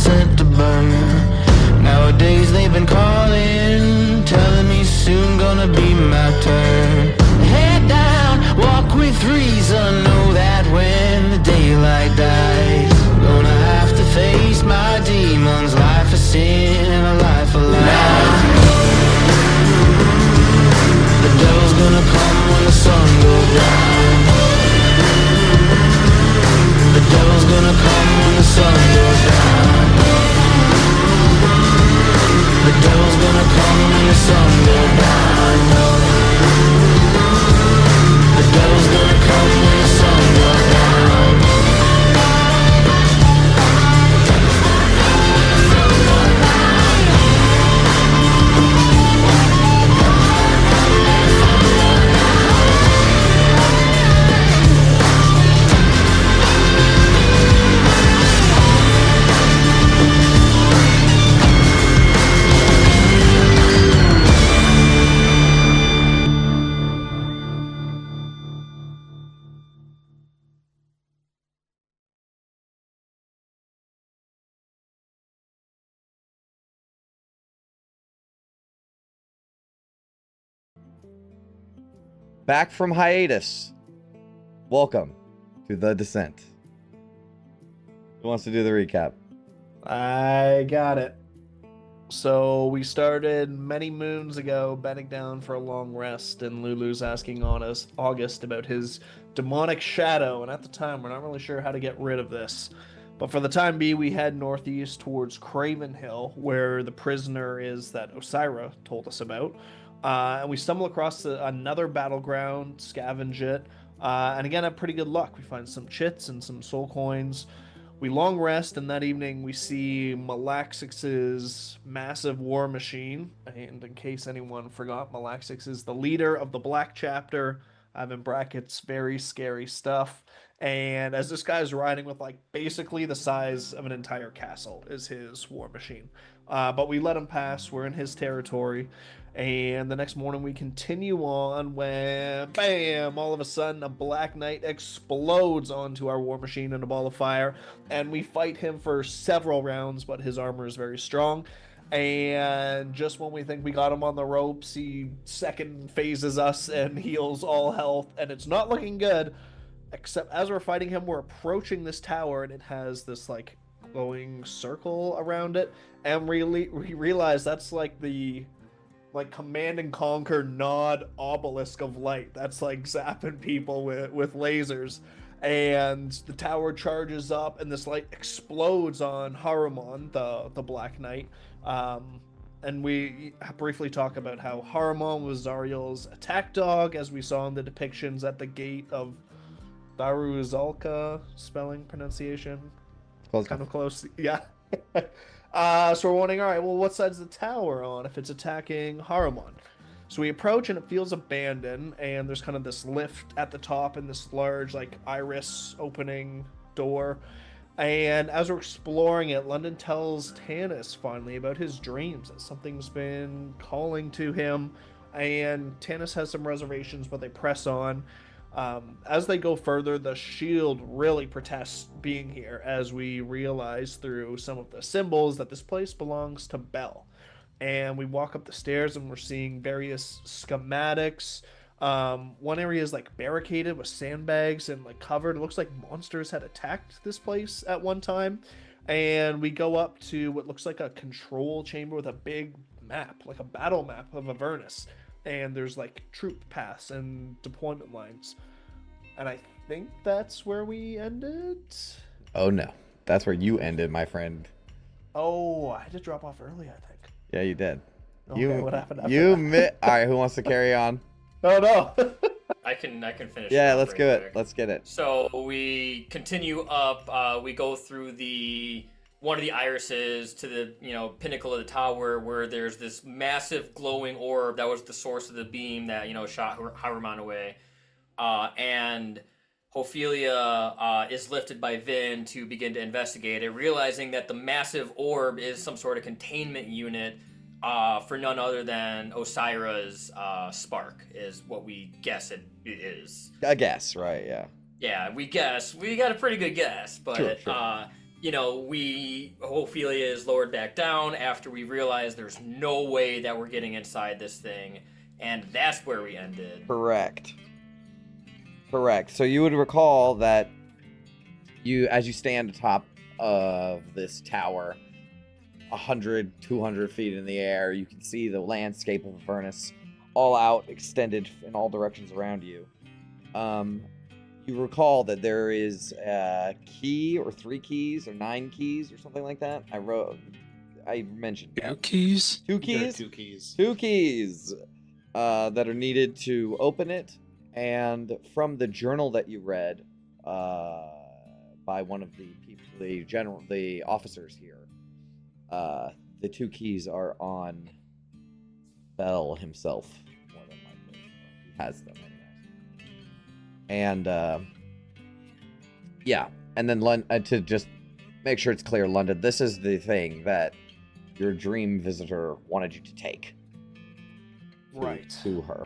sent to burn. Nowadays they've been calling, telling me soon gonna be my turn. Head down, walk with reason, know that when the daylight dies, I'm gonna have to face my demons. Life of sin and a life of lies. The devil's gonna come when the sun goes down. The devil's gonna come when the sun goes down. The devil's gonna come when the sun goes down. The devil's gonna come when the sun goes down. Back from hiatus. Welcome to The Descent. Who wants to do the recap? I got it. So we started many moons ago, bedding down for a long rest, and Lulu's asking on us August about his demonic shadow, and at the time we're not really sure how to get rid of this. But for the time being, we head northeast towards Craven Hill, where the prisoner is that Osira told us about. And we stumble across another battleground, scavenge it, and again have pretty good luck. We find some chits and some soul coins. We long rest, and that evening we see Malaxix's massive war machine. And in case anyone forgot, Malaxix is the leader of the Black Chapter. I have in brackets very scary stuff. And as this guy's riding with like basically the size of an entire castle is his war machine. But we let him pass. We're in his territory. And the next morning we continue on when, bam, all of a sudden a Black Knight explodes onto our war machine in a ball of fire. And we fight him for several rounds, but his armor is very strong. And just when we think we got him on the ropes, he second phases us and heals all health. And it's not looking good, except as we're fighting him, we're approaching this tower and it has this like glowing circle around it. And we realize that's like the Command and Conquer nod obelisk of light that's like zapping people with lasers, and the tower charges up and this light explodes on Haramon, the Black Knight. And we briefly talk about how Haramon was Zariel's attack dog, as we saw in the depictions at the gate of Daruzalka, spelling pronunciation Close. kind of close, yeah. So we're wondering, all right, well, what side's the tower on if it's attacking Haramon? So we approach and it feels abandoned, and there's kind of this lift at the top and this large, like, iris opening door. And as we're exploring it, London tells Tanis finally about his dreams, that something's been calling to him, and Tanis has some reservations, but they press on. As they go further, the shield really protests being here, as we realize through some of the symbols that this place belongs to Bel. And we walk up the stairs and we're seeing various schematics. One area is like barricaded with sandbags and like covered. It looks like monsters had attacked this place at one time. And we go up to what looks like a control chamber with a big map, like a battle map of Avernus. And there's like troop paths and deployment lines. And I think that's where we ended. Oh no, that's where you ended, my friend. Oh, I had to drop off early, I think. Yeah, you did. Okay, what happened after that? All right, who wants to carry on? Oh no. I can finish. Yeah, it let's real do it. quick. Let's get it. So we continue up. We go through one of the irises to the pinnacle of the tower, where there's this massive glowing orb that was the source of the beam that shot Haruman away, and Ophelia is lifted by Vin to begin to investigate it, realizing that the massive orb is some sort of containment unit for none other than Osira's spark, is what we guess it is. I guess, right? Yeah. Yeah, we guess. We got a pretty good guess, but Sure. Ophelia is lowered back down after we realize there's no way that we're getting inside this thing, and that's where we ended. Correct. So you would recall that as you stand atop of this tower, 100, 200 feet in the air, you can see the landscape of Avernus all out, extended in all directions around you. You recall that there is a key or 3 keys or 9 keys or something like that. I mentioned that. 2 keys? 2 keys? 2 keys. 2 keys that are needed to open it. And from the journal that you read by one of the people, the officers here, the 2 keys are on Bell himself, more than likely. He has them anyway. And yeah, and then to just make sure it's clear, London, this is the thing that your dream visitor wanted you to take. Right. To her.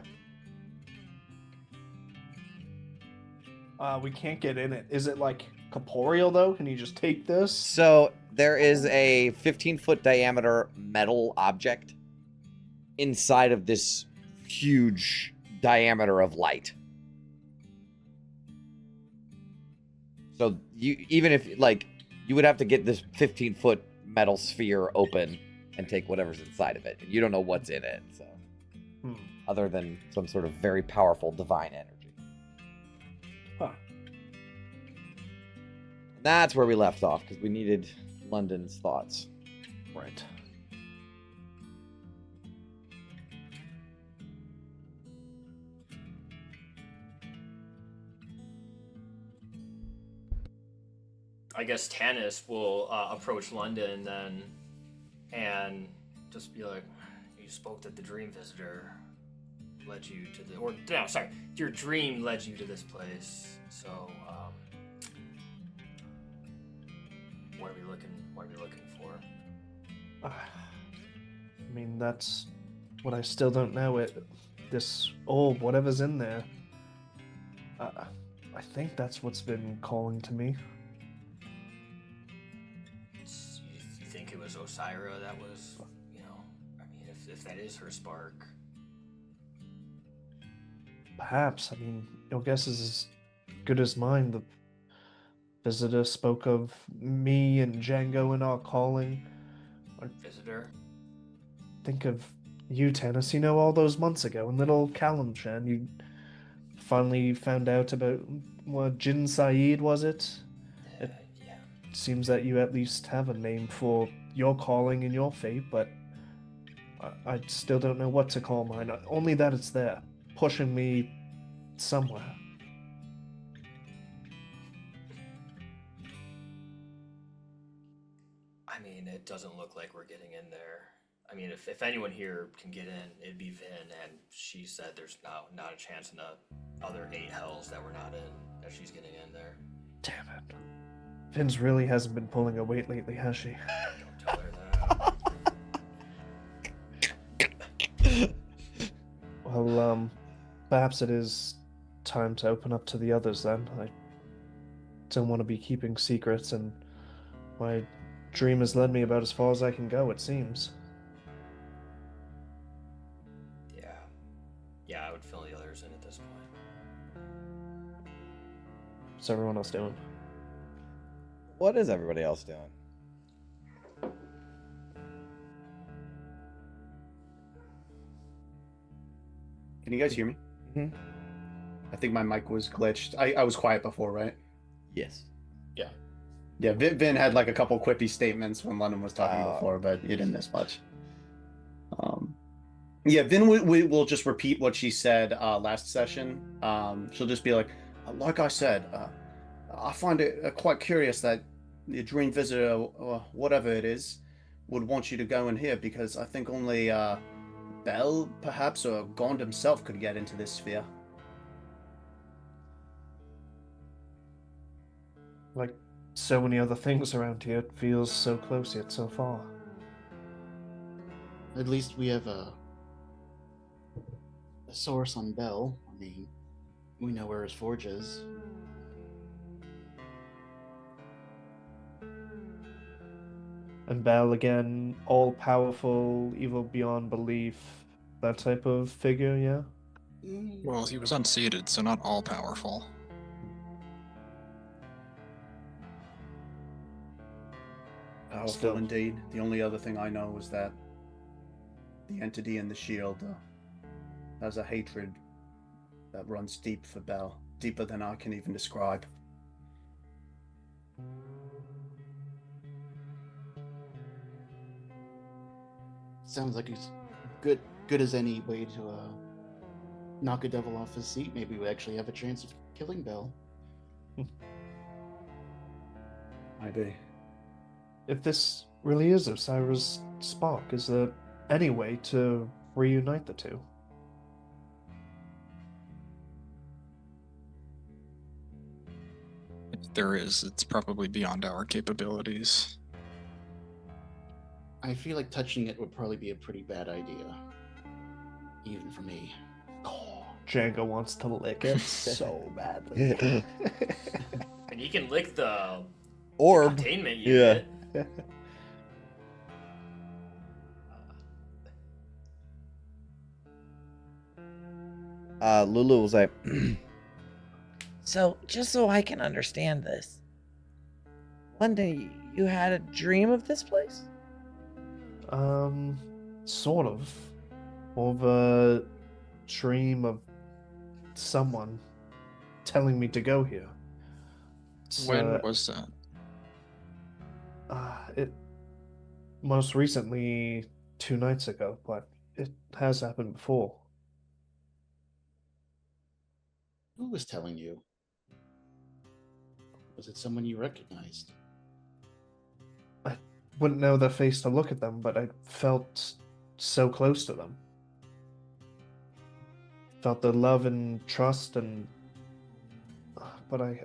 We can't get in it. Is it like corporeal though? Can you just take this? So there is a 15-foot diameter metal object inside of this huge diameter of light. So even if you would have to get this 15-foot metal sphere open and take whatever's inside of it. You don't know what's in it, so other than some sort of very powerful divine energy. Huh. That's where we left off because we needed London's thoughts. Right. I guess Tanis will approach London then and just be like, you spoke that the dream visitor led you to your dream led you to this place. So, what are we looking for? I mean, that's what I still don't know. This orb, whatever's in there. I think that's what's been calling to me. You think it was Osira that was, I mean, if that is her spark. Perhaps. I mean, your guess is as good as mine. The visitor spoke of me and Django in our calling. Visitor? Think of you, Tanis, all those months ago in little Kalimshan. You finally found out about what Jin Saeed, was it? Yeah. It seems that you at least have a name for your calling and your fate, but I still don't know what to call mine. Only that it's there, pushing me somewhere. I mean, it doesn't look like we're getting in there. I mean, if anyone here can get in, it'd be Vin, and she said there's not a chance in the other 8 hells that we're not in, that she's getting in there. Damn it. Vin's really hasn't been pulling a weight lately, has she? Don't tell her that. Well, perhaps it is time to open up to the others then. I don't want to be keeping secrets, and my dream has led me about as far as I can go, it seems. Yeah, I would fill the others in at this point. What's everyone else doing? What is everybody else doing? Can you guys hear me? Mm-hmm. I think my mic was glitched. I was quiet before, right? Yes. Yeah, Vin had like a couple quippy statements when London was talking before, but you didn't miss much. Yeah, Vin will just repeat what she said last session. She'll just be like I said, I find it quite curious that the dream visitor, or whatever it is, would want you to go in here, because I think only Bell, perhaps, or Gond himself could get into this sphere. Like so many other things around here, it feels so close yet so far. At least we have a source on Bell. I mean, we know where his forge is. And Bell again, all powerful, evil beyond belief, that type of figure, yeah? Well, he was unseated, so not all powerful. Powerful Still. indeed. The only other thing I know is that the entity in the shield has a hatred that runs deep for Bell, deeper than I can even describe. Sounds like it's good as any way to knock a devil off his seat. Maybe we actually have a chance of killing Bell. Maybe. If this really is Osiris' spark, is there any way to reunite the two? If there is, it's probably beyond our capabilities. I feel like touching it would probably be a pretty bad idea, even for me. Oh, Django wants to lick it so badly. And you can lick the Orb. containment unit. Lulu was like, So, just so I can understand this, one day you had a dream of this place? Sort of. More of a dream of someone telling me to go here. When was that? It most recently 2 nights ago, but it has happened before. Who was telling you? Was it someone you recognized? I wouldn't know their face to look at them, but I felt so close to them. Felt the love and trust and... But I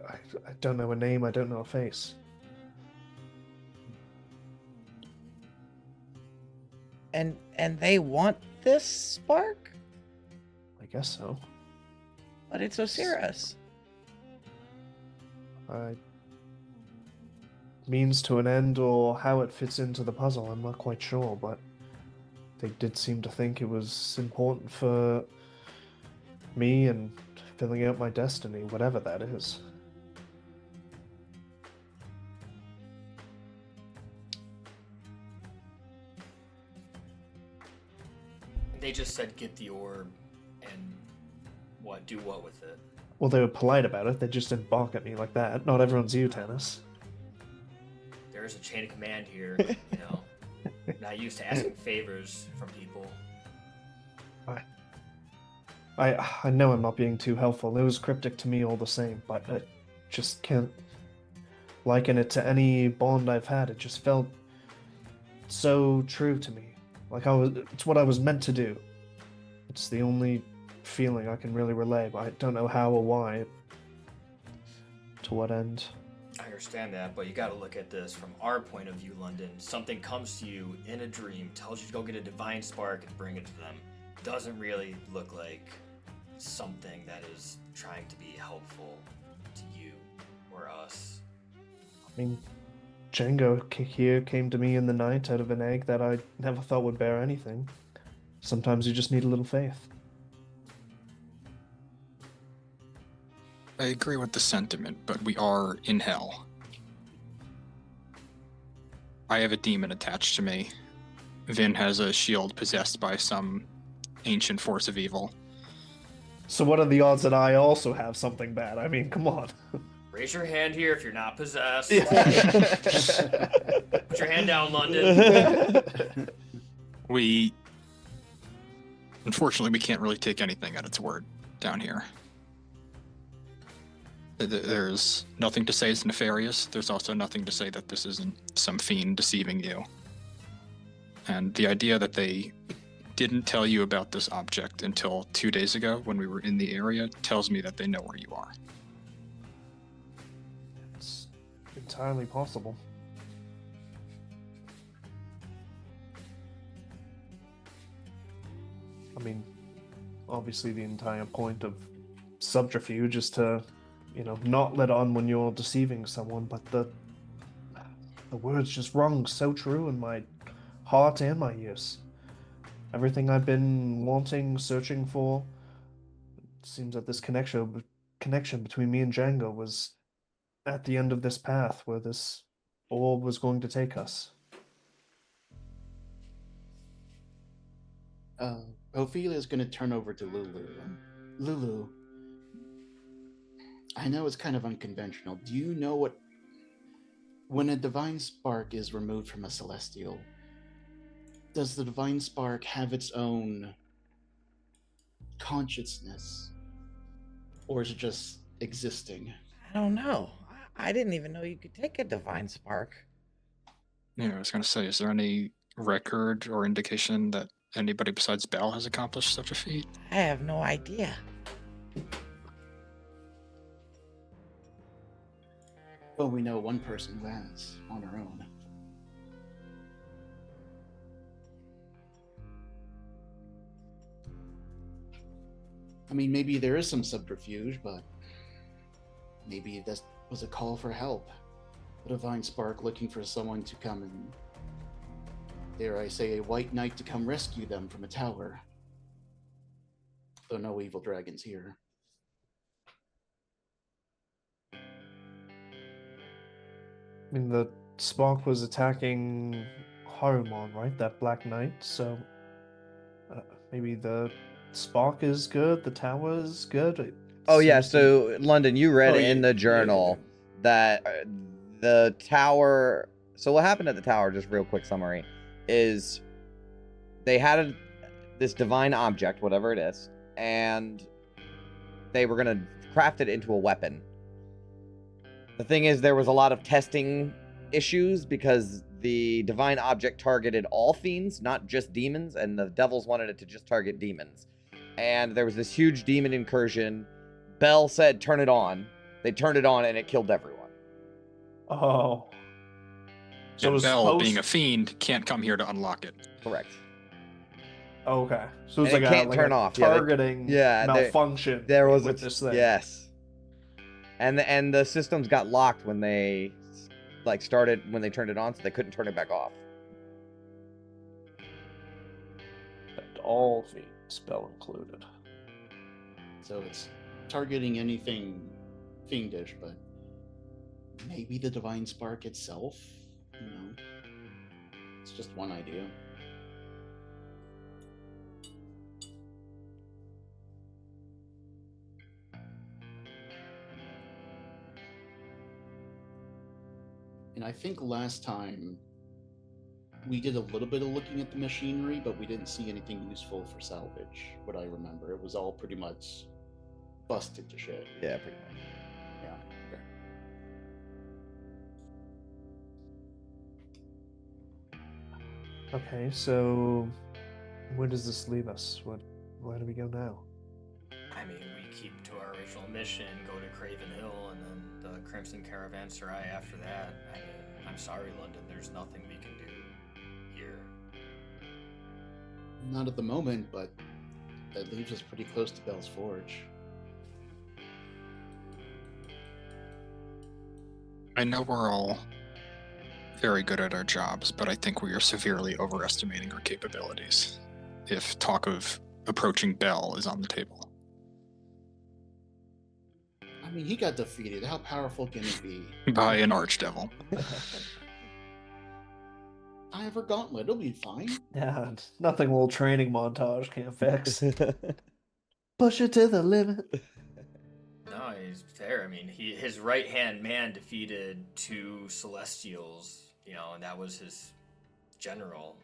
don't know a name, I don't know a face. And they want this spark? I guess so. But it's Osiris. Means to an end or how it fits into the puzzle, I'm not quite sure, but they did seem to think it was important for me and filling out my destiny, whatever that is. They just said get the orb and do what with it. Well, they were polite about it, they just didn't bark at me like that. Not everyone's you, Tannis. There's a chain of command here, you know. Not used to asking favors from people. I know I'm not being too helpful. It was cryptic to me all the same, but I just can't liken it to any bond I've had. It just felt so true to me. It's what I was meant to do. It's the only feeling I can really relay, but I don't know how or why. To what end? I understand that, but you gotta look at this from our point of view, London. Something comes to you in a dream, tells you to go get a divine spark and bring it to them. Doesn't really look like something that is trying to be helpful to you or us. I mean, Django here came to me in the night out of an egg that I never thought would bear anything. Sometimes you just need a little faith. I agree with the sentiment, but we are in hell. I have a demon attached to me. Vin has a shield possessed by some ancient force of evil. So what are the odds that I also have something bad? I mean, come on. Raise your hand here if you're not possessed. Yeah. Put your hand down, London. Unfortunately, we can't really take anything at its word down here. There's nothing to say it's nefarious. There's also nothing to say that this isn't some fiend deceiving you. And the idea that they didn't tell you about this object until 2 days ago when we were in the area tells me that they know where you are. It's entirely possible. I mean, obviously the entire point of subterfuge is to, not let on when you're deceiving someone, but the The words just rung so true in my heart and my ears. Everything I've been wanting, searching for. It seems that this connection between me and Django was at the end of this path where this orb was going to take us. Ophelia's going to turn over to Lulu. Lulu, I know it's kind of unconventional. Do you know what... When a divine spark is removed from a celestial, does the divine spark have its own consciousness? Or is it just existing? I don't know. I didn't even know you could take a divine spark. Yeah, I was going to say, is there any record or indication that anybody besides Bell has accomplished such a feat? I have no idea. Well, we know one person who has, on her own. I mean, maybe there is some subterfuge, but maybe that was a call for help. A divine spark looking for someone to come and, dare I say, a white knight to come rescue them from a tower. Though no evil dragons here. I mean, the spark was attacking Harumon, right? That Black Knight. So maybe the spark is good, the tower is good. It Oh yeah, seems so London, you read Oh, in yeah, the journal that the tower. So what happened at the tower? Just real quick summary is they had this divine object, whatever it is, and they were gonna craft it into a weapon. The thing is, there was a lot of testing issues because the divine object targeted all fiends, not just demons, and the devils wanted it to just target demons. And there was this huge demon incursion. Bell said, turn it on. They turned it on, and it killed everyone. Oh. So it And was Bell, supposed... being a fiend, can't come here to unlock it. Correct. Okay. So it's And like it can't turn a off. targeting Yeah, malfunction there was with this thing. Yes. And the systems got locked when they when they turned it on, so they couldn't turn it back off. And all fiends, spell included. So it's targeting anything fiendish, but maybe the divine spark itself? You know, it's just one idea. And I think last time we did a little bit of looking at the machinery, but we didn't see anything useful for salvage, what I remember. It was all pretty much busted to shit. Yeah, pretty much. Yeah. Okay, so where does this leave us? Where do we go now? I mean, we keep to our original mission, go to Craven Hill, and then the Crimson Caravanserai after that. I mean, I'm sorry, London, there's nothing we can do here. Not at the moment, but that leaves us pretty close to Bell's Forge. I know we're all very good at our jobs, but I think we are severely overestimating our capabilities if talk of approaching Bell is on the table. I mean, he got defeated. How powerful can he be? By an archdevil. I have a gauntlet. It'll be fine. Yeah, nothing a little training montage can't fix. Push it to the limit. No, he's fair. I mean, his right-hand man defeated 2 Celestials, you know, and that was his general.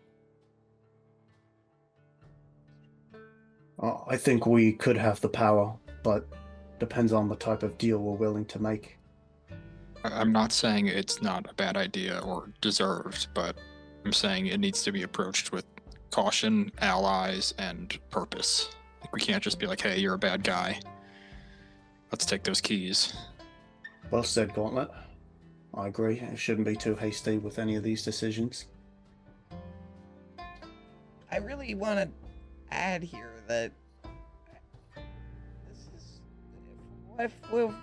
I think we could have the power, but depends on the type of deal we're willing to make. I'm not saying it's not a bad idea or deserved, but I'm saying it needs to be approached with caution, allies, and purpose. Like, we can't just be like, hey, you're a bad guy. Let's take those keys. Well said, Gauntlet. I agree. It shouldn't be too hasty with any of these decisions. I really want to add here that this is, if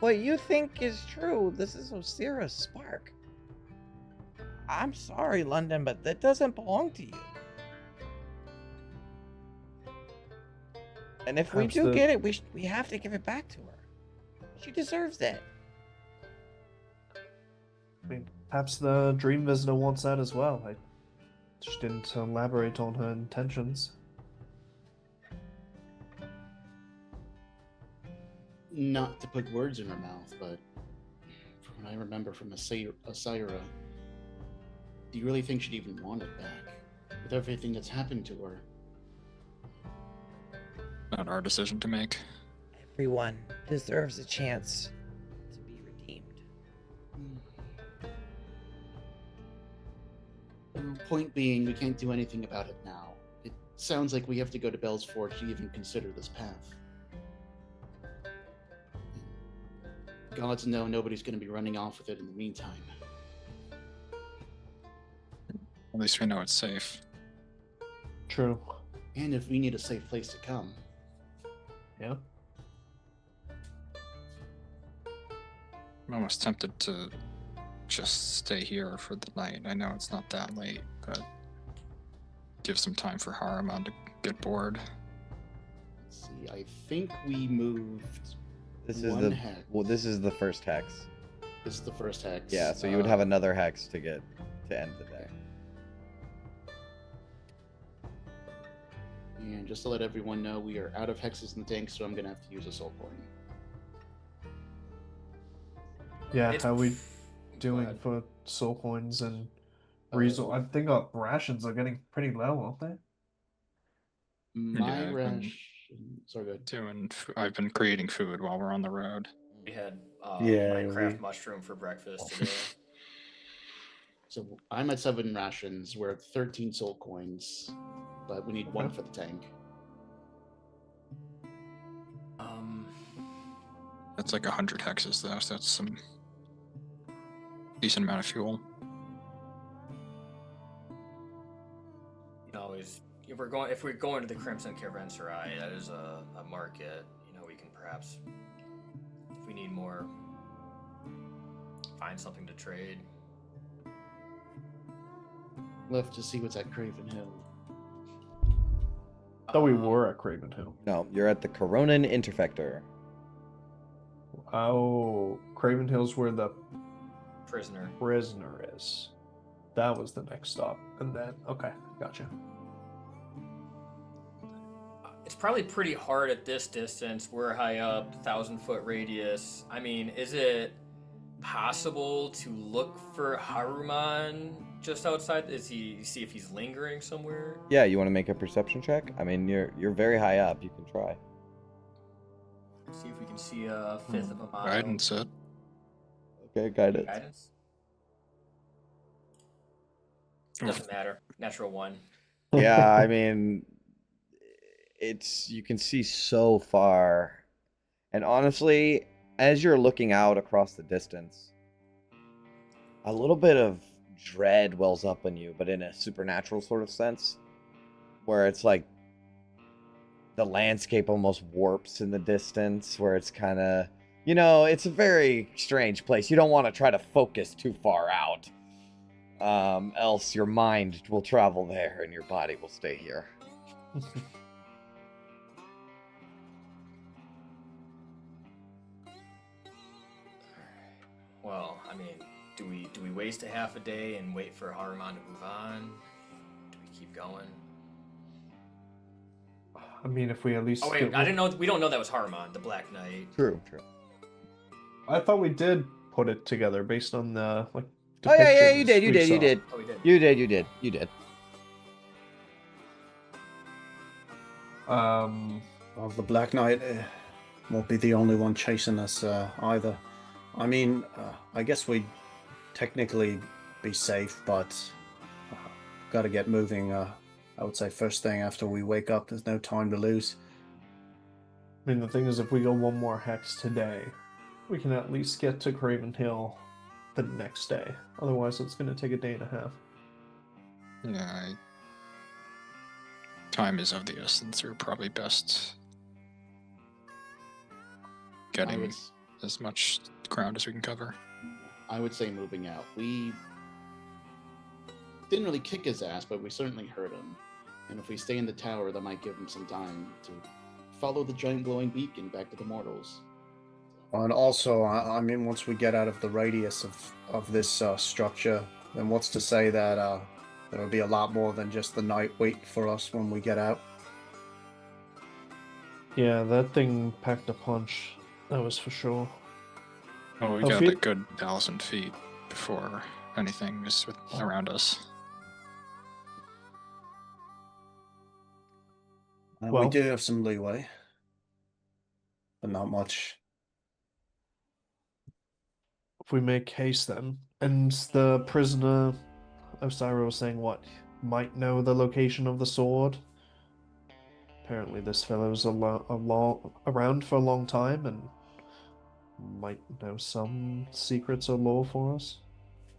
what you think is true, this is Osira's spark. I'm sorry, London, but that doesn't belong to you. And if we Perhaps do the- get it, we have to give it back to her. She deserves it. I mean, perhaps the dream visitor wants that as well. She didn't elaborate on her intentions. Not to put words in her mouth, but from what I remember from Asira, do you really think she'd even want it back? With everything that's happened to her? Not our decision to make. Everyone deserves a chance to be redeemed. Well, point being, we can't do anything about it now. It sounds like we have to go to Bell's Forge to even consider this path. Gods know nobody's going to be running off with it in the meantime. At least we know it's safe. True. And if we need a safe place to come. Yeah. I'm almost tempted to just stay here for the night. I know it's not that late, but give some time for Haruman to get bored. Let's see, I think we moved This is one the hex. well. This is the first hex. This is the first hex. Yeah, so you would have another hex to get to end the day. And just to let everyone know, we are out of hexes in the tank, so I'm going to have to use a soul coin. Yeah, It's- how we Go doing ahead. for soul coins and resource? I think our rations are getting pretty low, aren't they? My Yeah, I've been ration. Sorry, go ahead. I've been creating food while we're on the road. We had Yeah, Minecraft we- mushroom for breakfast today. So I'm at 7 rations. We're at 13 soul coins, but we need 1 Okay. for the tank. That's like 100 hexes though, so that's some decent amount of fuel. You know, if we're going to the Crimson Caravanserai, that is a market. You know, we can perhaps, if we need more, find something to trade. Left to see what's at Craven Hill. I thought we were at Craven Hill. No, you're at the Coronan Interfector. Oh, Craven Hill's where the Prisoner. prisoner is. That was the next stop. And then, okay, gotcha. It's probably pretty hard at this distance. We're high up, 1,000-foot radius. I mean, is it possible to look for Haruman just outside? See if he's lingering somewhere? Yeah, you want to make a perception check? I mean, you're very high up. You can try. See if we can see a fifth of a mile. Guidance it. Okay, guidance. Guidance? Doesn't matter. Natural 1. Yeah, I mean, you can see so far. And honestly, as you're looking out across the distance, a little bit of dread wells up in you, but in a supernatural sort of sense, where it's like the landscape almost warps in the distance, where it's kind of, it's a very strange place. You don't want to try to focus too far out, else your mind will travel there and your body will stay here. Well, I mean, do we waste a half a day and wait for Haruman to move on? Do we keep going? I mean, if we at least. Oh wait, I didn't know. We don't know that was Haruman, the Black Knight. True. I thought we did put it together based on the like. Oh yeah, you depictions did, you we did, you saw. did, Oh, we did. you did. Well, the Black Knight won't be the only one chasing us either. I mean, I guess we'd technically be safe, but got to get moving. I would say first thing after we wake up. There's no time to lose. I mean, the thing is, if we go one more hex today, we can at least get to Craven Hill the next day. Otherwise, it's going to take a day and a half. Yeah, time is of the essence. We're probably best getting as much ground as we can cover. I would say moving out. We didn't really kick his ass, but we certainly hurt him. And if we stay in the tower, that might give him some time to follow the giant glowing beacon back to the mortals. And also, I mean, once we get out of the radius of this structure, then what's to say that there will be a lot more than just the night wait for us when we get out? Yeah, that thing packed a punch. That was for sure. Oh, we Oh, got feet- a good 1,000 feet before anything is around us. We Well- do have some leeway, but not much. If we make haste then. And the prisoner, Osira was saying what? Might know the location of the sword. Apparently this fellow's around for a long time and might know some secrets or lore for us.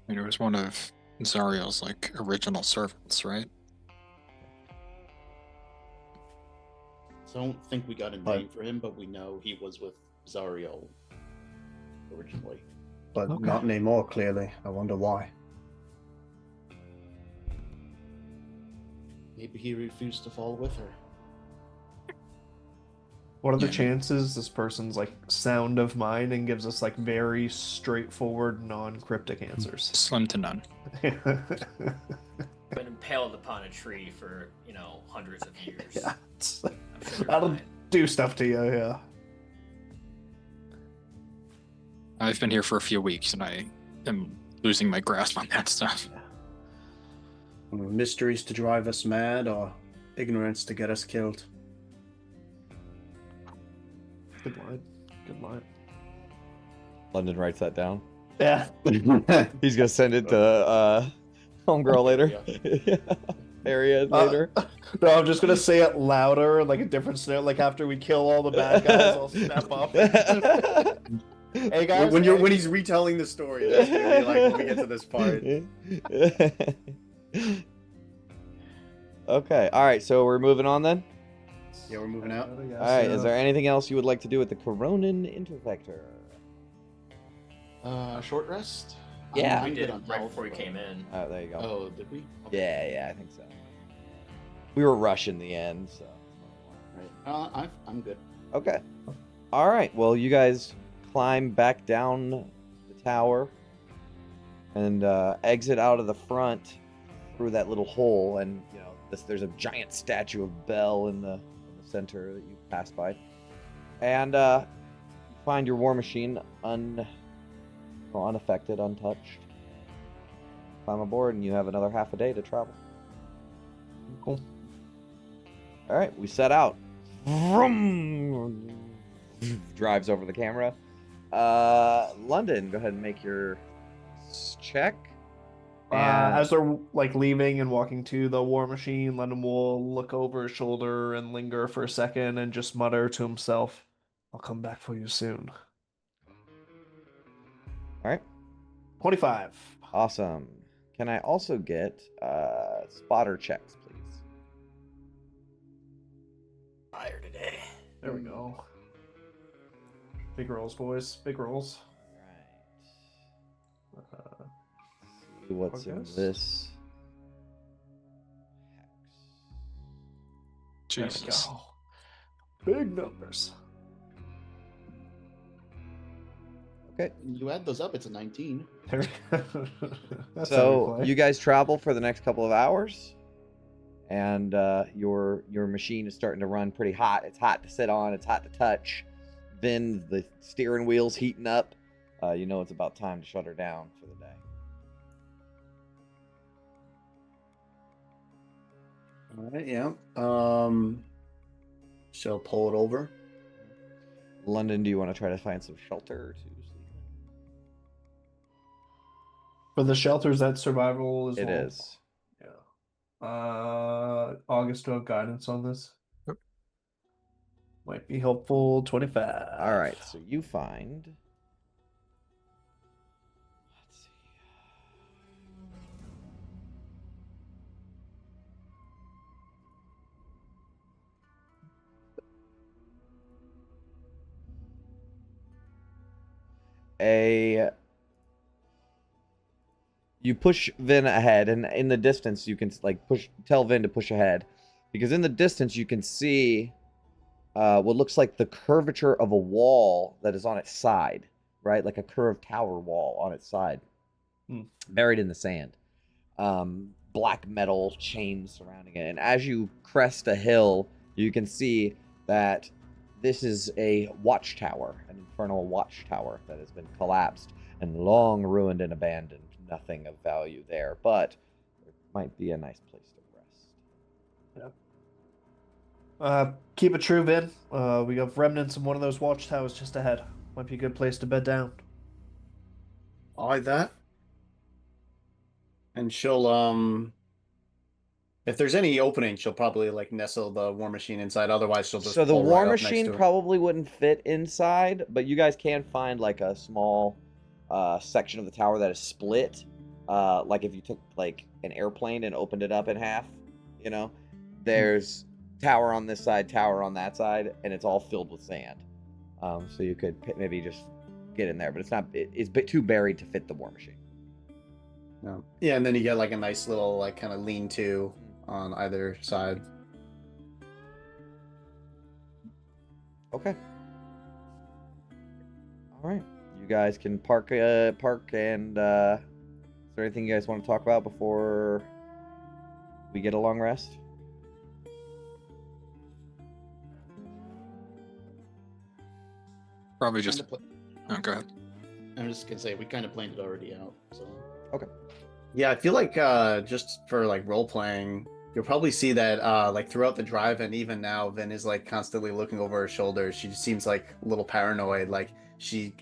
I mean, it was one of Zariel's, like, original servants, right? So I don't think we got a But- name for him, but we know he was with Zariel originally. But Okay. not anymore, clearly. I wonder why. Maybe he refused to fall with her. What are the Yeah. chances this person's like sound of mind and gives us like very straightforward, non-cryptic answers? Slim to none. Been impaled upon a tree for, hundreds of years. Yeah, I'm sure they're that'll fine. do stuff to you, yeah. I've been here for a few weeks, and I am losing my grasp on that stuff. Mysteries to drive us mad, or ignorance to get us killed? Good line. Good line. London writes that down. Yeah. He's gonna send it to homegirl later. Area later. No, I'm just gonna say it louder, like a different scenario. Like after we kill all the bad guys, I'll step up. Hey guys, when he's retelling the story, that's gonna be like when we get to this part. Okay, all right. So we're moving on then. Yeah, we're moving out. All right. Is there anything else you would like to do with the Coronan Intervector? Short rest? Yeah. I'm We good did on right health, before we but- came in. Oh, there you go. Oh, did we? Yeah, I think so. We were rushing the end, so. Right. I'm good. Okay. All right. Well, you guys climb back down the tower and exit out of the front through that little hole, and there's a giant statue of Bel in the center that you pass by, and you find your war machine unaffected, untouched. Climb aboard, and you have another half a day to travel. Cool. All right, we set out. Vroom! Drives over the camera. London, go ahead and make your check. As they're like leaving and walking to the war machine, Lennon will look over his shoulder and linger for a second and just mutter to himself, "I'll come back for you soon." All right, 25. awesome. Can I also get spotter checks, please? Fire today. There we go. Big rolls, boys. Big rolls. All right. See what's in Progress? this. There we Jesus. go. Big numbers. Okay. You add those up, it's a 19. There we go. That's how So we play. you guys travel for the next couple of hours, and your machine is starting to run pretty hot. It's hot to sit on. It's hot to touch. Then the steering wheel's heating up. You know it's about time to shut her down for the day. All right, yeah. So pull it over. London, do you want to try to find some shelter to sleep For the shelters, that survival as in? It well. is. Yeah. August to have guidance on this. Yep. Might be helpful. 25. All right, so you find. Let's see. A You push Vin ahead, and in the distance you can like tell Vin to push ahead, because in the distance you can see what looks like the curvature of a wall that is on its side, right? Like a curved tower wall on its side, buried in the sand. Black metal chains surrounding it. And as you crest a hill, you can see that this is a watchtower, an infernal watchtower that has been collapsed and long ruined and abandoned. Nothing of value there, but it might be a nice place to rest. Keep it true, Vin. We have remnants of one of those watchtowers just ahead. Might be a good place to bed down. Like that. And she'll if there's any opening, she'll probably like nestle the war machine inside. Otherwise, she'll just So the pull war right up next machine to it. probably wouldn't fit inside, but you guys can find like a small section of the tower that is split. Like if you took like an airplane and opened it up in half, you know, there's tower on this side, tower on that side, and it's all filled with sand. So you could maybe just get in there, but it's a bit too buried to fit the war machine. No. Yeah, and then you get like a nice little like kind of lean-to on either side. Okay. All right. You guys can park and is there anything you guys want to talk about before we get a long rest? Probably just. Oh, go ahead. I'm just gonna say we kind of planned it already out. So Yeah, I feel like just for like role playing, you'll probably see that like throughout the drive and even now, Vin is like constantly looking over her shoulder. She just seems like a little paranoid. Like she's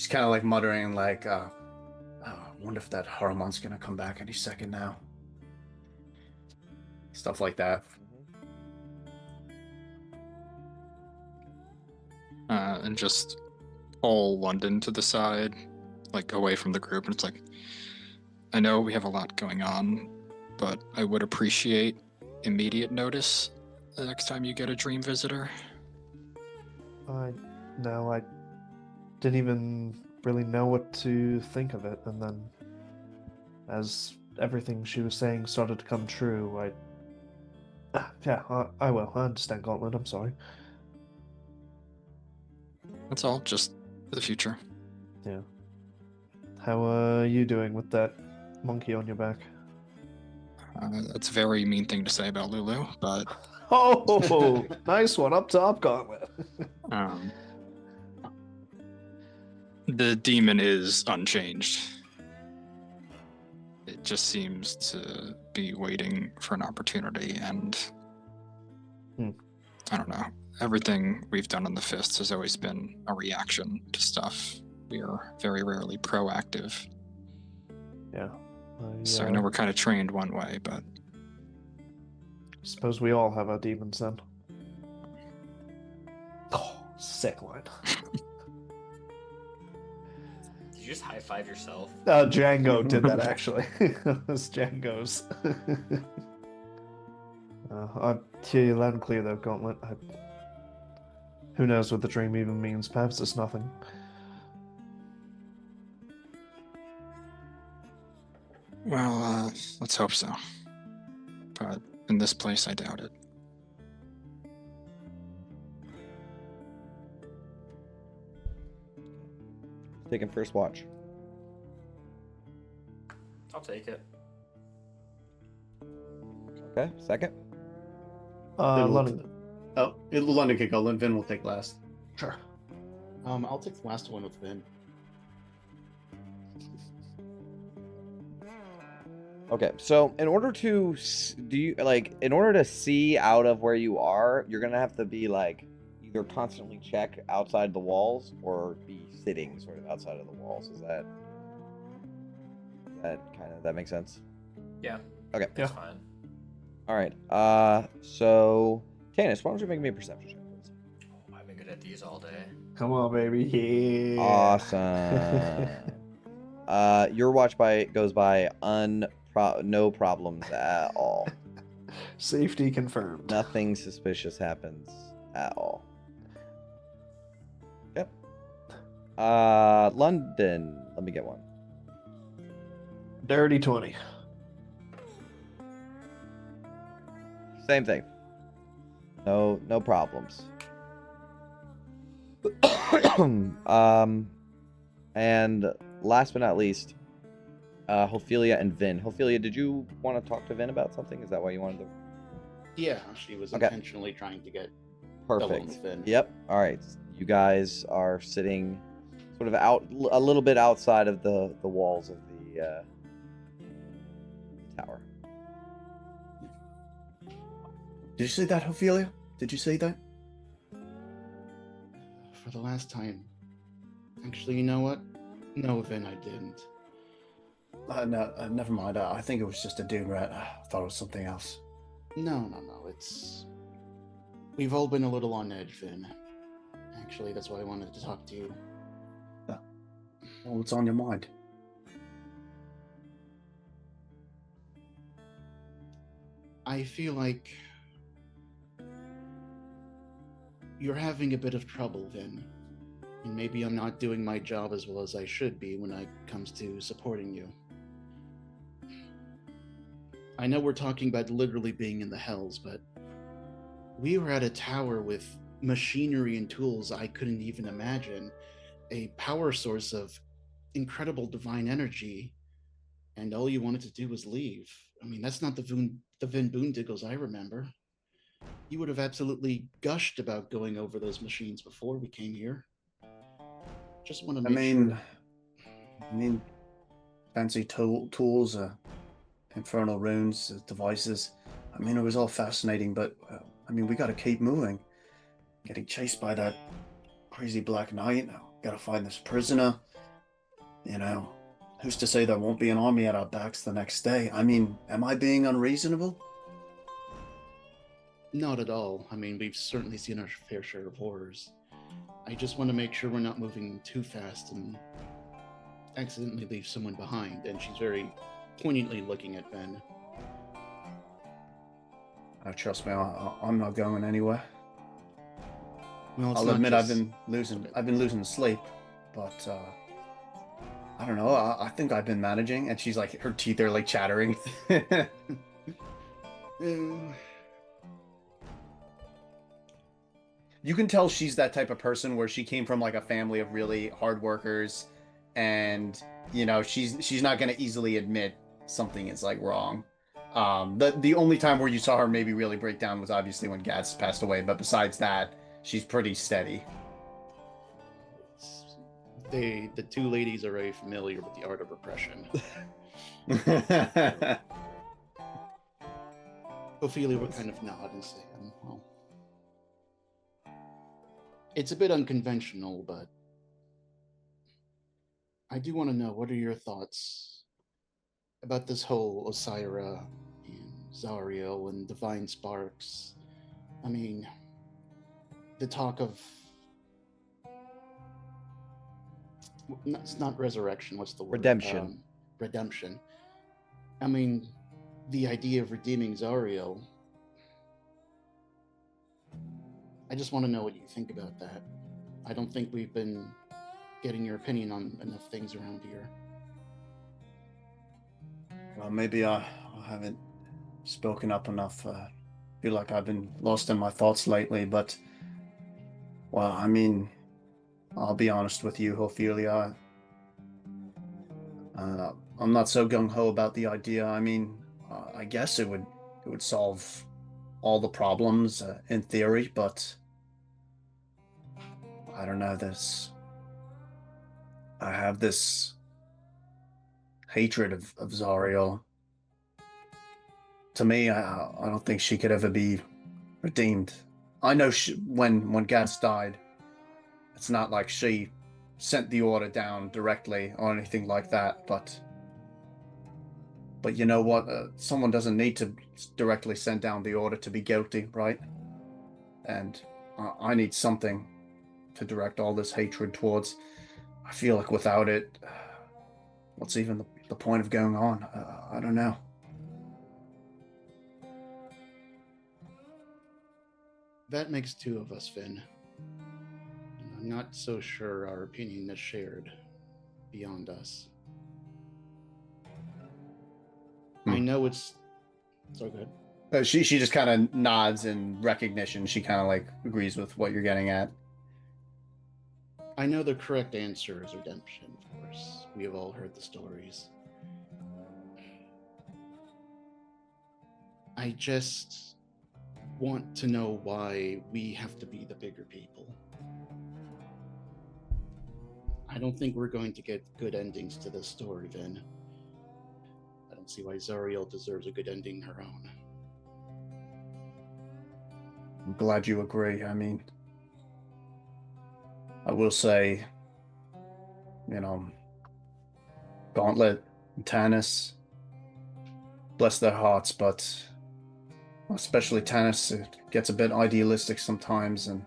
kind of like muttering like, "Oh, I wonder if that Harumon's gonna come back any second now." Stuff like that. And just pull London to the side, like away from the group, and it's like, I know we have a lot going on, but I would appreciate immediate notice the next time you get a dream visitor. I didn't even really know what to think of it, and then as everything she was saying started to come true, I will. I understand, Gauntlet. I'm sorry. That's all, just for the future. Yeah. How are you doing with that monkey on your back? That's a very mean thing to say about Lulu, but Oh, nice one up top, Gauntlet. the demon is unchanged. It just seems to be waiting for an opportunity, and I don't know. Everything we've done on the Fists has always been a reaction to stuff. We are very rarely proactive. Yeah. So I know we're kind of trained one way, but suppose we all have our demons then. Oh, sick line. Did you just high five yourself? Django did that actually. It's Django's. I hear you loud and clear though, Gauntlet. Who knows what the dream even means? Perhaps it's nothing. well, let's hope so. But in this place, I doubt it. Taking first watch. I'll take it. Okay, second. London. London can go. Vin will take last. Sure. I'll take the last one with Vin. Okay, so in order to in order to see out of where you are, you're gonna have to be like either constantly check outside the walls or be sitting sort of outside of the walls. Is that that makes sense? Yeah. Okay. That's fine. All right. So Tanis, why don't you make me a perception check, please? Oh, I've been good at these all day. Come on, baby. Yeah. Awesome. Your watch goes by no problems at all. Safety confirmed. Nothing suspicious happens at all. Yep. London. Let me get one. Dirty 20. Same thing. No problems. And last but not least, Ophelia and Vin. Ophelia, did you want to talk to Vin about something? Is that why you wanted to? Yeah, she was Okay. intentionally trying to get alone Perfect. with Vin. Yep. All right. You guys are sitting sort of out a little bit outside of the walls of the tower. Did you say that, Ophelia? Did you say that? For the last time. Actually, you know what? No, Vin, I didn't. No, never mind. I think it was just a dune rat. I thought it was something else. No. It's... We've all been a little on edge, Vin. Actually, that's why I wanted to talk to you. Well, what's on your mind? I feel like... You're having a bit of trouble, Vin. And maybe I'm not doing my job as well as I should be when it comes to supporting you. I know we're talking about literally being in the hells, but we were at a tower with machinery and tools I couldn't even imagine, a power source of incredible divine energy, and all you wanted to do was leave. I mean, that's not the Vin Boondiggles I remember. You would have absolutely gushed about going over those machines before we came here. Just want to make sure. I mean, fancy tools, infernal runes, devices. I mean, it was all fascinating, but I mean, we got to keep moving. Getting chased by that crazy Black Knight. Got to find this prisoner. You know, who's to say there won't be an army at our backs the next day? I mean, am I being unreasonable? Not at all. I mean, we've certainly seen our fair share of horrors. I just want to make sure we're not moving too fast and accidentally leave someone behind. And she's very poignantly looking at Ben. Trust me, I'm not going anywhere. Well, I'll admit I've been losing sleep, but I don't know. I think I've been managing, and she's like, her teeth are like chattering. You can tell she's that type of person where she came from like a family of really hard workers, and you know she's not going to easily admit something is like wrong. The only time where you saw her maybe really break down was obviously when Gats passed away, but besides that, she's pretty steady. The two ladies are very familiar with the art of repression. Ophelia would kind of nod and say, well, it's a bit unconventional, but I do want to know, what are your thoughts about this whole Osira and Zariel and Divine Sparks? I mean, the talk of... It's not resurrection, what's the word? Redemption. Redemption. I mean, the idea of redeeming Zariel... I just want to know what you think about that. I don't think we've been getting your opinion on enough things around here. Well, maybe I haven't spoken up enough. Feel like I've been lost in my thoughts lately, but well, I mean, I'll be honest with you, Ophelia. I'm not so gung-ho about the idea. I mean, I guess it would solve all the problems in theory, but I don't know. I have this hatred of Zariel. To me, I don't think she could ever be redeemed. I know when Gats died, it's not like she sent the order down directly or anything like that, but you know what? Someone doesn't need to directly send down the order to be guilty, right? And I need something to direct all this hatred towards. I feel like without it, what's even the point of going on? I don't know. That makes two of us, Finn. And I'm not so sure our opinion is shared beyond us. know it's. So good. She just kind of nods in recognition. She kind of like agrees with what you're getting at. I know the correct answer is redemption, of course. We have all heard the stories. I just want to know why we have to be the bigger people. I don't think we're going to get good endings to this story, Vin. I don't see why Zariel deserves a good ending her own. I'm glad you agree. I mean, I will say, Gauntlet and Tannis, bless their hearts, but especially Tannis, it gets a bit idealistic sometimes, and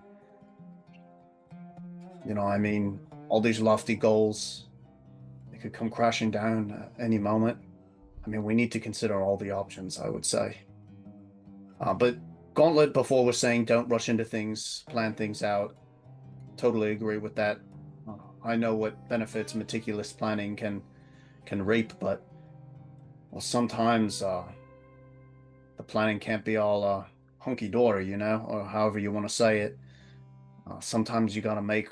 all these lofty goals, they could come crashing down at any moment. I mean, we need to consider all the options, I would say. But Gauntlet before was saying don't rush into things, plan things out. Totally agree with that. I know what benefits meticulous planning can reap, but sometimes the planning can't be all hunky-dory, or however you want to say it. Sometimes you gotta make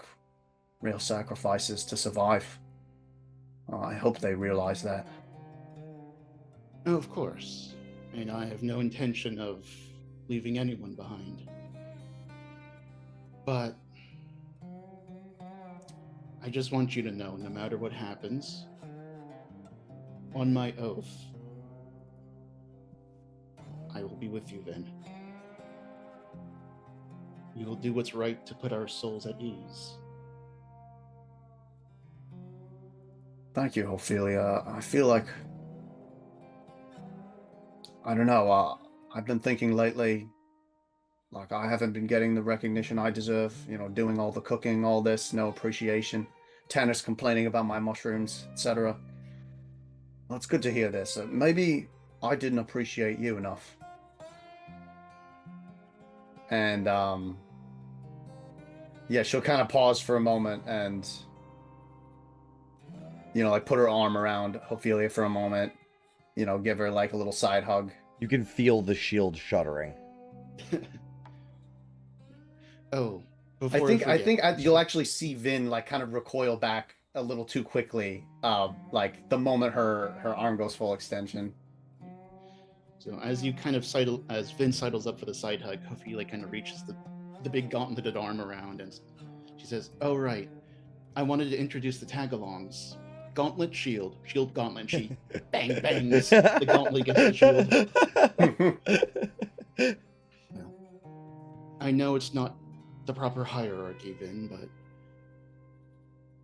real sacrifices to survive. I hope they realize that. Oh, of course. And I have no intention of leaving anyone behind. But I just want you to know, no matter what happens, on my oath, I will be with you, Vin. We will do what's right to put our souls at ease. Thank you, Ophelia. I feel like, I don't know, I've been thinking lately, like I haven't been getting the recognition I deserve, doing all the cooking, all this, no appreciation. Tannis complaining about my mushrooms, etc. Well, it's good to hear this. Maybe I didn't appreciate you enough. And, yeah, she'll kind of pause for a moment and, like put her arm around Ophelia for a moment, give her like a little side hug. You can feel the shield shuddering. Oh, I think you'll actually see Vin like kind of recoil back a little too quickly, like the moment her arm goes full extension. So as you kind of as Vin sidles up for the side hug, Ophelia kind of reaches the big gauntleted arm around, and she says, "Oh right, I wanted to introduce the tag-alongs. Gauntlet, shield, shield, gauntlet." She bang bangs the gauntlet against the shield. Well, I know it's not the proper hierarchy, Vin, but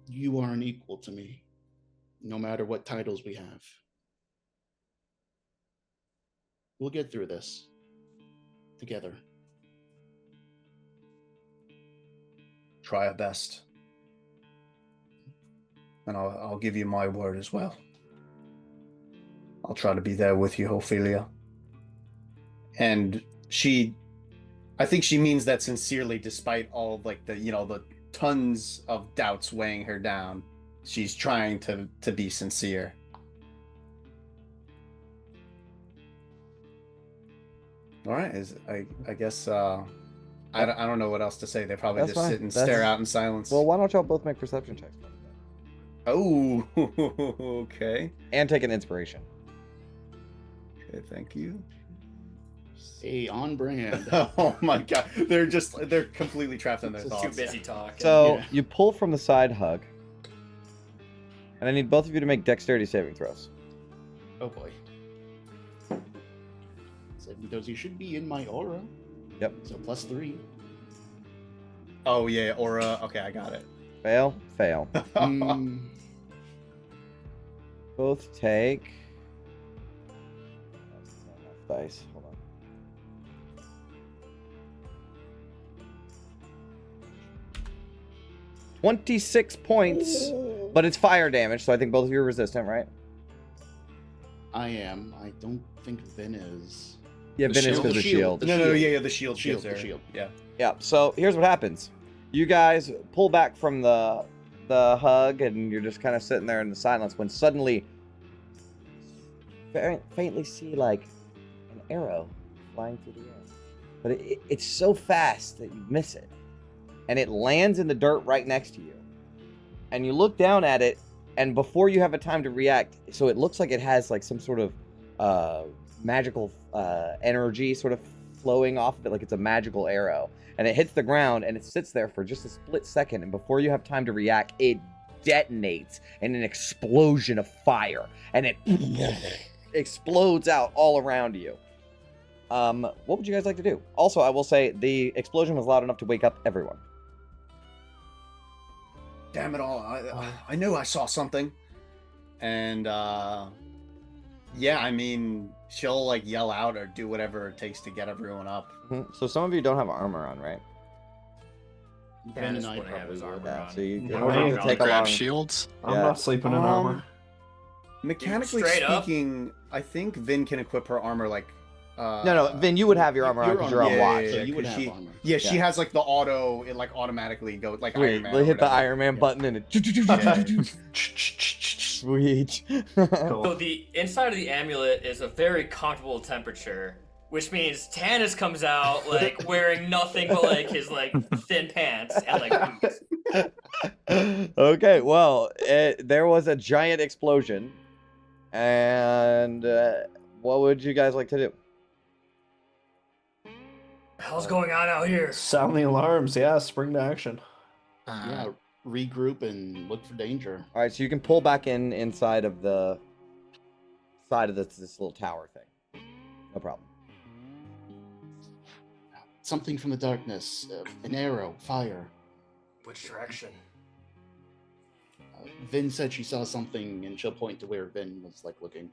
you are an equal to me, no matter what titles we have. We'll get through this together. Try our best. And I'll give you my word as well. I'll try to be there with you, Ophelia. And I think she means that sincerely, despite all of like the tons of doubts weighing her down. She's trying to be sincere. All right, I guess I don't know what else to say. They probably That's just fine. sit and stare out in silence. Well, why don't y'all both make perception checks? Oh, okay. And take an inspiration. Okay, thank you. Hey, on brand. Oh my god, they're completely trapped in their Just thoughts. too busy talking. So Yeah. you pull from the side hug, and I need both of you to make dexterity saving throws. Oh boy. 7 those you should be in my aura. Yep. So +3. Oh yeah, aura. Okay, I got it. Fail, fail. Mm, Both take. That's not enough dice. Hold on. $26 points, but it's fire damage, so I think both of you are resistant, right? I am. I don't think Vin is. Yeah, The Vin is shield? because The of shield. shield. The No, shield. yeah, the shield. Shield, gives her- the shield. Yeah. Yeah, so here's what happens. You guys pull back from the hug, and you're just kind of sitting there in the silence when suddenly very faintly see like an arrow flying through the air. But it's so fast that you miss it. And it lands in the dirt right next to you. And you look down at it, and before you have a time to react, so it looks like it has like some sort of magical energy sort of flowing off of it, like it's a magical arrow. And it hits the ground, and it sits there for just a split second, and before you have time to react, it detonates in an explosion of fire, and it explodes out all around you. What would you guys like to do? Also, I will say the explosion was loud enough to wake up everyone. Damn it all! I knew I saw something, and yeah, I mean, she'll like yell out or do whatever it takes to get everyone up. So some of you don't have armor on, right? Ben and Dennis I wouldn't have his probably armor would. on. So you Yeah, don't have to I'll take grab along. shields. I'm Yeah. not sleeping in armor. Mechanically Straight up? speaking, I think Vin can equip her armor like. No, Vin, you would have your armor on because you're on yeah, watch. yeah, So yeah, you would 'cause have she- armor. Yeah, she Yeah. has like the auto. It like automatically goes like Sweet. Iron Man. They or hit the whatever. Iron Man Yeah. button and it. Sweet. So the inside of the amulet is a very comfortable temperature, which means Tannis comes out like wearing nothing but like his like thin pants and like boots. Okay, well, there was a giant explosion, and what would you guys like to do? Hell's going on out here? Sound the alarms. Yeah, spring to action. Yeah, regroup and look for danger. All right, so you can pull back inside of the side of this little tower thing. No problem. Something from the darkness. An arrow, fire. Which direction? Vin said she saw something, and she'll point to where Vin was like looking.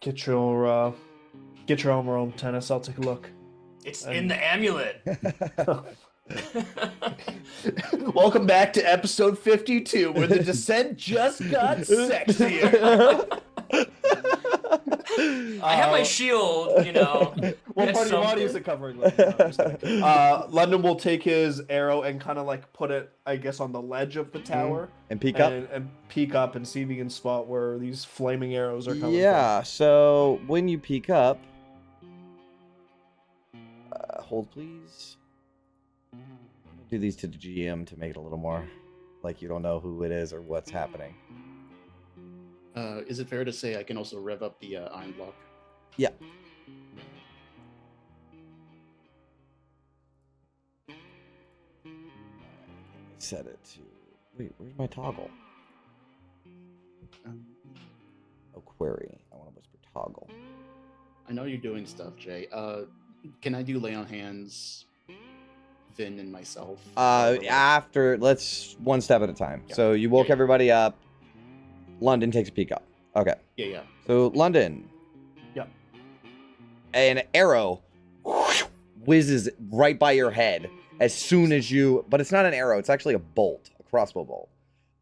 Get your armor on, Tennis. I'll take a look. It's in the amulet. Welcome back to episode 52, where the descent just got sexier. I have my shield, you know. What It's part of your body something. is it covering? London? No, I'm just kidding. London will take his arrow and kind of like put it, I guess, on the ledge of the tower And peek up. and peek up and see if he can spot where these flaming arrows are coming Yeah, so when you peek up, hold please. Do these to the GM to make it a little more like you don't know who it is or what's happening. Is it fair to say I can also rev up the iron block? Yeah. Set it to. Wait, where's my toggle? Oh, query. I want to whisper toggle. I know you're doing stuff, Jay. Can I do lay on hands, Vin and myself? After, let's one step at a time. Yeah. So you woke Yeah. everybody up. London takes a peek up. Okay. Yeah. So London. Yep. An arrow whizzes right by your head as soon as you. But it's not an arrow. It's actually a bolt, a crossbow bolt.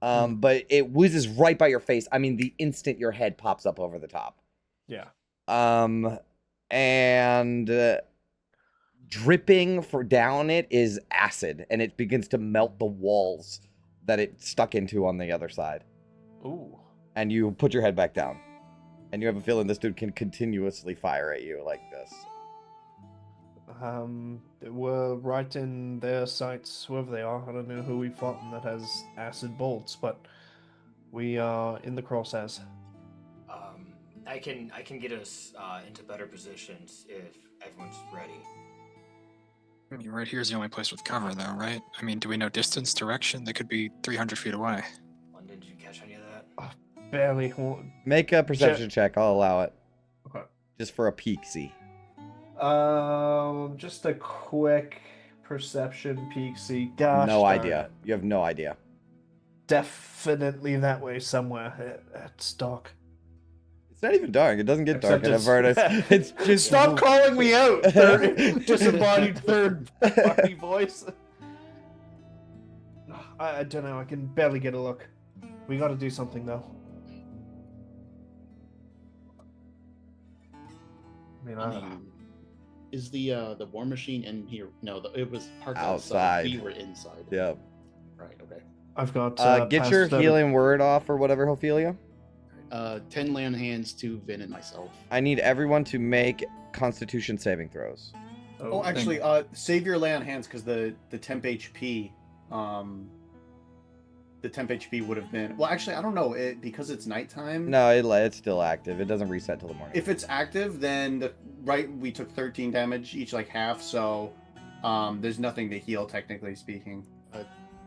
But it whizzes right by your face. I mean, the instant your head pops up over the top. Yeah. And dripping down it is acid, and it begins to melt the walls that it stuck into on the other side. Ooh. And you put your head back down, and you have a feeling this dude can continuously fire at you like this. We're right in their sights, whoever they are. I don't know who we fought that has acid bolts, but we are in the crosshairs. I can get us into better positions if everyone's ready. I mean, right here's the only place with cover, though, right? I mean, do we know distance, direction? They could be 300 feet away. London, did you catch any of that? Barely. Make a perception check. I'll allow it. Okay. Just for a peek-see. Just a quick perception peek. See, gosh, No darn idea. it. You have no idea. Definitely that way somewhere. It's dark. It's not even dark. It doesn't get Except dark in it's- Avernus. It's just Stop calling me out. Disembodied third party voice. I don't know. I can barely get a look. We got to do something though. I mean, Is the war machine in here? No, it was parked Outside. outside. We were inside. Yeah. Right. Okay. I've got. Get your past healing word off or whatever, Ophelia. 10 land hands to Vin and myself. I need everyone to make Constitution saving throws. Oh, actually, save your lay on hands because the temp HP, would have been. Well, actually, I don't know because it's nighttime. No, it's still active. It doesn't reset till the morning. If it's active, then we took 13 damage each, like half. So, there's nothing to heal, technically speaking.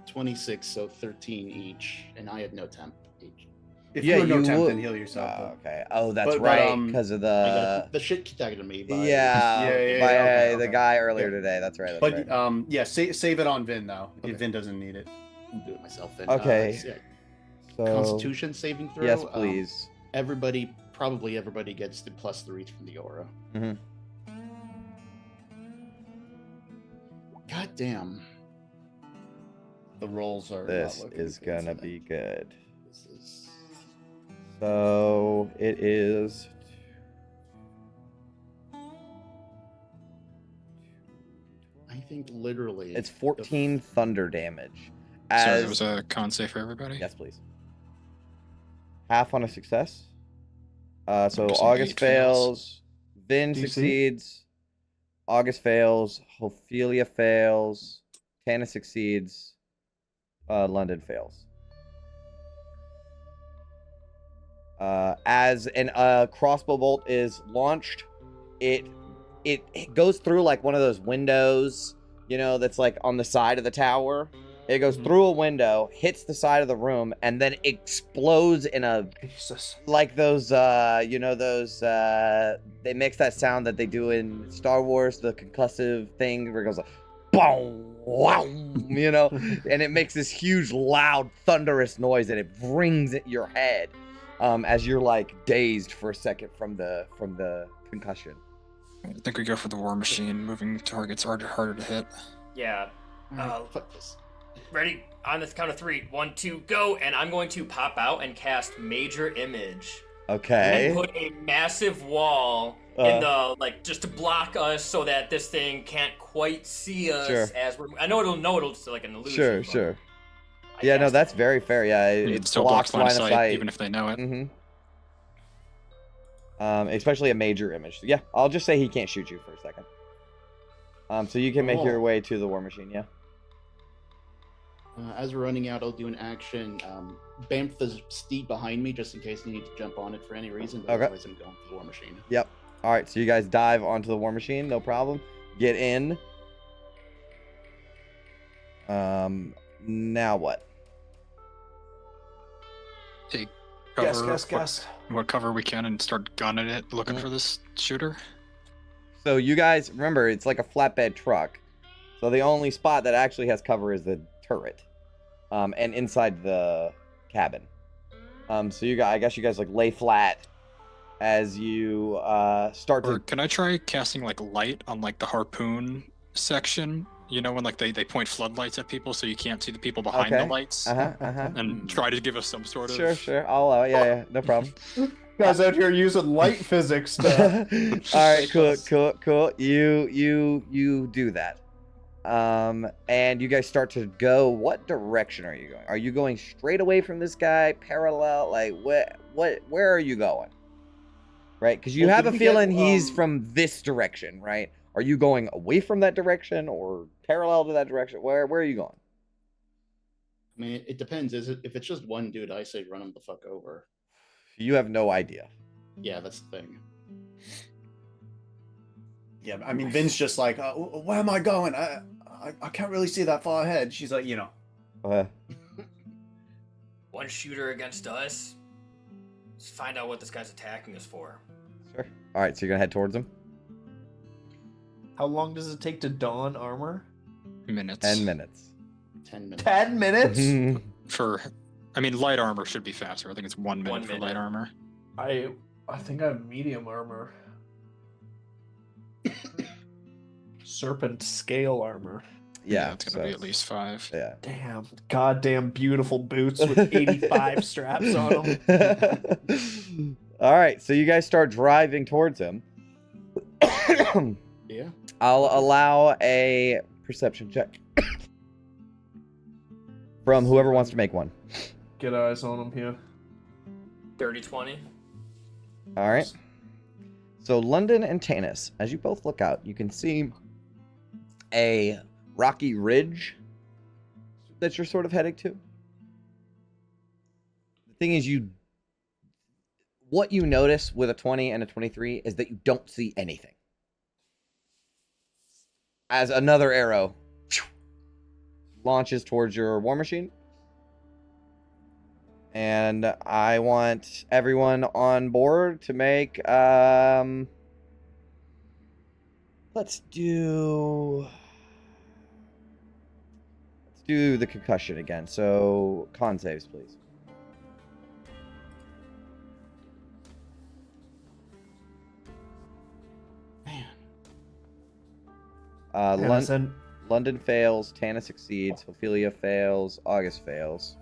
26, so 13 each, and I had no temp each. If you have no temp, then heal yourself. Oh, okay. Oh, that's But, right, because of the the shit kicked to me. By, by the okay. guy earlier today. That's right. That's But right. save it on Vin though. Okay. If Vin doesn't need it. I'll do it myself then. Okay. So, Constitution saving throw. Yes, please. Probably everybody gets the +3 from the aura. Mm-hmm. God damn. The rolls are. This not looking is good gonna today. be good. This is. So it is. I think literally. It's 14 thunder damage. So As it was a con save for everybody? yes, please. Half on a success. So Just an August 8 fails. fails. Vin DC? succeeds. August fails. Ophelia fails. Tana succeeds. London fails. As a crossbow bolt is launched, it goes through like one of those windows, that's like on the side of the tower. It goes through a window, hits the side of the room, and then explodes in a Jesus. like those they mix that sound that they do in Star Wars, the concussive thing where it goes like boom, wow, and it makes this huge, loud, thunderous noise, and it rings at your head as you're like dazed for a second from the concussion. I think we go for the war machine. Moving targets are harder to hit. Yeah. Fuck this. Ready? On the count of 3. 1, 2, go! And I'm going to pop out and cast Major Image. Okay. And put a massive wall in the just to block us so that this thing can't quite see us Sure. as we're. I know it'll just like an illusion. Sure, but sure. I Yeah, no, cast that's it. very fair. Yeah, It still blocks line of sight, even if they know it. Especially a major image. Yeah, I'll just say he can't shoot you for a second. So you can make your way to the war machine. Yeah. As we're running out, I'll do an action. Bamf the steed behind me just in case I need to jump on it for any reason. But Okay. otherwise, I'm going for the war machine. Yep. All right. So you guys dive onto the war machine. No problem. Get in. Now what? Take cover. Guess. What cover we can and start gunning it, looking for this shooter. So you guys remember it's like a flatbed truck. So the only spot that actually has cover is the turret, and inside the cabin. So I guess you guys like lay flat as you start Or to. can I try casting like light on like the harpoon section? When like they point floodlights at people so you can't see the people behind the lights, and try to give us some sort of. Sure. I'll allow it. Yeah, no problem. Guys out here using light physics stuff. All right, cool. You do that. And you guys start to go. What direction are you going? Are you going straight away from this guy, parallel? Like where are you going? Right, because you have a feeling he's from this direction, right? Are you going away from that direction or parallel to that direction? Where are you going? I mean, it depends. If it's just one dude, I say run him the fuck over. You have no idea. Yeah, that's the thing. Yeah, I mean, Vin's just like, where am I going? I can't really see that far ahead. She's like, One shooter against us. Let's find out what this guy's attacking us for. Sure. All right, so you're gonna head towards him. How long does it take to don armor? Minutes. 10 minutes. 10 minutes. 10 minutes? Light armor should be faster. I think it's 1 minute for light armor. I think I have medium armor. Serpent scale armor. Yeah, it's gonna be at least 5. Yeah. Damn, goddamn beautiful boots with 85 straps on them. All right, so you guys start driving towards him. Yeah. I'll allow a perception check from whoever wants to make one. Get eyes on him here. 30-20. All right. So London and Tanis, as you both look out, you can see a rocky ridge that you're sort of heading to. The thing is, what you notice with a 20 and a 23 is that you don't see anything. As another arrow launches towards your war machine. And I want everyone on board to make, let's do the concussion again. So, con saves, please. Man. Innocent. London fails, Tana succeeds, Ophelia fails, August fails.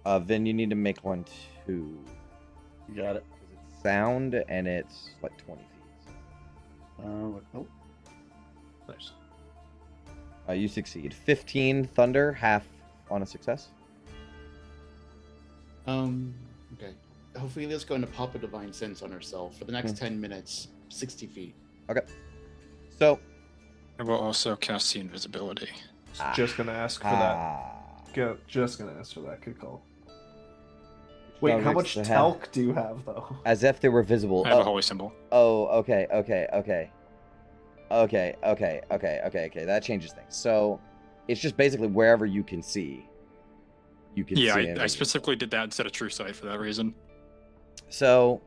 Vin, you need to make one too. You got it. Because it's sound and it's like 20 feet. Oh. Nice. You succeed. 15 thunder, half on a success. Okay. Ophelia's going to pop a divine sense on herself for the next 10 minutes, 60 feet. Okay. So, I will also cast see invisibility. Just gonna ask for that. Just gonna ask for that. Good call. Wait, Spell how reach much the talc do you have, though? As if they were visible. I have a holy symbol. Oh, okay. That changes things. So, it's just basically wherever you can see. You can Yeah, see I specifically did that instead of true sight for that reason. So,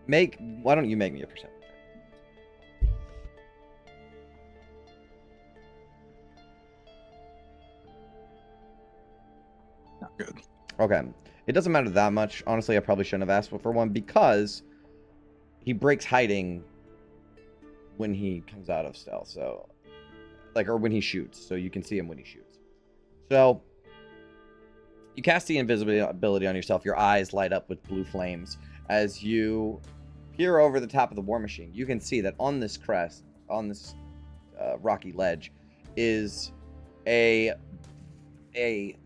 why don't you make me a perception? Not good. Okay. It doesn't matter that much. Honestly, I probably shouldn't have asked for one because he breaks hiding when he comes out of stealth. So, or when he shoots. So you can see him when he shoots. So, you cast the invisibility on yourself. Your eyes light up with blue flames. As you peer over the top of the war machine, you can see that on this crest, on this rocky ledge, is a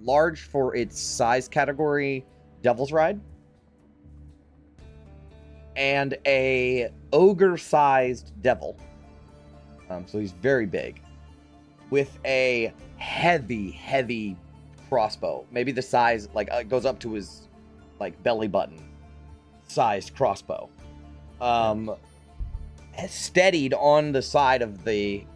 large for its size category Devil's Ride and a ogre-sized devil. So he's very big, with a heavy crossbow. Maybe the size, it goes up to his belly button sized crossbow. Steadied on the side of the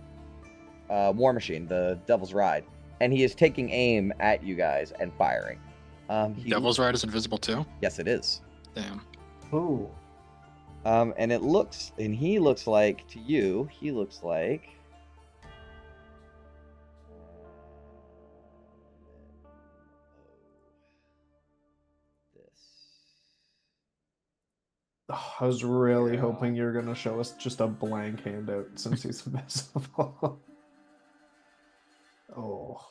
war machine, the Devil's Ride. And he is taking aim at you guys and firing. Devil's Ride is invisible too? Yes, it is. Damn. Ooh. And he looks like, to you, he looks like... Oh, I was really hoping you were going to show us just a blank handout since he's invisible. Oh.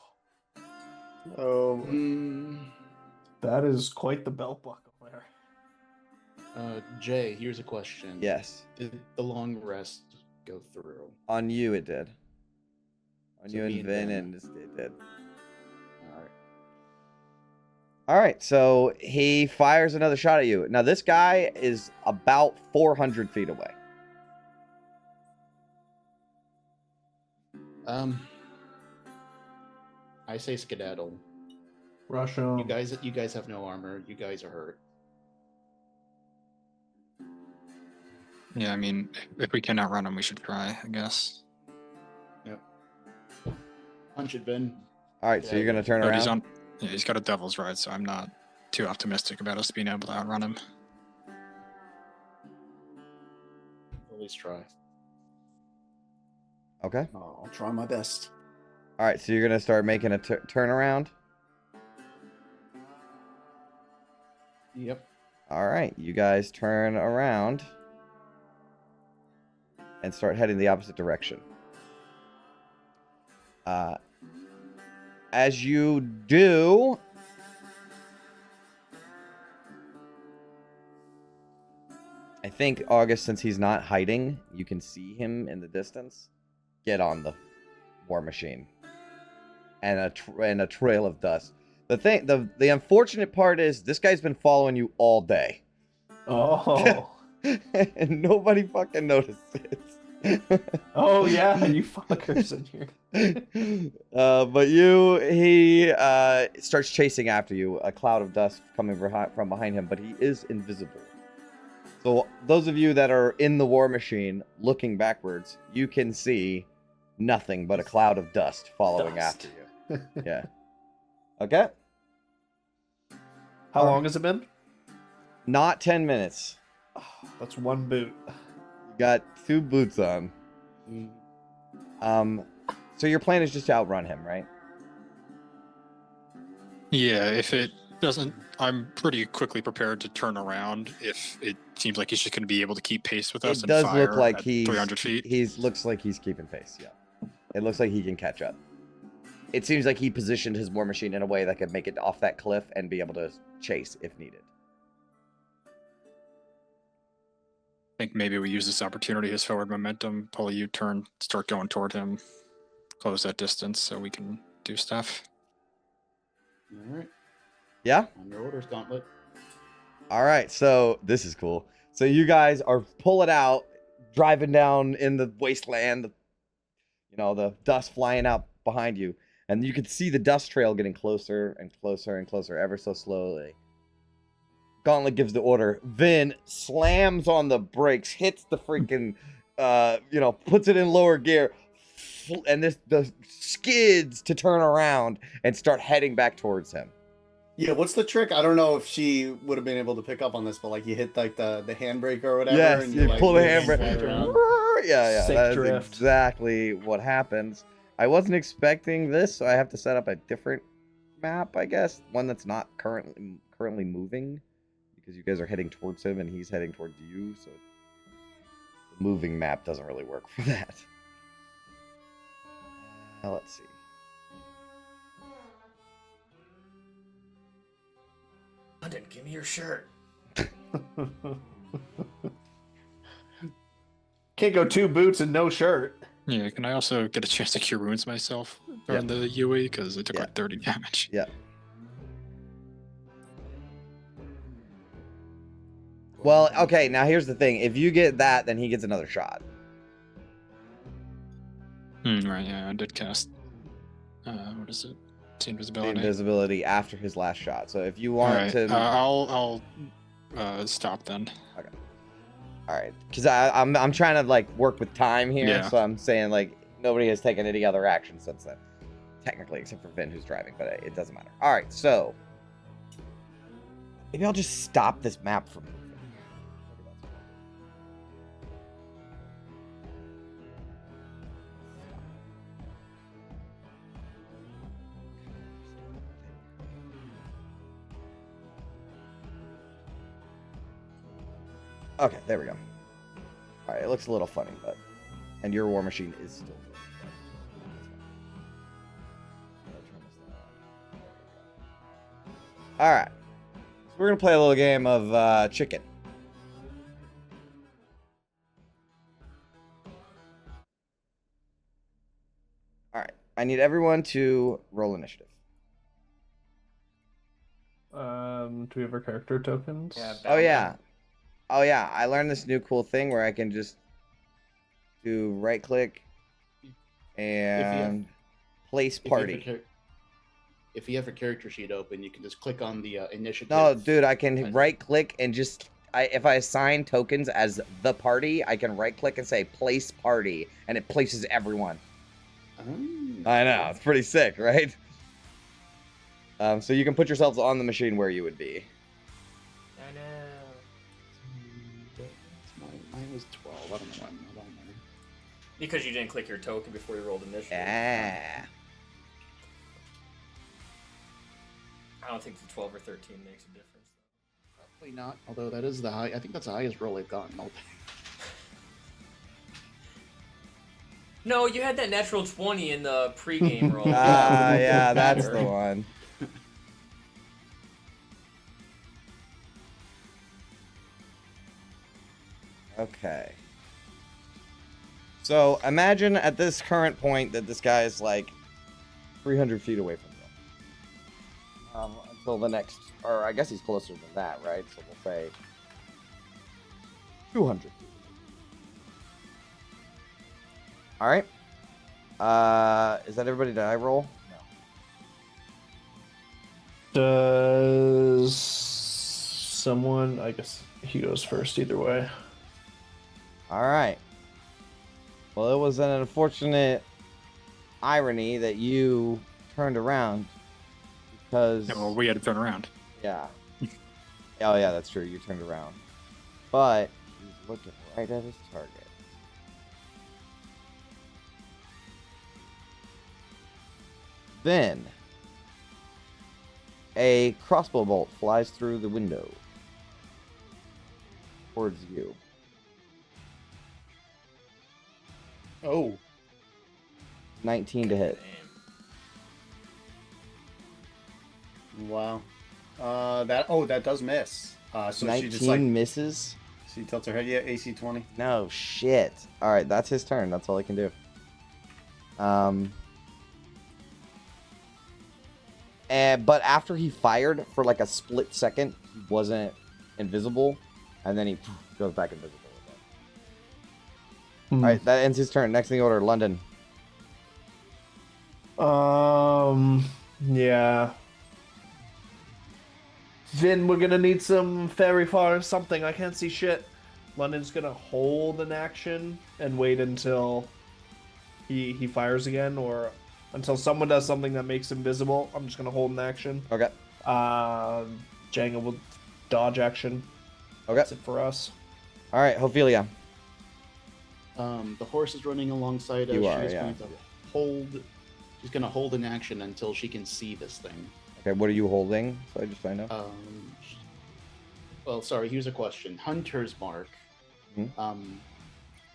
That is quite the belt buckle there. Jay, here's a question. Yes. Did the long rest go through? On you it did. On So you me and and Vin, Vin. and it did. Alright, so he fires another shot at you. Now this guy is about 400 feet away. I say skedaddle. Rush him. You guys have no armor. You guys are hurt. Yeah, I mean, if we can outrun him, we should try, I guess. Yep. Punch it, Vin. Alright, so Yeah, you're gonna turn But around? he's got a Devil's Ride, so I'm not too optimistic about us being able to outrun him. At least try. Okay. I'll try my best. Alright, so you're gonna start making a turnaround? Yep. Alright, you guys turn around and start heading the opposite direction. As you do, I think August, since he's not hiding, you can see him in the distance. Get on the war machine, and a trail of dust. The unfortunate part is this guy's been following you all day. Oh. And nobody fucking noticed it. Oh yeah, you fuckers in here. But he starts chasing after you, a cloud of dust coming from behind him, but he is invisible. So those of you that are in the war machine looking backwards, you can see nothing but a cloud of dust following after you. Yeah. Okay. How long has it been? Not 10 minutes. That's one boot. You got 2 boots on. So your plan is just to outrun him, right? Yeah, if it doesn't, I'm pretty quickly prepared to turn around if it seems like he's just going to be able to keep pace with us It and does fire look like at he's 300 feet. looks like he's keeping pace, yeah. It looks like he can catch up. It seems like he positioned his war machine in a way that could make it off that cliff and be able to chase if needed. I think maybe we use this opportunity, his forward momentum, pull a U-turn, start going toward him, close that distance so we can do stuff. All right. Yeah? On your orders, Gauntlet. All right, so this is cool. So you guys are pulling out, driving down in the wasteland, the dust flying out behind you. And you can see the dust trail getting closer and closer and closer, ever so slowly. Gauntlet gives the order. Vin slams on the brakes, hits the freaking, puts it in lower gear, and the skids to turn around and start heading back towards him. Yeah, what's the trick? I don't know if she would have been able to pick up on this, but like you hit like the handbrake or whatever. Yes, and you like, pull the move handbrake. around. Yeah, Sick that is drift. exactly what happens. I wasn't expecting this, so I have to set up a different map, I guess. One that's not currently moving, because you guys are heading towards him and he's heading towards you, so the moving map doesn't really work for that. Let's see. London, give me your shirt. Can't go 2 boots and no shirt. Yeah, can I also get a chance to cure wounds myself on the UE? Because it took like 30 damage. Yeah. Well, okay, now here's the thing. If you get that, then he gets another shot. Right, yeah, I did cast. What is it? The Invisibility. invisibility after his last shot. So if you All want right, to... I'll stop then. Okay. All right, because I'm trying to work with time here, Yeah. so I'm saying nobody has taken any other action since then, technically, except for Vin who's driving, but it doesn't matter. All right, so maybe I'll just stop this map from moving. Okay, there we go. All right, it looks a little funny, and your war machine is still good. All right, so we're gonna play a little game of chicken. All right, I need everyone to roll initiative. Do we have our character tokens? Yeah. Oh yeah, I learned this new cool thing where I can just do right click and place party. If you have a character sheet open, you can just click on the initiative. No, dude, I can right click and just if I assign tokens as the party, I can right click and say place party and it places everyone. I know, it's pretty sick, right? So you can put yourselves on the machine where you would be. I know. Mine was 12. I don't know why I'm not on there. Because you didn't click your token before you rolled initiative. Yeah. I don't think the 12 or 13 makes a difference. Probably not. Although that is the high. I think that's the highest roll they've gotten all day. No, you had that natural 20 in the pregame roll. Yeah, that's the one. Okay. So imagine at this current point that this guy is 300 feet away from Until the next, or I guess he's closer than that, right? So we'll say 200 feet. All right. Is that everybody to I roll? No. Does someone? I guess he goes first either way. All right. Well, it was an unfortunate irony that you turned around because. Yeah, well, we had to turn around. Yeah. Oh, yeah, that's true. You turned around. But he's looking right at his target. Then, a crossbow bolt flies through the window towards you. Oh. 19 to hit. Wow. That does miss. So 19 she just like misses? she tilts her head. Yeah, AC 20. No shit. All right, that's his turn. That's all I can do. But after he fired for like a split second, he wasn't invisible, and then he goes back invisible again. All right, that ends his turn. Next in the order, London. Yeah. Vin, we're gonna need some fairy fire something. I can't see shit. London's gonna hold an action and wait until he fires again, or until someone does something that makes him visible. I'm just gonna hold an action. Okay. Jenga will dodge action. Okay. That's it for us. All right, Ophelia. The horse is running alongside us. You are, She's yeah. going to hold. She's going to hold an action until she can see this thing. Okay, what are you holding? So I just find out. Well, sorry. Here's a question. Hunter's mark. Mhm.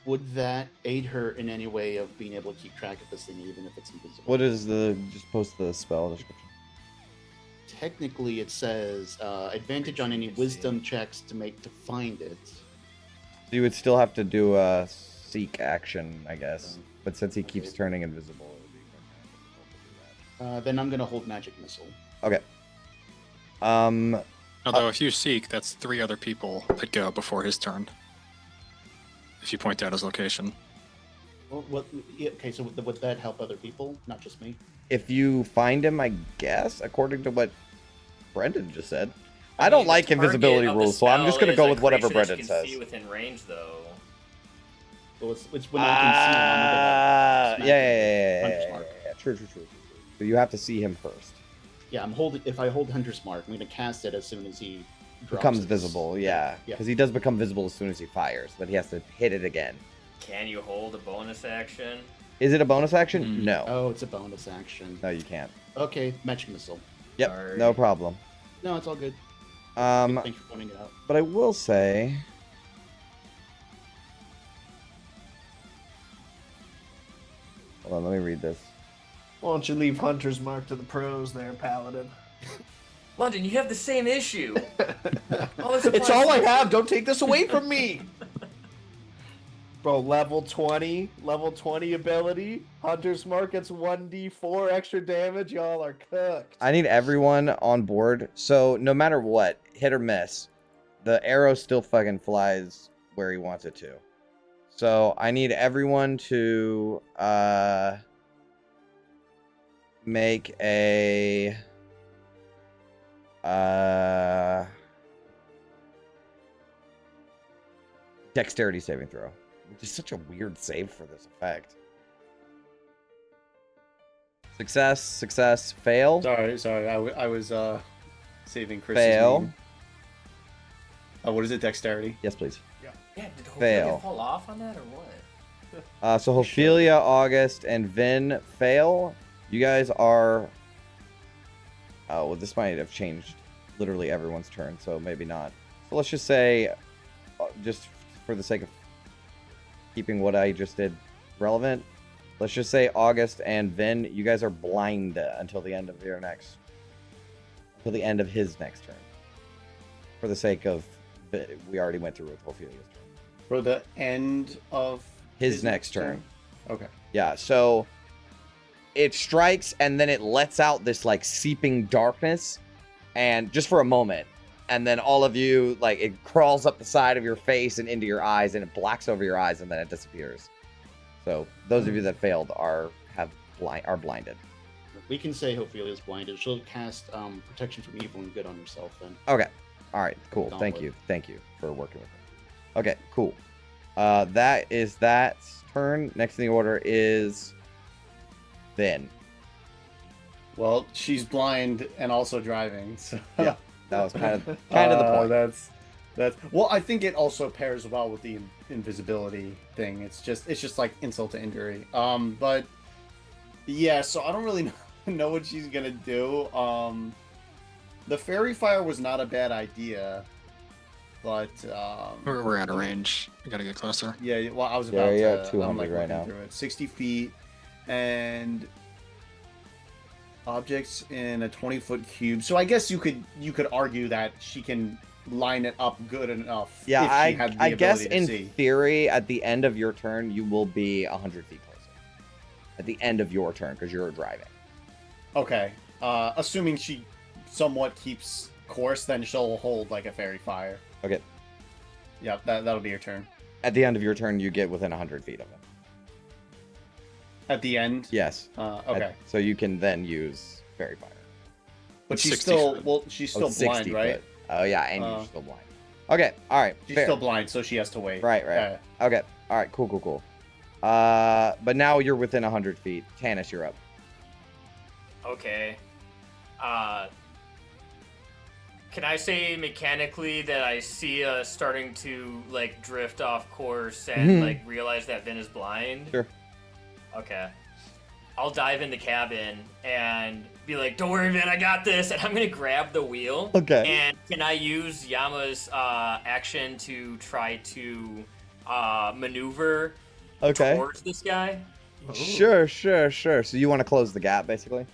Would that aid her in any way of being able to keep track of this thing, even if it's invisible? What is the? Just post the spell description. Technically, it says advantage on any wisdom checks to make to find it. So you would still have to do a seek action, I guess. But since he keeps turning invisible, it would be difficult to do Then I'm gonna hold magic missile. that. Okay. Although if you seek, that's 3 other people that go before his turn. If you point out his location. Well, what? Yeah, okay, so would that help other people, not just me? If you find him, I guess, according to what Brendan just said. I don't like the target invisibility of the rules, so I'm just going to spell go is with a whatever creature that Brendan you says. can see within range, though. Well, it's when I can see him. I'm gonna smack him with Hunter's mark. Yeah. True. So you have to see him first. Yeah, I'm holding. If I hold Hunter's mark, I'm gonna cast it as soon as he drops Becomes his- visible, yeah. Yeah. Because he does become visible as soon as he fires, but he has to hit it again. Can you hold a bonus action? Is it a bonus action? Mm. No. Oh, it's a bonus action. No, you can't. Okay, magic missile. Yep, Sorry. no problem. No, it's all good. Thanks for pointing it out. But I will say... Hold on, let me read this. Why don't you leave Hunter's mark to the pros there, Paladin? London, you have the same issue. It's all I have. Don't take this away from me. Bro, level 20 ability. Hunter's mark gets 1d4 extra damage. Y'all are cooked. I need everyone on board. So no matter what, hit or miss, the arrow still fucking flies where he wants it to. So I need everyone to make a dexterity saving throw, which is such a weird save for this effect. Success, fail. Sorry. I was saving Chris. Fail. What is it? Dexterity. Yes, please. Yeah, did Fail. Ophelia fall off on that or what? So Ophelia, August, and Vin fail. You guys are... Oh, well, this might have changed literally everyone's turn, so maybe not. So let's just say, just for the sake of keeping what I just did relevant, let's just say August and Vin, you guys are blind until the end of his next turn. For the sake of, we already went through with Ophelia's turn. For the end of His next turn. Okay. Yeah, so it strikes and then it lets out this like seeping darkness and just for a moment, and then all of you, like, it crawls up the side of your face and into your eyes, and it blacks over your eyes, and then it disappears. So those of you that failed are blinded. We can say Ophelia's blinded. She'll cast protection from evil and good on herself then. Okay. All right. Cool. Thank you. Thank you for working with me. Okay. Cool. That is that turn. Next in the order is Vin. Well, she's blind and also driving. So Yeah. That was kind of the point. That's well. I think it also pairs well with the invisibility thing. It's just like insult to injury. But yeah. So I don't really know what she's gonna do. The fairy fire was not a bad idea, but We're out of range. We gotta get closer. yeah. Well, I was Yeah, about you're to. at 200 I'm like right looking now. through it. 60 feet and objects in a 20-foot cube. So I guess you could argue that she can line it up good enough. Yeah, if she had the I guess ability to in see. theory, at the end of your turn, you will be 100 feet closer. At the end of your turn, because you're driving. Okay. Assuming she somewhat keeps course, then she'll hold like a fairy fire. Okay. Yeah, that'll be your turn. At the end of your turn, you get within 100 feet of it. At the end? Yes. Okay. So you can then use fairy fire. But she's 60 still foot. well, she's still 60 blind, right? foot. Oh yeah, and you're Uh, still blind. Okay. All right. She's fair. still blind, so she has to wait. Right. Okay. All right. Cool. But now you're within 100 feet. Tannis, you're up. Okay. Can I say mechanically that I see us starting to like drift off course and like realize that Vin is blind? Sure. Okay. I'll dive in the cabin and be like, "Don't worry, Vin, I got this." And I'm gonna grab the wheel. Okay. And can I use Yama's action to try to maneuver towards this guy? Sure. So you want to close the gap, basically?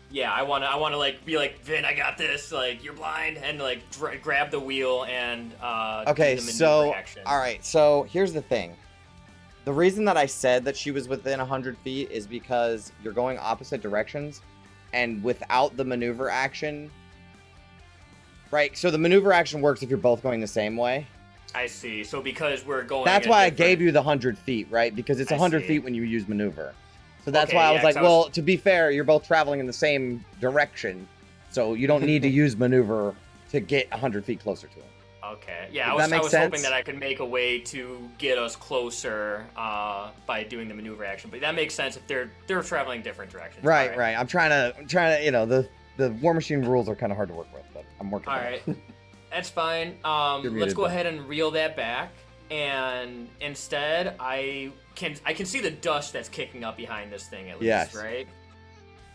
Yeah, I wanna like be like, "Vin, I got this." Like, you're blind, and like grab the wheel and Okay. do the maneuver So action. all right. So here's the thing. The reason that I said that she was within 100 feet is because you're going opposite directions, and without the maneuver action, right? So the maneuver action works if you're both going the same way. I see. So because we're going, That's why I gave you the 100 feet, right? Because it's I 100 see. feet when you use maneuver. So that's Okay, why I yeah, was like, 'cause I was- well, to be fair, you're both traveling in the same direction, so you don't need to use maneuver to get 100 feet closer to him. Okay. Yeah, Does that I make was hoping sense? that I could make a way to get us closer by doing the maneuver action. But that makes sense if they're traveling different directions. Right, All right. I'm trying to, you know, the War Machine rules are kind of hard to work with, but I'm working All on right. it. That's fine. You're Let's muted, go but- ahead and reel that back. And instead, I can see the dust that's kicking up behind this thing at least, Yes. right?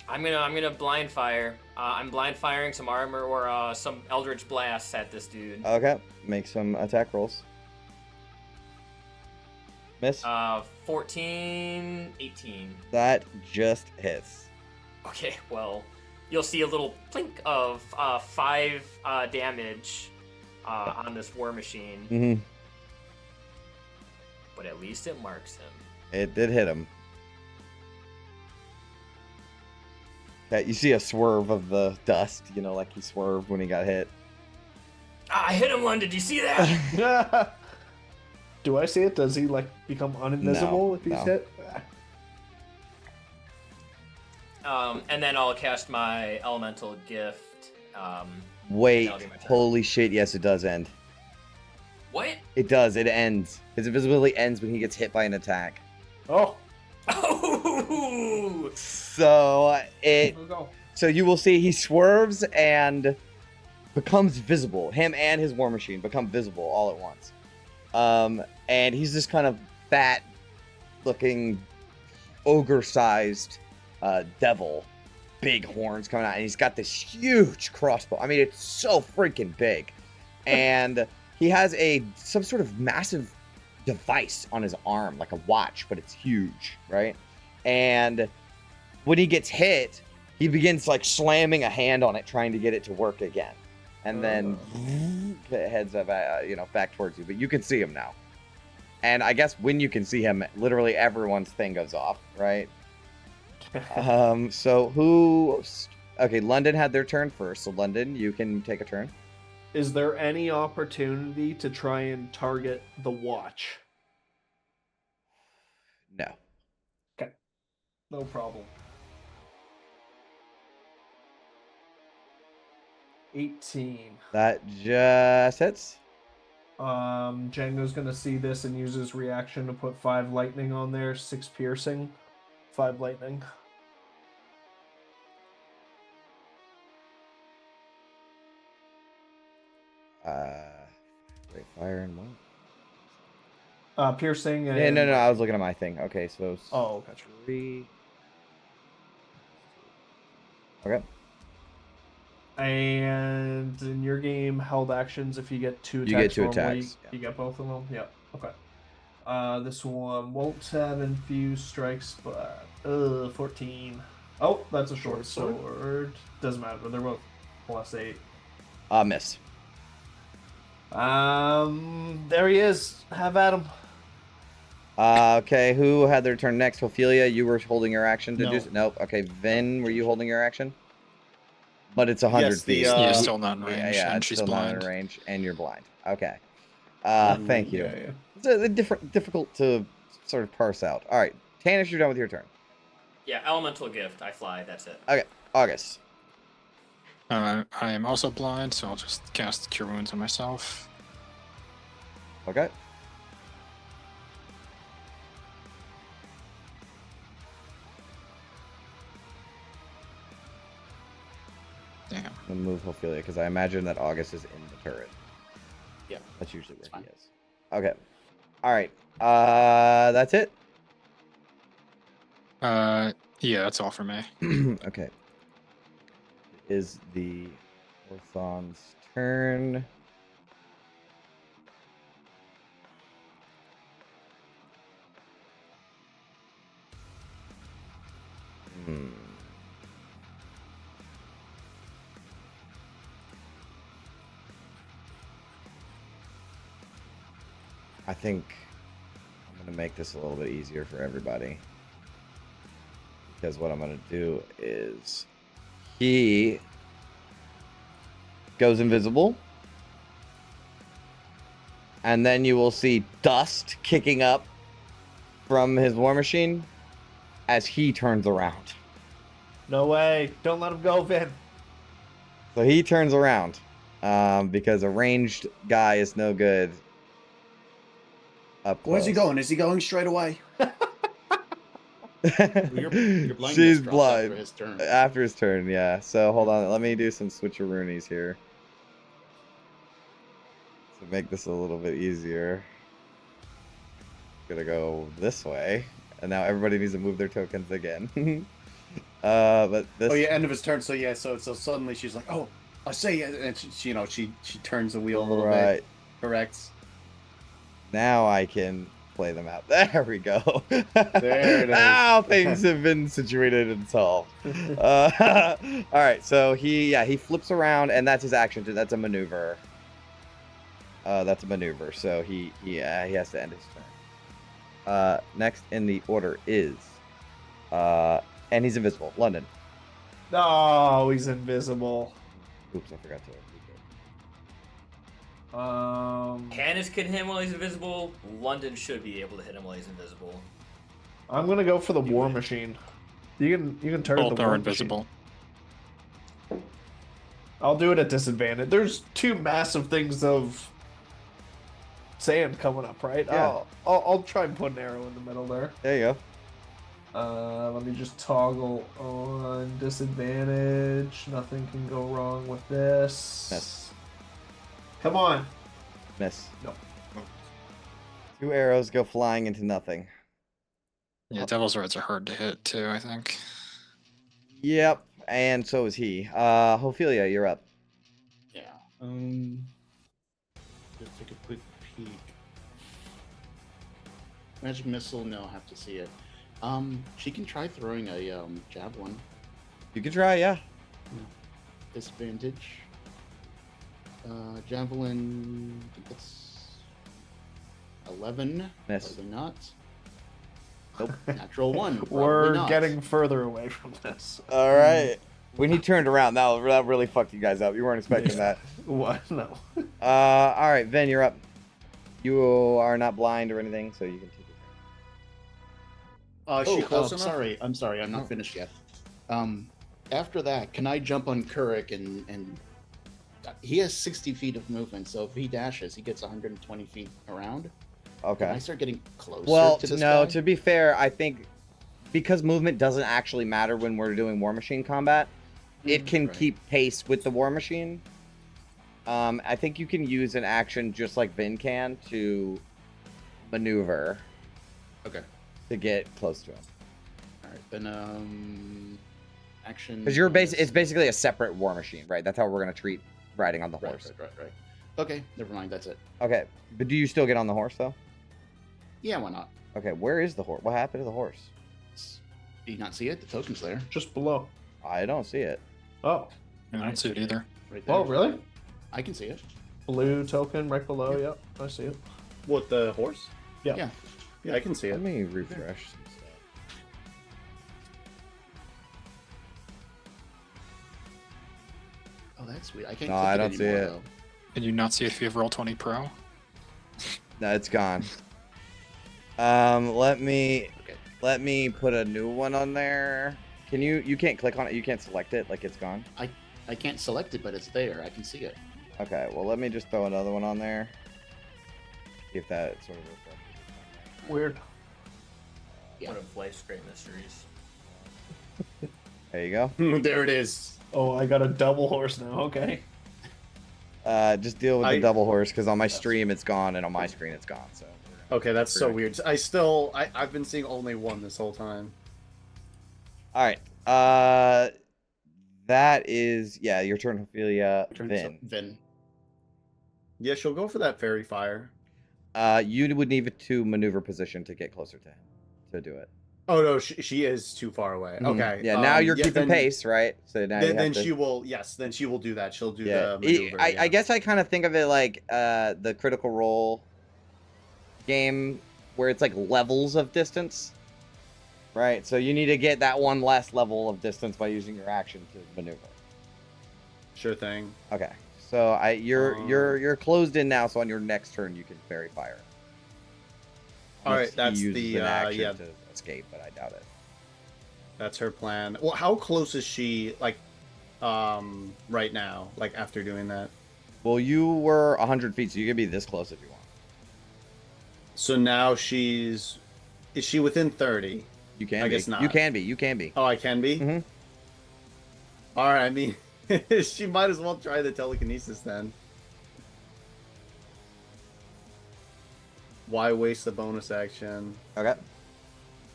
I'm gonna blind fire. I'm blind firing some armor or some eldritch blasts at this dude. Okay, make some attack rolls. Miss. 14, 18. That just hits. Okay, well, you'll see a little plink of 5 damage on this war machine, Mm-hmm. but at least it marks him. It did hit him. Okay, you see a swerve of the dust, you know, like he swerved when he got hit. I hit him one. Did you see that? Do I see it? Does he like become uninvisible No, if he's no. hit? And then I'll cast my elemental gift. Wait, That'll be my turn. holy shit, yes, it does end. What? It does, it ends. His invisibility ends when he gets hit by an attack. Oh, Oh! So it here we go. so you will see he swerves and becomes visible. Him and his war machine become visible all at once. And he's this kind of fat looking ogre-sized devil, big horns coming out, and he's got this huge crossbow. I mean, it's so freaking big. And he has some sort of massive device on his arm, like a watch, but it's huge, right? And when he gets hit, he begins like slamming a hand on it, trying to get it to work again, and then it heads up, back towards you. But you can see him now, and I guess when you can see him, literally everyone's thing goes off, right? So who Okay, London had their turn first, so London, you can take a turn. Is there any opportunity to try and target the watch? No. Okay. No problem. 18. That just hits. Django's gonna see this and use his reaction to put 5 lightning on there, 6 piercing, 5 lightning. Wait, fire and what? Piercing and... Yeah, no, I was looking at my thing. Okay, so... Oh, gotcha. 3... Okay. And in your game, held actions, if you get 2 attacks, You get 2 normally, attacks. Yeah. you get both of them? Yep, okay. This one won't have infused strikes, but 14. Oh, that's a short sword. Doesn't matter, they're both +8. Miss. There he is. Have at him. Okay, who had their turn next? Ophelia, you were holding your action to No. do so? Nope. Okay, Vin, were you holding your action? But it's 100 Yes, feet. You're still not in range, Yeah, and it's she's still blind. not in range, and you're blind. Okay. Thank you. Yeah. It's difficult to sort of parse out. All right, Tannis, you're done with your turn. Yeah, elemental gift. I fly. That's it. Okay, August. I am also blind, so I'll just cast Cure Wounds on myself. Okay. Damn. I'm gonna move Ophelia because I imagine that August is in the turret. Yeah. That's usually where That's he is. Okay. All right. That's it. Yeah, that's all for me. Okay. It is the Orthon's turn. I think I'm going to make this a little bit easier for everybody. Because what I'm going to do is he goes invisible. And then you will see dust kicking up from his war machine as he turns around. No way. Don't let him go, Vin. So he turns around because a ranged guy is no good up close. Where's he going? Is he going straight away? Your blindness She's drops blind. after his turn. After his turn, yeah. So hold on, let me do some switcheroonies here to make this a little bit easier. Gonna go this way, and now everybody needs to move their tokens again. But this. Oh yeah, end of his turn. So yeah, so suddenly she's like, oh, I say, and she turns the wheel a little Right. bit. Corrects. Now I can play them out. There we go. There it is. Now things have been situated and solved. All right, so he flips around, and that's his action. That's a maneuver. That's a maneuver. So he has to end his turn. Next in the order is, and he's invisible. London. No, he's invisible. Oops, I forgot to. Tannis can hit him while he's invisible. London should be able to hit him while he's invisible. I'm gonna go for the war machine. You can target Both the are war invisible. machine. I'll do it at disadvantage. There's 2 massive things of sand coming up, right? Yeah. I'll try and put an arrow in the middle there. There you Let me just toggle on disadvantage. Nothing can go wrong with this. Miss. Come on. Miss. No. 2 arrows go flying into nothing. Yeah, Devil's Rods are hard to hit too, I think. Yep, and so is he. Ophelia, you're up. Yeah. Just take a quick peek. Magic missile? No, I have to see it. She can try throwing a javelin. You can try, yeah. Disadvantage. Javelin. I think that's 11. Miss. Probably not. Nope. Natural 1. Probably We're not. getting further away from this. All right. When he turned around, that really fucked you guys up. You weren't expecting that. What? No. All right, Vin, you're up. You are not blind or anything, so you can take it. Is she close enough? Sorry, I'm sorry, I'm not finished yet. After that, can I jump on Kurik and he has 60 feet of movement, so if he dashes, he gets 120 feet around. Okay. Can I start getting closer Well, to this no, guy? to be fair, I think because movement doesn't actually matter when we're doing War Machine combat, it can right. keep pace with the War Machine. I think you can use an action just like Vin can to maneuver Okay. to get close to him. All right, then action. Because bonus. it's basically a separate War Machine, right? That's how we're gonna treat riding on the horse. Right. Okay, never mind. That's it. Okay, but do you still get on the horse though? Yeah, why not? Okay, where is the horse? What happened to the horse? Do you not see it? The token's there, Just below. I don't see it. Oh. I don't see it either. right there. Oh, really? I can see it. Blue token right below. Yep, I see it. What, the horse? Yeah. Yeah. Yeah, I can see Let it. me refresh some stuff. Oh, that's weird. I can't. No, click I it don't see anymore, it. though. Can you not see it if you have Roll20 Pro? No, it's gone. Let me Okay. put a new one on there. Can you can't click on it, you can't select it, like it's gone? I can't select it, but it's there. I can see it. Okay, well let me just throw another one on there. See if that sort of refreshes. Weird. Yeah. One of life's great mysteries. There you go. There it is. Oh, I got a double horse now. Okay. Just deal with the double horse because on my stream it's gone and on my screen it's gone. So Okay, that's so weird. I've been seeing only one this whole time. all right. That is your turn, Ophelia. Vin. Vin. Yeah, she'll go for that fairy fire. You would need to maneuver position to get closer to him to do it. Oh no, she is too far away. Mhm. Okay. Yeah, now you're keeping then, pace, right? So now you have Then to... she will. Yes, then she will do that. She'll do Yeah, the maneuver. I guess I kind of think of it like the Critical Role game, where it's like levels of distance, right? So you need to get that one last level of distance by using your action to maneuver. Sure thing. Okay, so you're closed in now. So on your next turn, you can fairy fire. All right, Unless he that's uses the an action yeah. to escape, but I doubt it. That's her plan. Well, how close is she? Like, right now? Like after doing that? Well, you were 100 feet, so you can be this close if you want. So now is she within 30? You can I be. guess not. You can be. You can be. Oh, I can be? Mhm. All right, I mean, she might as well try the telekinesis then. Why waste the bonus action? Okay.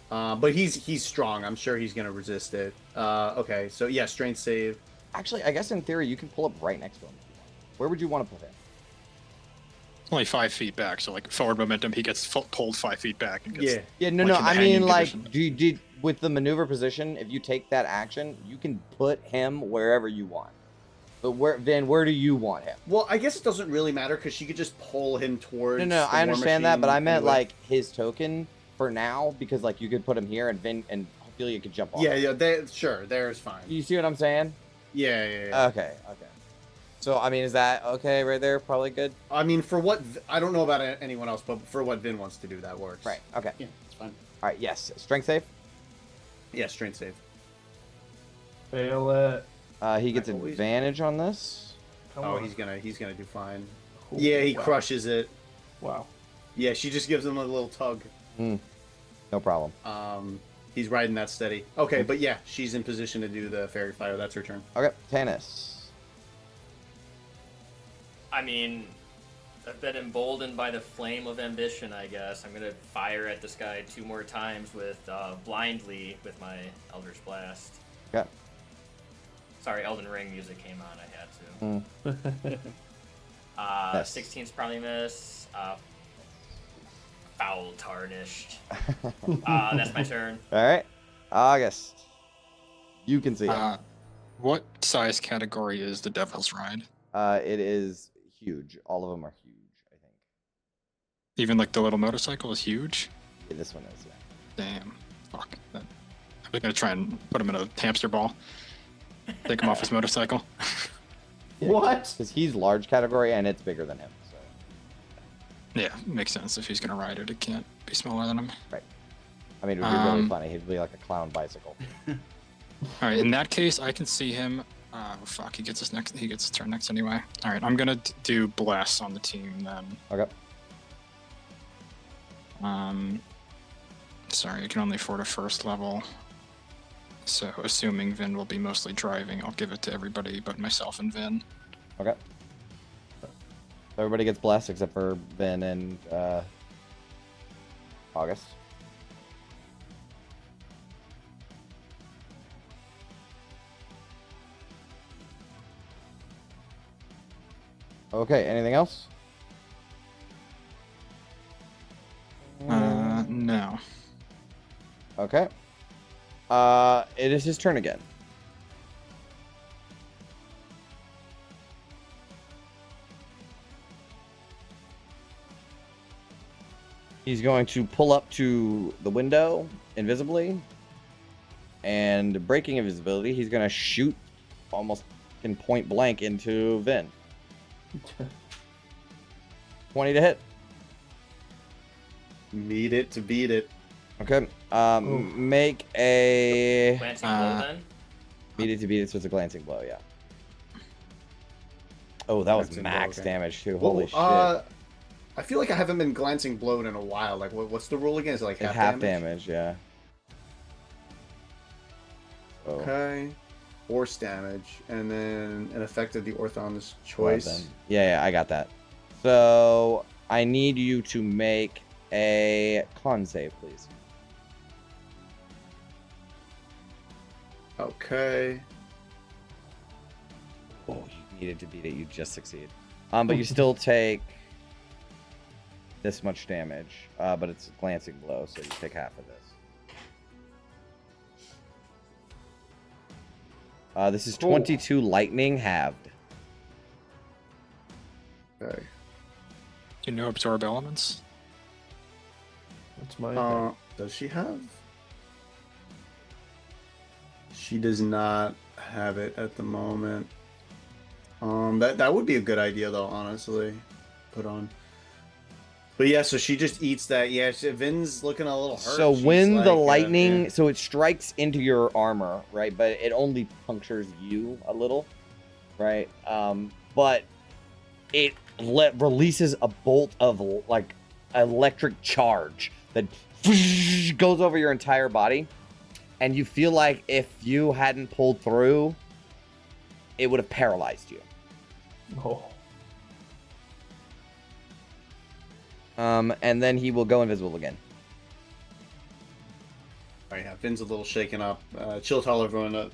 But he's strong. I'm sure he's gonna resist it. Okay, so yeah, strength save. Actually, I guess in theory you can pull up right next to him. If you want. Where would you want to put him? Only 5 feet back, so like forward momentum, he gets pulled 5 feet back. And gets, Yeah. Yeah, no, Like no. in the I hanging mean, like, position. with the maneuver position, if you take that action, you can put him wherever you want. But where do you want him? Well, I guess it doesn't really matter because she could just pull him towards. No, the I war understand that, but machine I meant anyway. like his token for now because like you could put him here and Vin and Ophelia could jump off. Yeah, sure, there's fine. You see what I'm saying? Yeah. Okay. So I mean, is that okay right there? Probably good. I mean, for what I don't know about anyone else, but for what Vin wants to do, that works. Right. Okay. Yeah, it's fine. All right. Yes. Strength save. Yeah, strength save. Fail it. He gets always- advantage on this. Come Oh, on. he's gonna do fine. Ooh, Yeah, he wow. crushes it. Wow. Yeah, she just gives him a little tug. No problem. He's riding that steady. Okay, but yeah, she's in position to do the fairy fire. That's her turn. Okay. Tannis. I mean, I've been emboldened by the flame of ambition, I guess. I'm gonna fire at this guy 2 more times with blindly with my Elder's Blast. Okay. Sorry, Elden Ring music came on. I had to. Yes. 16's probably miss. Foul tarnished. That's my turn. All right. August. You can see it. What size category is the Devil's Ride? It is huge. All of them are huge, I think. Even like the little motorcycle is huge? Yeah, this one is, yeah. Damn. Fuck. I'm gonna try and put him in a hamster ball. Take him off his motorcycle. What? Because he's large category and it's bigger than him. So. Yeah, makes sense. If he's gonna ride it, it can't be smaller than him. Right. I mean, it would be really funny. He'd be like a clown bicycle. All right. In that case, I can see him. Fuck. He gets his turn next anyway. All right. I'm gonna do bless on the team then. Okay. Sorry, I can only afford a first level. So, assuming Vin will be mostly driving, I'll give it to everybody but myself and Vin. Okay. Everybody gets blessed except for Vin and August. Okay, anything else? No. Okay. It is his turn again. He's going to pull up to the window invisibly, and breaking invisibility, he's going to shoot almost in point blank into Vin. 20 to hit. Meet it to beat it. Okay. Make a Glancing blow then. beat it to beat it, so it's a glancing blow. Yeah. Oh, that was Glancing blow, max okay. damage too. Holy shit! I feel like I haven't been glancing blowed in a while. Like, what's the rule again? Is it like half damage? Yeah. Oh. Okay. Force damage, and then an effect of the Orthon's choice. Yeah, I got that. So I need you to make a con save, please. Okay. Oh, you needed to beat it. You just succeed. But you still take this much damage. But it's a glancing blow, so you take half of this. This is 22 lightning halved. Okay. You know absorb elements? That's my thing. Does she have? She does not have it at the moment. That would be a good idea though, honestly. Put on. But yeah, so she just eats that. Yeah, Vin's looking a little hurt. So She's when the like, lightning, yeah. so it strikes into your armor, right? But it only punctures you a little, right? But it releases a bolt of like electric charge that goes over your entire body, and you feel like if you hadn't pulled through, it would have paralyzed you. Oh. And then he will go invisible again. Alright, yeah, Vin's a little shaken up. Chill, tell everyone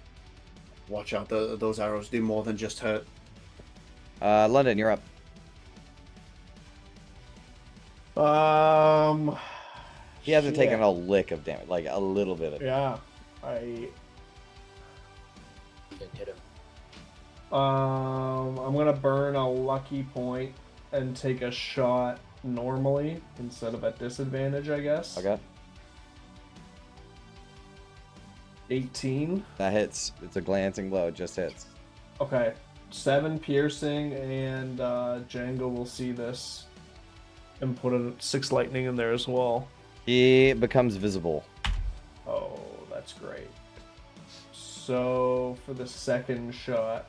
watch out. Those arrows do more than just hurt. London, you're up. He hasn't taken a lick of damage, like a little bit of damage. Yeah, Hit him. I'm gonna burn a lucky point and take a shot normally instead of at disadvantage, I guess. Okay. 18. That hits. It's a glancing blow. It just hits. Okay. 7 piercing, and Django will see this and put a 6 lightning in there as well. He becomes visible. Oh, that's great. So for the second shot,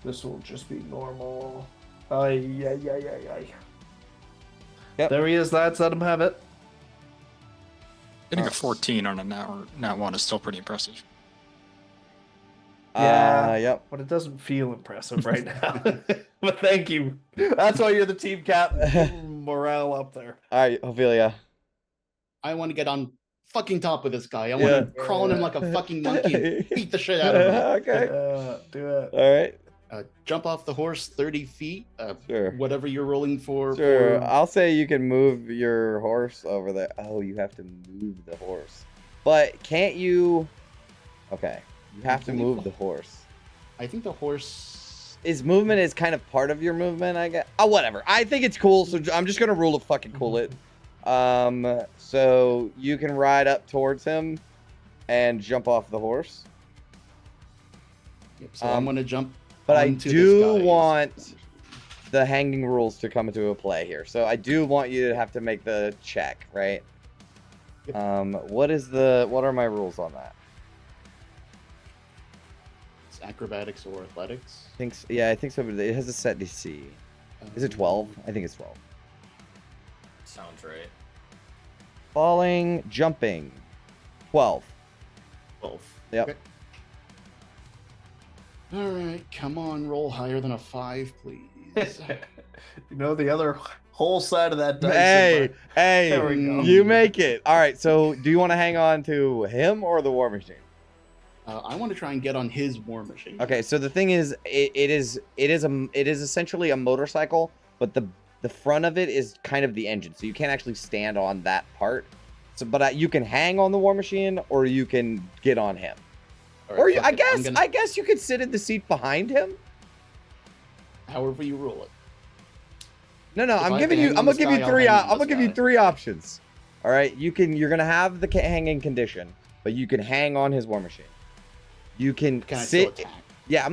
this will just be normal. Ay. Yep. There he is, lads. Let him have it. Getting a 14 on a nat 1 is still pretty impressive. Yeah. Yep. But it doesn't feel impressive right now. But thank you. That's why you're the team captain. Morale up there. All right, Ophelia. I want to get on fucking top of this guy. I want to crawl on him like a fucking monkey and beat the shit out of him. Okay. Do it. All right. Jump off the horse 30 feet. Sure. Whatever you're rolling for. Sure. I'll say you can move your horse over there. Oh, you have to move the horse. But can't you... Okay. You have to move the horse. I think the horse... His movement is kind of part of your movement, I guess. Oh, whatever. I think it's cool, so I'm just going to rule to fucking cool it. So you can ride up towards him and jump off the horse. Yep, so I'm gonna jump. But I onto this do guy's want war machine. the hanging rules to come into a play here. So I do want you to have to make the check, right? Yep. What are my rules on that? It's acrobatics or athletics. I think so, but it has a set DC. Is it 12? I think it's 12. Sounds right. Falling, jumping. 12. 12. Yep. Okay. All right, come on, roll higher than a 5, please. You know, the other whole side of that dice. Hey, There we go. you make it. All right, so do you want to hang on to him or the war machine? I want to try and get on his war machine. Okay, so the thing is, it is essentially a motorcycle, but the front of it is kind of the engine, so you can't actually stand on that part. So, but you can hang on the war machine, or you can get on him, All right, or you, fuck it, I guess you could sit in the seat behind him. however you rule it. No, If I'm I giving can you. hang I'm on gonna this give you guy, I'll three. hang on I'm gonna this give you guy. 3 options. All right, you're gonna have the hanging condition, but you can hang on his war machine. You can Can I still sit. attack? Yeah.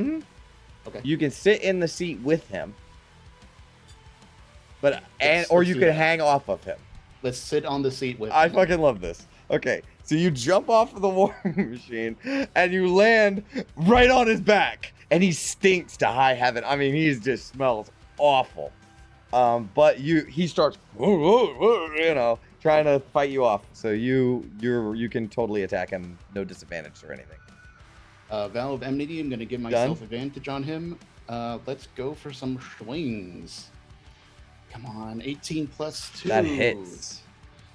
Okay. You can sit in the seat with him, but Let's or do you can that. hang off of him. Let's sit on the seat with I him. fucking love this. Okay, so you jump off of the war machine and you land right on his back, and he stinks to high heaven. I mean, he just smells awful. But he starts, trying to fight you off. So you can totally attack him, no disadvantage or anything. Vow of Enmity, I'm going to give myself advantage on him. Let's go for some swings. Come on, 18 plus 2. That hits.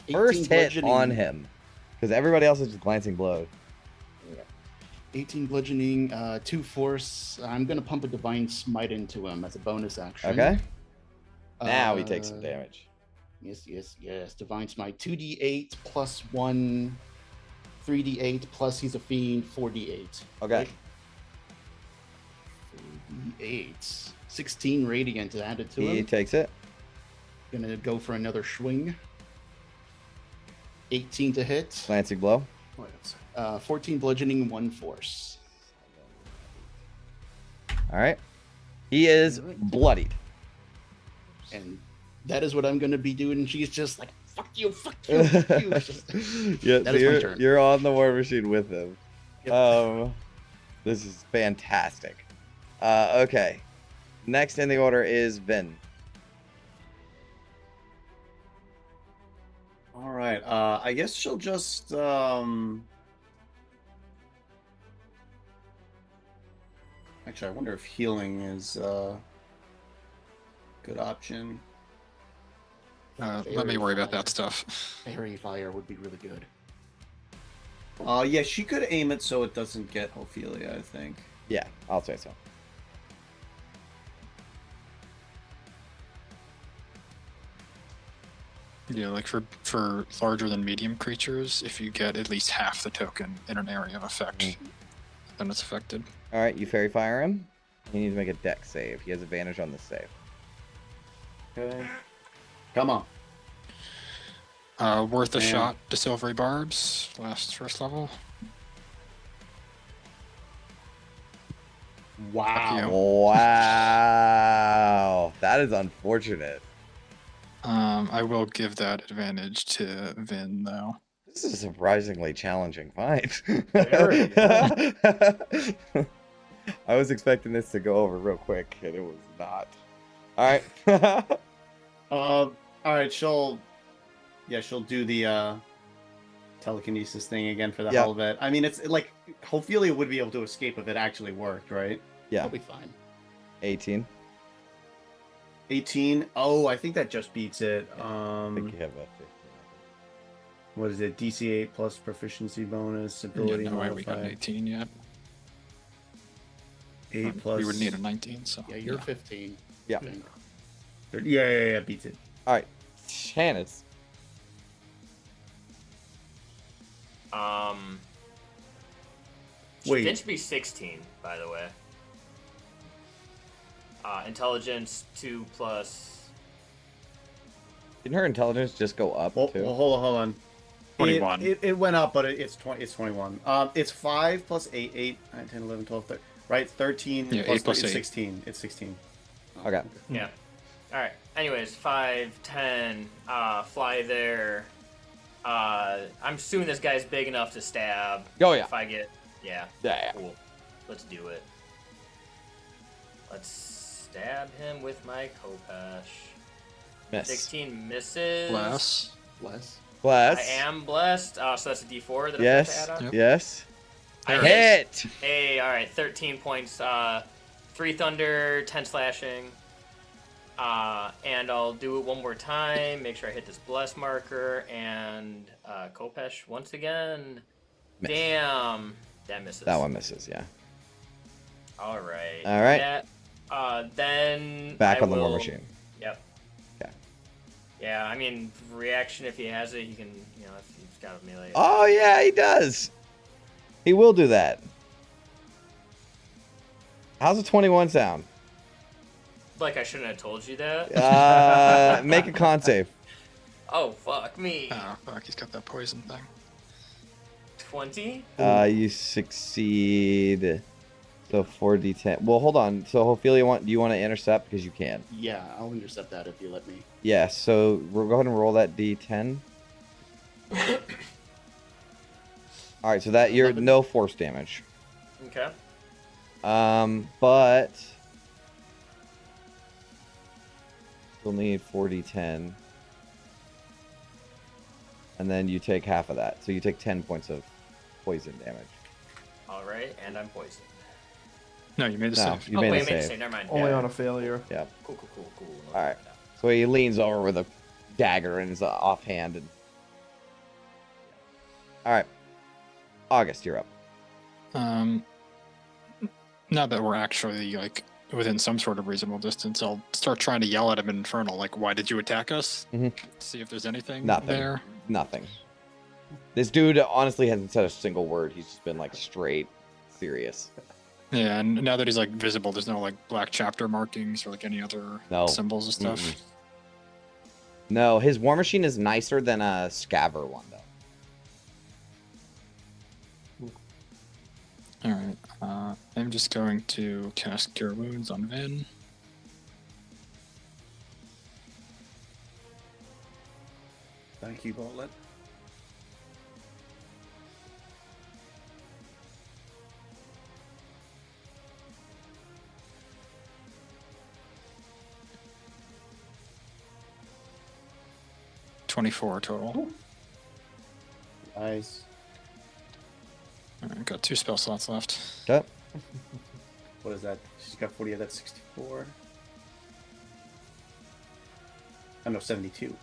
18 First hit bludgeoning. on him, because everybody else is just glancing blows. 18 bludgeoning, 2 force. I'm going to pump a Divine Smite into him as a bonus action. Okay. Now he takes some damage. Yes. Divine Smite. 2d8 plus 1. 3d8 plus he's a fiend. 4d8. Okay. 4d8. 16 radiant added to He him. takes it. Gonna go for another swing. 18 to hit. Glancing blow. 14 bludgeoning, 1 force. All right. He is bloodied. And that is what I'm gonna be doing. She's just like, fuck you, fuck you, fuck you. It's just- Yeah, That so is my turn. you're on the war machine with him. Yep. This is fantastic. Okay. Next in the order is Vin. All right. I guess she'll just Actually, I wonder if healing is a good option. Let me worry about that stuff. Fairy fire would be really good. Yeah, she could aim it so it doesn't get Ophelia, I think. Yeah, I'll say so. Yeah, like for larger than medium creatures, if you get at least half the token in an area of effect, then it's affected. All right, you fairy fire him. He needs to make a dex save. He has advantage on the save. Okay. Come on. Worth a Damn. shot to Silvery Barbs, first level. Wow. Wow. That is unfortunate. I will give that advantage to Vin, though. This is a surprisingly challenging fight. Very, I was expecting this to go over real quick, and it was not. All right. All right, she'll do the telekinesis thing again for the Yeah. hell of it. I mean, it's like Ophelia would be able to escape if it actually worked, right? Yeah. That'll be fine. 18. 18. Oh, I think that just beats it. I think you have a 15. What is it? DC8 plus proficiency bonus, Yeah, ability no way we got an modifier. 18 yet. 8 plus. We would need a 19, so. Yeah, you're 15. Yeah. Vin. Yeah, beats it. All right. Shannon. Wait. Vin should be 16, by the way. Intelligence 2 plus. Didn't her intelligence just go up, Well, too? hold on. 21. It went up, but it's 21. It's 5 plus 8, 9, 10, 11, 12, 13. right? 13 Yeah, 8 plus it's 8. 16. It's 16. Okay. Yeah. All right. Anyways, 5, 10, fly there. I'm assuming this guy's big enough to stab. Oh, yeah. If I get, yeah. Yeah. Cool. Let's do it. Let's stab him with my Kopesh. Miss. 16 misses. Bless. Less. Bless. I am blessed. So that's a D4 that Yes. I have to add on. Yep. Yes. I Hit. Hey, all right. 13 points. 3 thunder, 10 slashing. And I'll do it one more time. Make sure I hit this bless marker and Kopesh once again. Miss. Damn, that misses. That one misses. Yeah. All right. All right. Then Back I on the war will- machine. Yep. Okay. Yeah, I mean, reaction if he has it, he can, if he's got a melee. Oh yeah, he does. He will do that. How's a 21 sound? Like I shouldn't have told you that. Make a con save. Oh fuck me. Oh, fuck, he's got that poison thing. 20. You succeed. So 4d10. Well, hold on. So Ophelia, do you want to intercept? Because you can. Yeah, I'll intercept that if you let me. Yeah. So we'll go ahead and roll that d10. All right. So that you're 11. no force damage. Okay. But you'll need 4d10. And then you take half of that. So you take 10 points of poison damage. All right, and I'm poisoned. No, you made the No, save. you oh, made wait, a made a save. save. Never mind. Only Yeah. on a failure. Yeah. Cool. All right. So he leans over with a dagger in his offhand. And... All right. August, you're up. Now that we're actually like within some sort of reasonable distance, I'll start trying to yell at him in Infernal, like, "Why did you attack us?" Mhm. See if there's anything Nothing. there. Nothing. This dude honestly hasn't said a single word. He's just been like straight serious. Yeah, and now that he's like visible, there's no like black chapter markings or like any other No. symbols and stuff. Mm-mm. No, his war machine is nicer than a scaver one, though. All right, I'm just going to cast Cure Wounds on Vin. Thank you, Bartlett. 24 total. Nice. All right, got 2 spell slots left. Okay. What is that? She's got 40. That's 64. Oh, no, 72.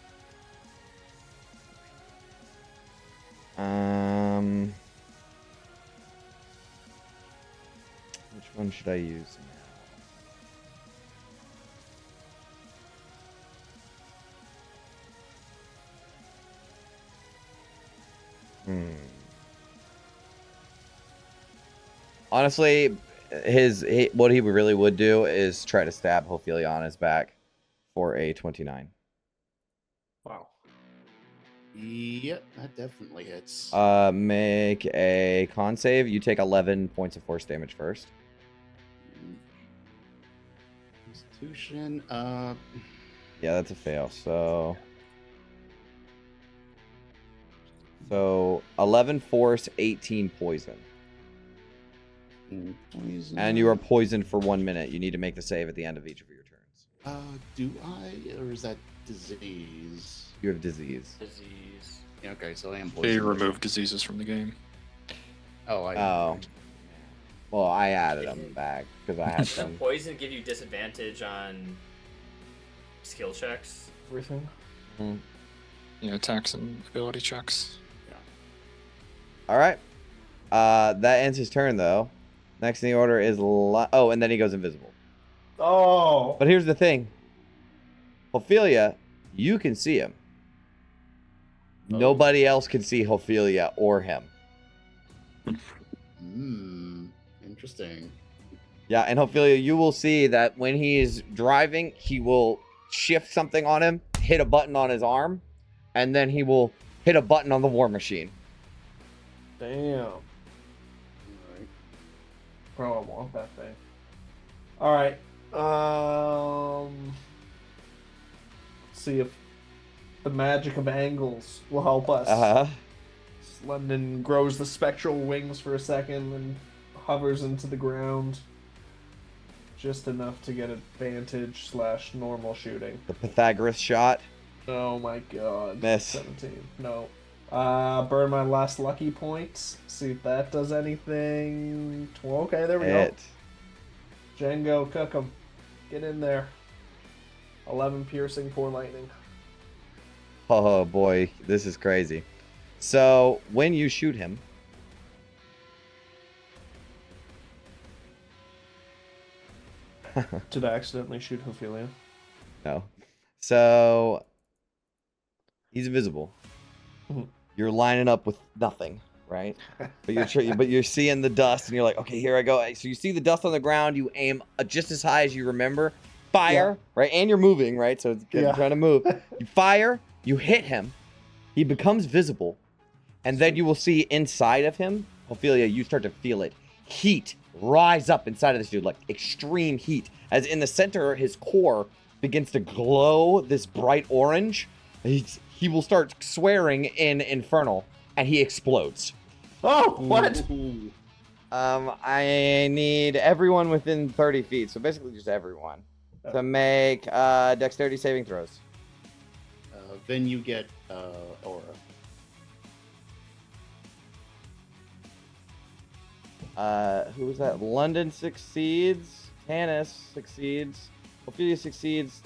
Which one should I use now? Honestly, what he really would do is try to stab Ophelia on his back for a 29. Wow. Yep, that definitely hits. Make a con save. You take 11 points of force damage first. Constitution. Yeah, that's a fail. So 11 force, 18 poison. Poison. And you are poisoned for 1 minute. You need to make the save at the end of each of your turns. Do I, or is that disease? You have disease. Disease. Yeah, okay, so I am They poisoned. remove diseases from the game. Oh. Well, I added them back because I had Does some. poison give you disadvantage on skill checks? Everything. Yeah, attacks and ability checks. All right. That ends his turn, though. Next in the order is oh, and then he goes invisible. Oh. But here's the thing. Ophelia, you can see him. Nobody else can see Ophelia or him. Interesting. Yeah, and Ophelia, you will see that when he is driving, he will shift something on him, hit a button on his arm, and then he will hit a button on the war machine. Damn. Bro, I want that thing. All right. Let's see if the magic of angles will help us. London grows the spectral wings for a second and hovers into the ground. Just enough to get advantage / normal shooting. The Pythagoras shot. Oh my god. Miss. 17. No. Burn my last lucky points. See if that does anything. Okay, there we go. Django, cook 'em. Get in there. 11 piercing, 4 lightning. Oh boy, this is crazy. So when you shoot him, Did I accidentally shoot Ophelia? no. So he's invisible. Mhm. You're lining up with nothing, right? But you're seeing the dust, and you're like, okay, here I go. So you see the dust on the ground. You aim just as high as you remember. Fire, right? And you're moving, right? So it's good. Yeah. You're trying to move. You fire. You hit him. He becomes visible, and then you will see inside of him, Ophelia. You start to feel it. Heat rise up inside of this dude, like extreme heat. As in the center, his core begins to glow this bright orange. He will start swearing in Infernal, and he explodes. Oh, what? Ooh. I need everyone within 30 feet, so basically just everyone, to make dexterity saving throws. Then you get aura. Who was that? London succeeds. Tanis succeeds. Ophelia succeeds.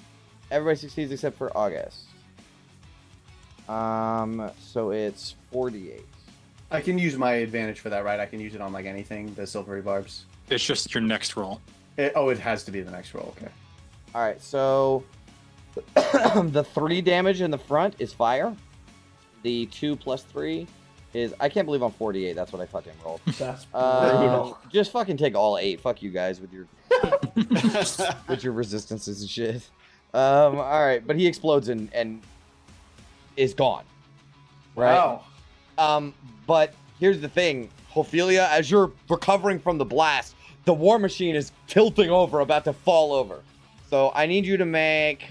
Everybody succeeds except for August. So it's 48. I can use my advantage for that, right? I can use it on like anything, the silvery barbs. It's just your next roll. It has to be the next roll, okay. All right, so the 3 damage in the front is fire. The 2 plus 3 is... I can't believe I'm 48. That's what I fucking rolled. That's brutal. Just fucking take all 8. Fuck you guys with your with your resistances and shit. All right, but he explodes and is gone. Right? Wow. But here's the thing. Ophelia, as you're recovering from the blast, the war machine is tilting over, about to fall over. So I need you to make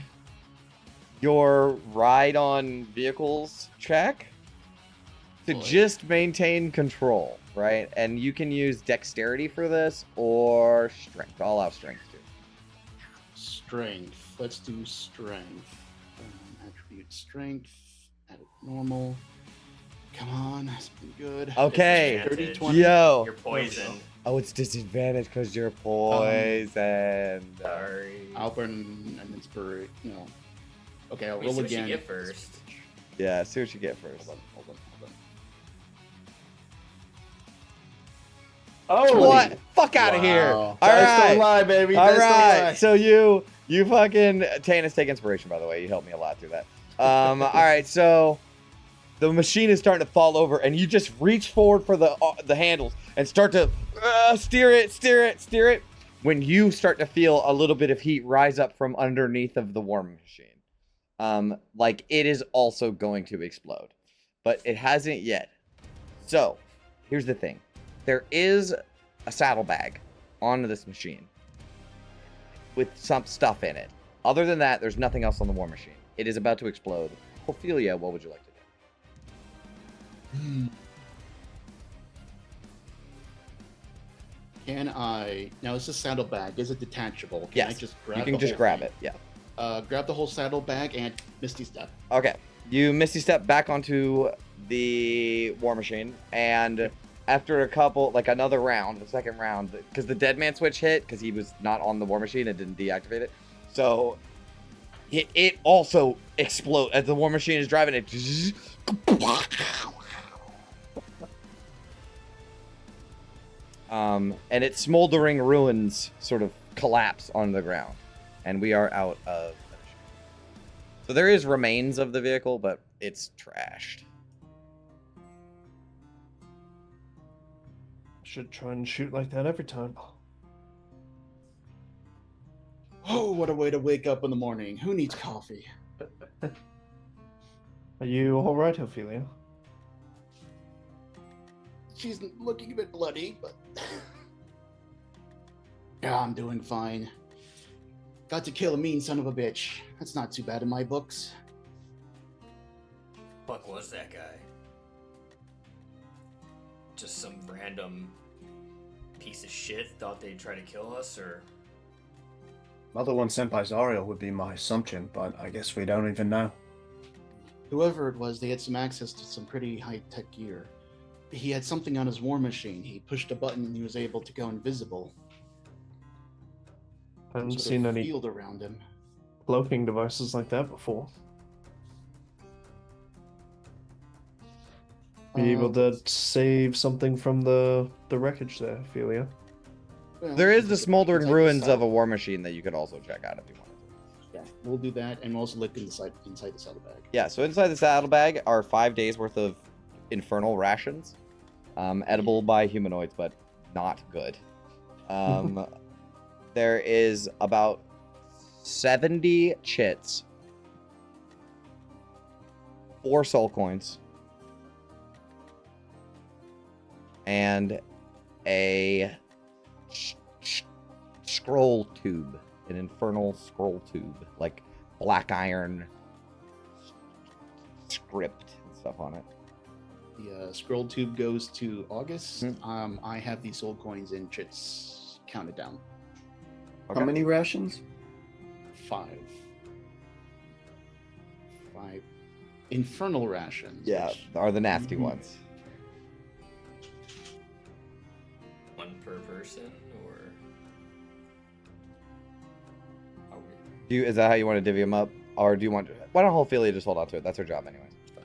your ride on vehicles check to just maintain control, right? And you can use dexterity for this or strength. I'll allow strength too. Strength. Let's do strength. Attribute strength. Add it normal. Come on, that's been good. Okay. 30, 20. Yo. You're poisoned. Oh, it's disadvantage because you're poisoned. Sorry. I'll burn an inspiration. No. Okay, I'll We roll see what you again. get first. Yeah, see what you get first. Hold on. Oh, What? Fuck out of here. Wow. All Dice right. don't lie, baby. All Dice don't lie. right. So you fucking Tanis, take inspiration, by the way. You helped me a lot through that. All right. So the machine is starting to fall over, and you just reach forward for the handles and start to steer it. When you start to feel a little bit of heat rise up from underneath of the war machine, like it is also going to explode, but it hasn't yet. So here's the thing. There is a saddlebag on this machine with some stuff in it. Other than that, there's nothing else on the war machine. It is about to explode. Ophelia, what would you like to do? Can I... Now, is this saddlebag, is it detachable? Can I Yes, just grab you can the just whole grab thing? it. Yeah. Grab the whole saddlebag and Misty Step. Okay. You misty step back onto the war machine, and after a couple, like another round, the second round, because the dead man switch hit, because he was not on the war machine, it didn't deactivate it. So it also explodes as the war machine is driving it. And its smoldering ruins sort of collapse on the ground, and we are out of the machine. So there is remains of the vehicle, but it's trashed. Should try and shoot like that every time. Oh, what a way to wake up in the morning. Who needs coffee? Are you all right, Ophelia? She's looking a bit bloody, but... Yeah, I'm doing fine. Got to kill a mean son of a bitch. That's not too bad in my books. Fuck was that guy? Just some random piece of shit thought they'd try to kill us, or? Another one sent by Zariel would be my assumption, but I guess we don't even know. Whoever it was, they had some access to some pretty high-tech gear. He had something on his war machine. He pushed a button and he was able to go invisible. I haven't Sort seen of any field around him. cloaking devices like that before. Be able to save something from the wreckage there, Ophelia. Well, There is the inside smoldering the ruins cell. of a war machine that you could also check out if you wanted to. Yeah, we'll do that, and we'll also look inside the saddlebag. Yeah, so inside the saddlebag are 5 days worth of infernal rations. Edible by humanoids, but not good. There is about 70 chits, 4 soul coins, and a scroll tube, an infernal scroll tube, like black iron script and stuff on it. The scroll tube goes to August. I have the soul coins in chits counted down. How many rations? 5 infernal rations. Yeah, which- are the nasty Mhm. ones. One per person, or? Are we Is that how you want to divvy them up? Or do you want... Why don't Ophelia just hold on to it? That's her job anyway. fine?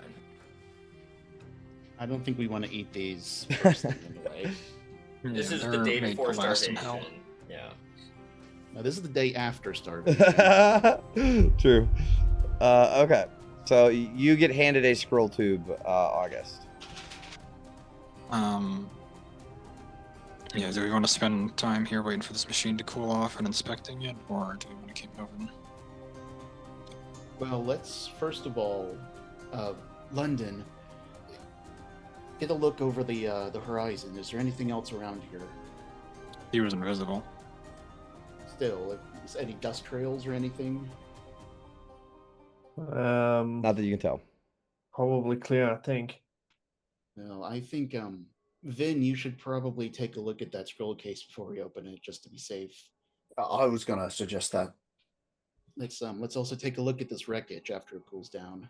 I don't think we want to eat these first thing anyway. This Yeah, is the they're day made before to last in starvation. hell. Yeah. No, this is the day after starvation. True. Okay. So you get handed a scroll tube, August. Yeah, do we want to spend time here waiting for this machine to cool off and inspecting it, or do we want to keep moving? Well, let's first of all, London, get a look over the horizon. Is there anything else around here? He was invisible. Still, is any dust trails or anything? Not that you can tell. Probably clear, I think. No, I think Vin, you should probably take a look at that scroll case before we open it, just to be safe. I was gonna suggest that. Let's also take a look at this wreckage after it cools down.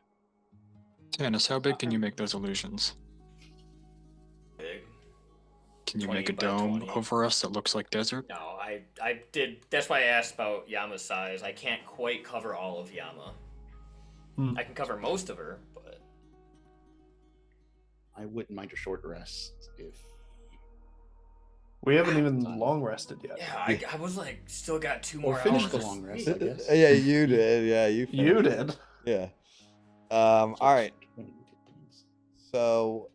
Tannis, how big can you make those illusions? Big. Can you 20 make a by dome 20. over us that looks like desert? No, I did. That's why I asked about Yama's size. I can't quite cover all of Yama. I can cover most of her, but I wouldn't mind a short rest if. We haven't even Time. long rested yet. yeah, I was like, still got 2 more Or finish hours. the of long rest, sleep. I guess. Yeah, you did. Yeah, you You finished. did. Yeah. All right. So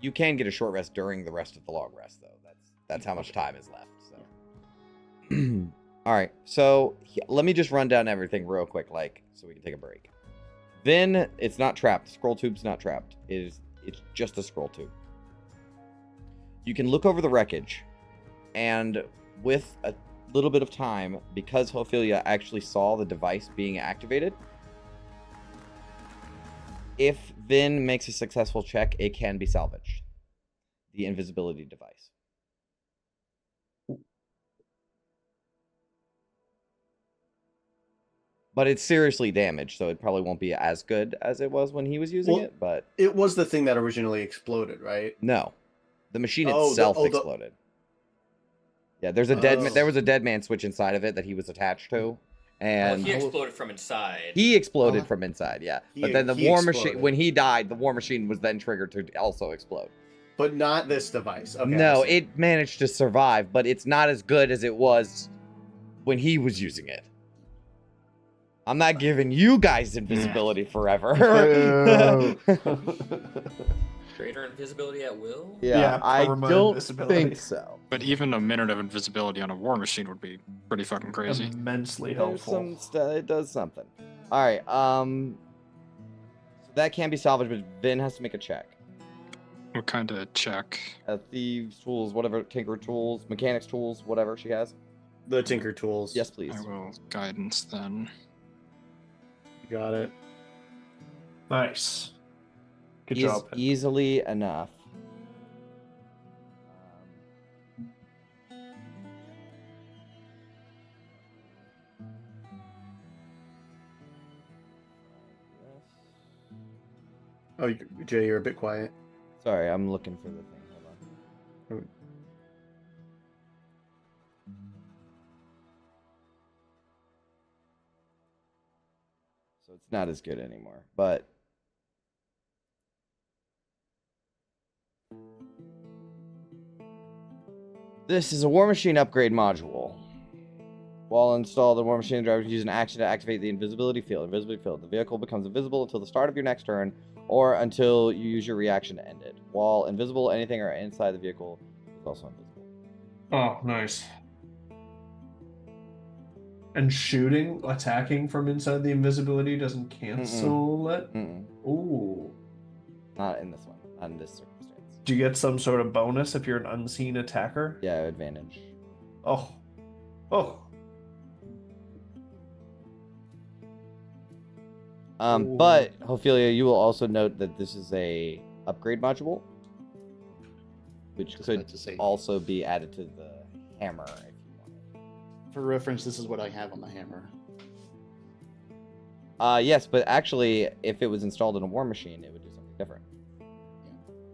you can get a short rest during the rest of the long rest, though. That's how much time is left. So. All right. So let me just run down everything real quick, so we can take a break. Then it's not trapped. Scroll tube's not trapped. It's just a scroll tube. You can look over the wreckage, and with a little bit of time, because Ophelia actually saw the device being activated, if Vin makes a successful check, it can be salvaged. The invisibility device. But it's seriously damaged, so it probably won't be as good as it was when he was using Well, it, but It was the thing that originally exploded, right? no. The machine Oh, itself the- exploded. Yeah, there was a dead man switch inside of it that he was attached to. Well, And he exploded from inside. he exploded from inside, yeah. But then the he war machine, exploded. when he died, the war machine was then triggered to also explode. But not this device. Okay, No, I see. it managed to survive, but it's not as good as it was when he was using it. I'm not giving you guys invisibility forever. Greater invisibility at will? Yeah, I perma don't invisibility. think so. But even a minute of invisibility on a war machine would be pretty fucking crazy. Immensely There's helpful. it does something. All right, so that can be salvaged, but Vin has to make a check. What kind of check? Thieves tools, whatever, tinker tools, mechanics tools, whatever she has. The Tinker Tools. Yes, please. I will guidance then. You got it. Nice. Good job. Easily enough. Oh, Jay, you're a bit quiet. Sorry, I'm looking for the thing. Hold on. So it's not as good anymore, but this is a War Machine upgrade module. While installed, the War Machine driver can use an action to activate the invisibility field. Invisibility field. The vehicle becomes invisible until the start of your next turn, or until you use your reaction to end it. While invisible, anything or inside the vehicle is also invisible. Oh, nice. And attacking from inside the invisibility doesn't cancel it? Ooh. Not in this one. Not in this circumstance. Do you get some sort of bonus if you're an unseen attacker? Yeah, advantage. Oh. Oh. But Ophelia, you will also note that this is a upgrade module, which could also be added to the hammer if you want. For reference, this is what I have on the hammer. Yes, but actually, if it was installed in a War Machine, it would do something different.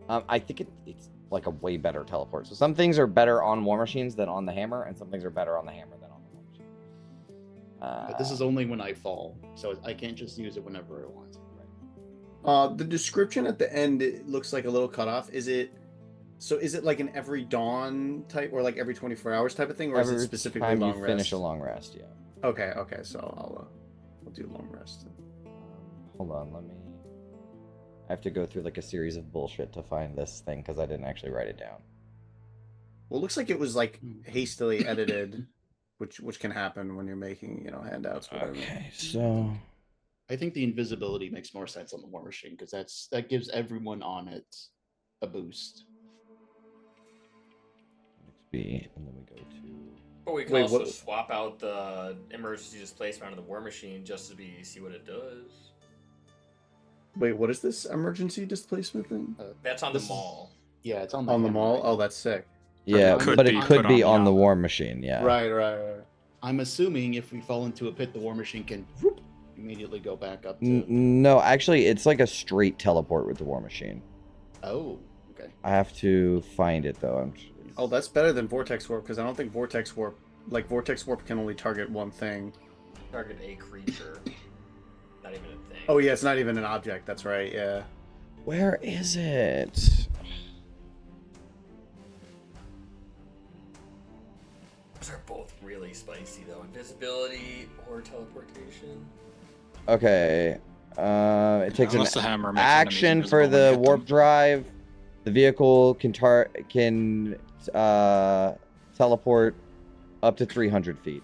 I think it's like a way better teleport. So some things are better on War Machines than on the hammer, and some things are better on the hammer than on the War Machine. But this is only when I fall, so I can't just use it whenever I want. The description at the end, it looks like a little cutoff. Is it like an every dawn type, or like every 24 hours type of thing, or every is it specifically time long you rest? finish a long rest? Yeah. Okay. So I'll do long rest. Hold on, I have to go through like a series of bullshit to find this thing because I didn't actually write it down. Well, it looks like it was like hastily edited, which can happen when you're making handouts. Whatever. Okay, so I think the invisibility makes more sense on the War Machine because that gives everyone on it a boost. XP, and then we go to. But we can also swap out the emergency displacement on the War Machine just to see what it does. Wait, what is this emergency displacement thing? That's on the mall. Yeah, it's on the mall. Right? Oh, that's sick. Yeah, but it could be on the War Machine. Yeah. Right. I'm assuming if we fall into a pit, the War Machine can immediately go back up to... No, actually, it's like a straight teleport with the War Machine. Oh, okay. I have to find it, though. Oh, that's better than Vortex Warp, because I don't think Vortex Warp can only target one thing. Target a creature. Not even a thing. Oh, yeah, it's not even an object. That's right, yeah. Where is it? Those are both really spicy, though. Invisibility or teleportation. Okay. It takes Unless the hammer makes action for the warp drive. The vehicle can teleport up to 300 feet.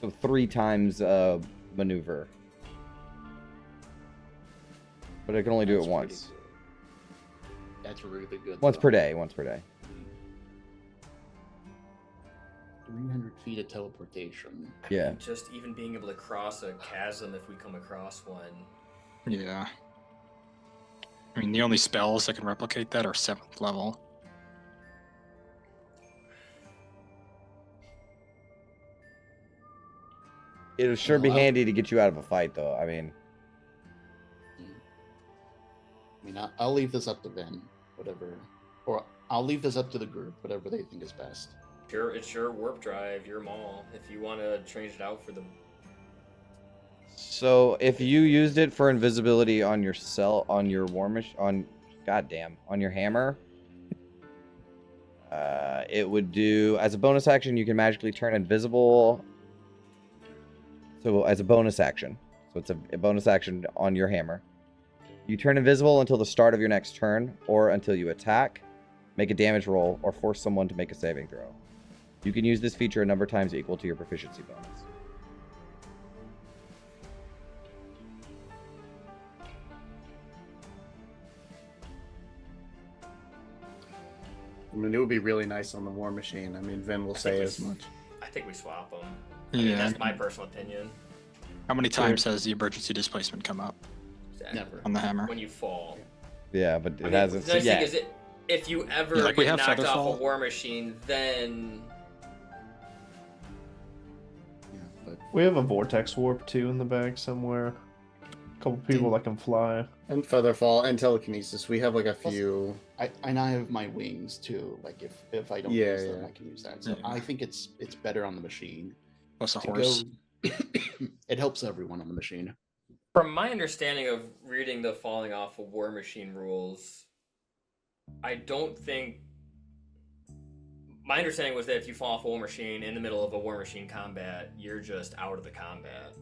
So 3 times maneuver. But it can only do it once. That's really good. Once per day. 300 feet of teleportation. Yeah. I mean, just even being able to cross a chasm if we come across one. Yeah. I mean, the only spells that can replicate that are 7th level. It'll sure be handy to get you out of a fight, though. I mean, I'll leave this up to Ben, whatever. Or I'll leave this up to the group, whatever they think is best. It's your warp drive, your mall. If you want to change it out for the... So if you used it for invisibility on your on your warmish, on your hammer, it would do as a bonus action. You can magically turn invisible. So as a bonus action, so it's a bonus action on your hammer. You turn invisible until the start of your next turn, or until you attack, make a damage roll, or force someone to make a saving throw. You can use this feature a number of times equal to your proficiency bonus. I mean, it would be really nice on the War Machine. I mean, Vin will say as much. I think we swap them. Yeah. That's my personal opinion. How many times has the emergency displacement come up Exactly. Never. on the hammer? When you fall. Yeah, but it I mean, hasn't. the nice Yeah. thing is, if you ever Yeah, like we get have knocked off Featherfall. a War Machine, then Yeah, but We have a vortex warp too in the bag somewhere. A couple people that can fly. And Featherfall and telekinesis. We have like a few. I now have my wings too. Like if I don't Yeah, use them, yeah. I can use that. So Yeah. I think it's better on the machine. Plus a To horse. go- it helps everyone on the machine. from my understanding of reading the falling off of War Machine rules, I don't think. My understanding was that if you fall off a War Machine in the middle of a War Machine combat, you're just out of the combat.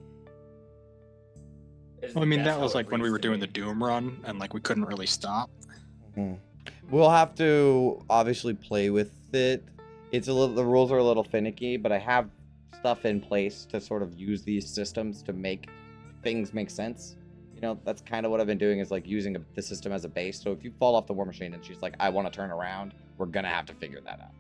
Well, I mean, That's that how was it like when we reads were to doing me. the Doom run, and like we couldn't really stop. We'll have to obviously play with it. It's a little. The rules are a little finicky, but I have stuff in place to sort of use these systems to make things make sense. You know, that's kind of what I've been doing, is like using the system as a base. So if you fall off the War Machine and she's like, I want to turn around, we're gonna have to figure that out.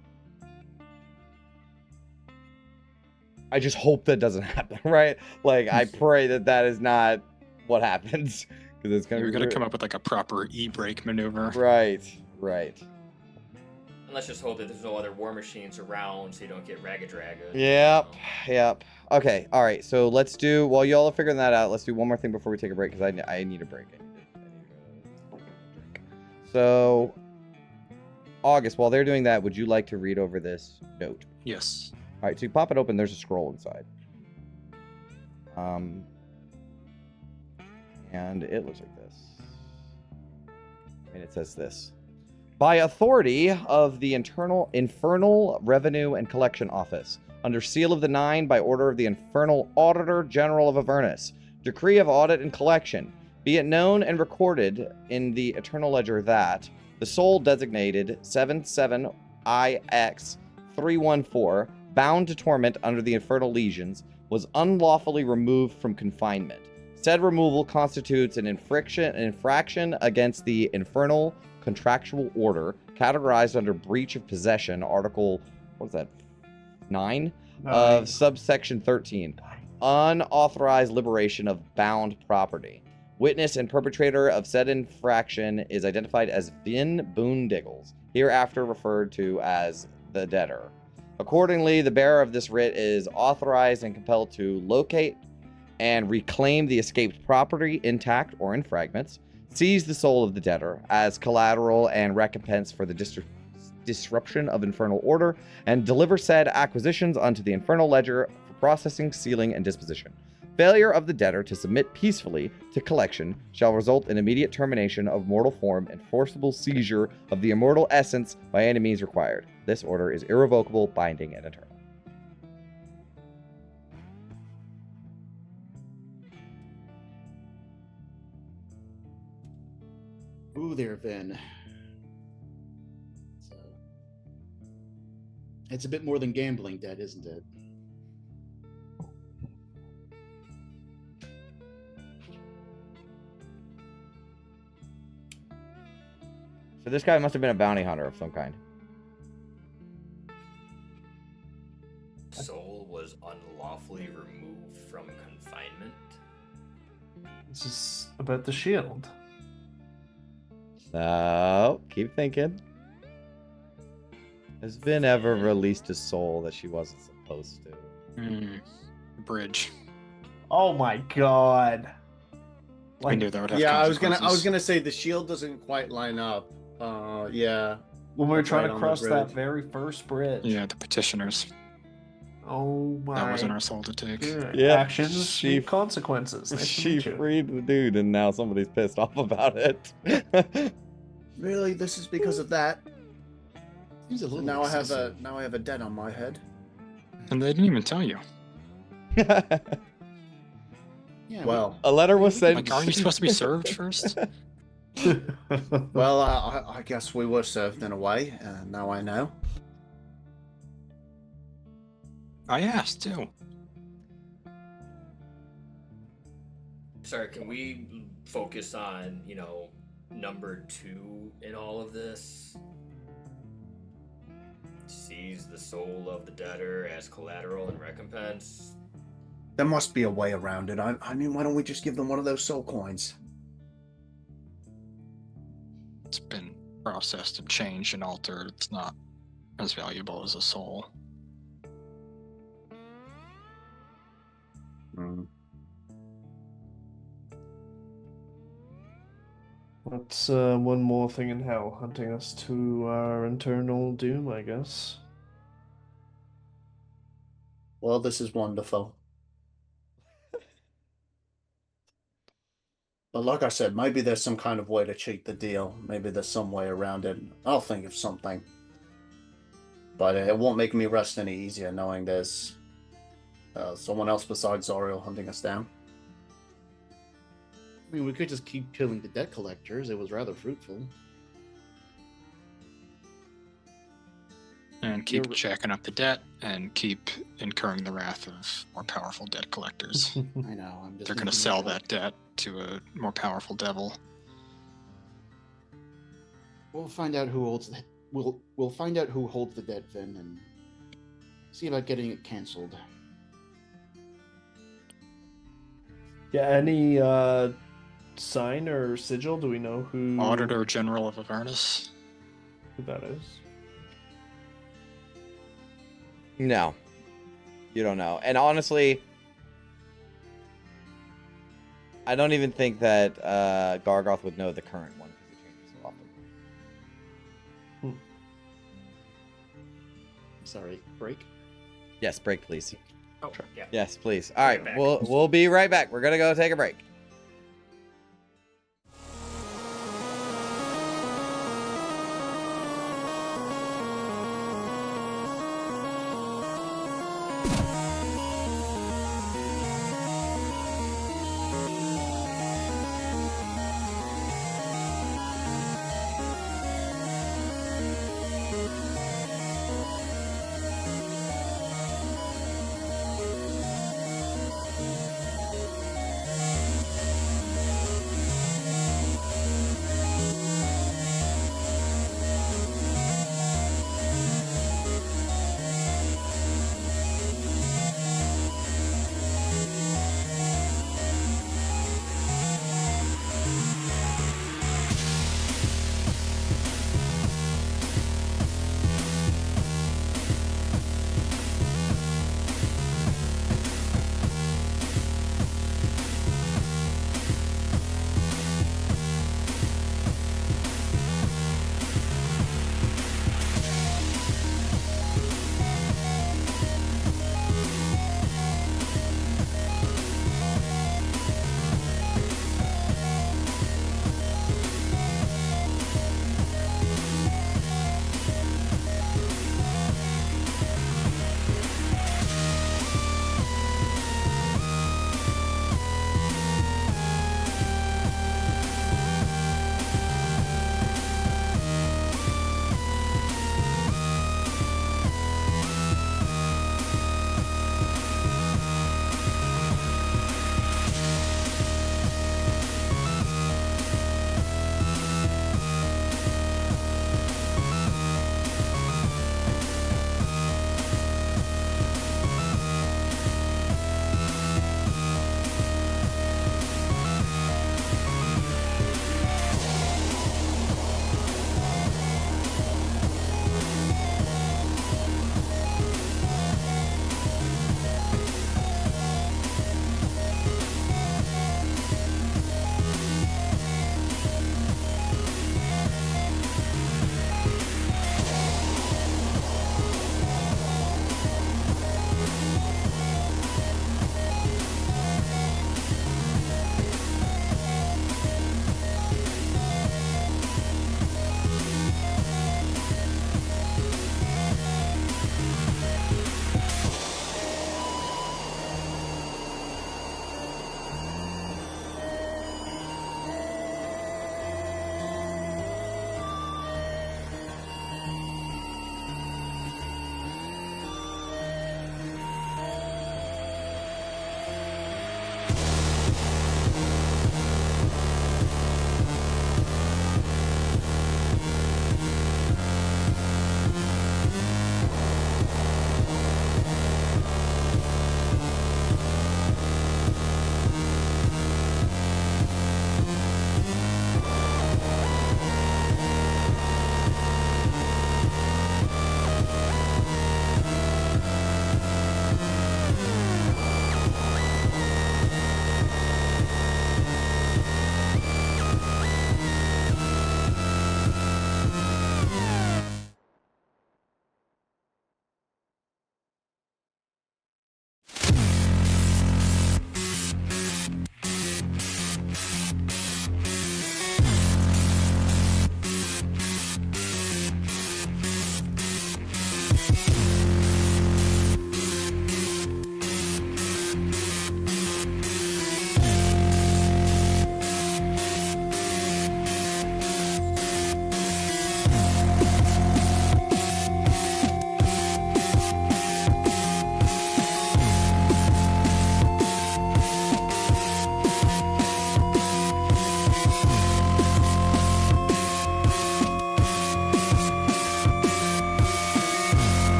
I just hope that doesn't happen, right? Like, I pray that that is not what happens, because it's gonna We're be gonna come up with like a proper e-brake maneuver. Right, right. And let's just hope that there's no other War Machines around, so you don't get Ragged Dragon. Yep, yep. Okay, all right. So let's do, while y'all are figuring that out, let's do one more thing before we take a break, because I need a break. I need a drink. So, August, while they're doing that, would you like to read over this note? Yes. All right, so you pop it open. There's a scroll inside. And it looks like this. And it says this. By authority of the Infernal Revenue and Collection Office, under seal of the Nine, by order of the Infernal Auditor General of Avernus, decree of audit and collection, be it known and recorded in the Eternal Ledger that the soul designated 77IX314, bound to torment under the Infernal Legions, was unlawfully removed from confinement. Said removal constitutes an infraction against the Infernal Contractual Order, categorized under breach of possession, Article, what is that, 9? Of subsection 13, unauthorized liberation of bound property. Witness and perpetrator of said infraction is identified as Vin Boondiggles, hereafter referred to as the debtor. Accordingly, the bearer of this writ is authorized and compelled to locate and reclaim the escaped property intact or in fragments, seize the soul of the debtor as collateral and recompense for the disruption of infernal order, and deliver said acquisitions unto the Infernal Ledger for processing, sealing, and disposition. Failure of the debtor to submit peacefully to collection shall result in immediate termination of mortal form and forcible seizure of the immortal essence by any means required. This order is irrevocable, binding, and eternal. Ooh, there, Vin. So, it's a bit more than gambling debt, isn't it? So this guy must have been a bounty hunter of some kind. Soul was unlawfully removed from confinement. This is about the shield. So, keep thinking. Has Vin ever released a soul that she wasn't supposed to? Bridge. Oh my god. I knew that would have Yeah, I was consequences. gonna say the shield doesn't quite line up. Yeah. When we were trying Right to on the cross that bridge. very first bridge. Yeah, the petitioners. Oh my. That wasn't our soul to take. God. Yeah, Actions she- need consequences. Nice to She meet you. freed the dude, and now somebody's pissed off about it. Really, this is because of that. Seems a So little now I have excessive. a debt on my head. And they didn't even tell you. Yeah, Well, A letter was sent. Like, aren't you supposed to be served first? well, I guess we were served in a way, and now I know. I asked too. Sorry, can we focus on, number 2 in all of this? Seize the soul of the debtor as collateral and recompense. There must be a way around it. I mean, why don't we just give them one of those soul coins? It's been processed and changed and altered. It's not as valuable as a soul. That's one more thing in hell, hunting us to our internal doom, I guess. Well, this is wonderful. But like I said, maybe there's some kind of way to cheat the deal. Maybe there's some way around it. I'll think of something. But it won't make me rest any easier knowing there's someone else besides Zoriel hunting us down. I mean, we could just keep killing the debt collectors. It was rather fruitful. And keep You're- jacking up the debt and keep incurring the wrath of more powerful debt collectors. I know. I'm just. They're going to thinking sell about- that debt to a more powerful devil. We'll find out who holds. We'll find out who holds the debt, Vin, and see about getting it canceled. Yeah, any sign or sigil? Do we know who Auditor General of Avernus. who that is? No, you don't know. And honestly, I don't even think that Gargoth would know the current one because it changes so often. Sorry, break. Yes, break, please. Oh, yeah. Yes, please. All right, back. we'll be right back. We're gonna go take a break.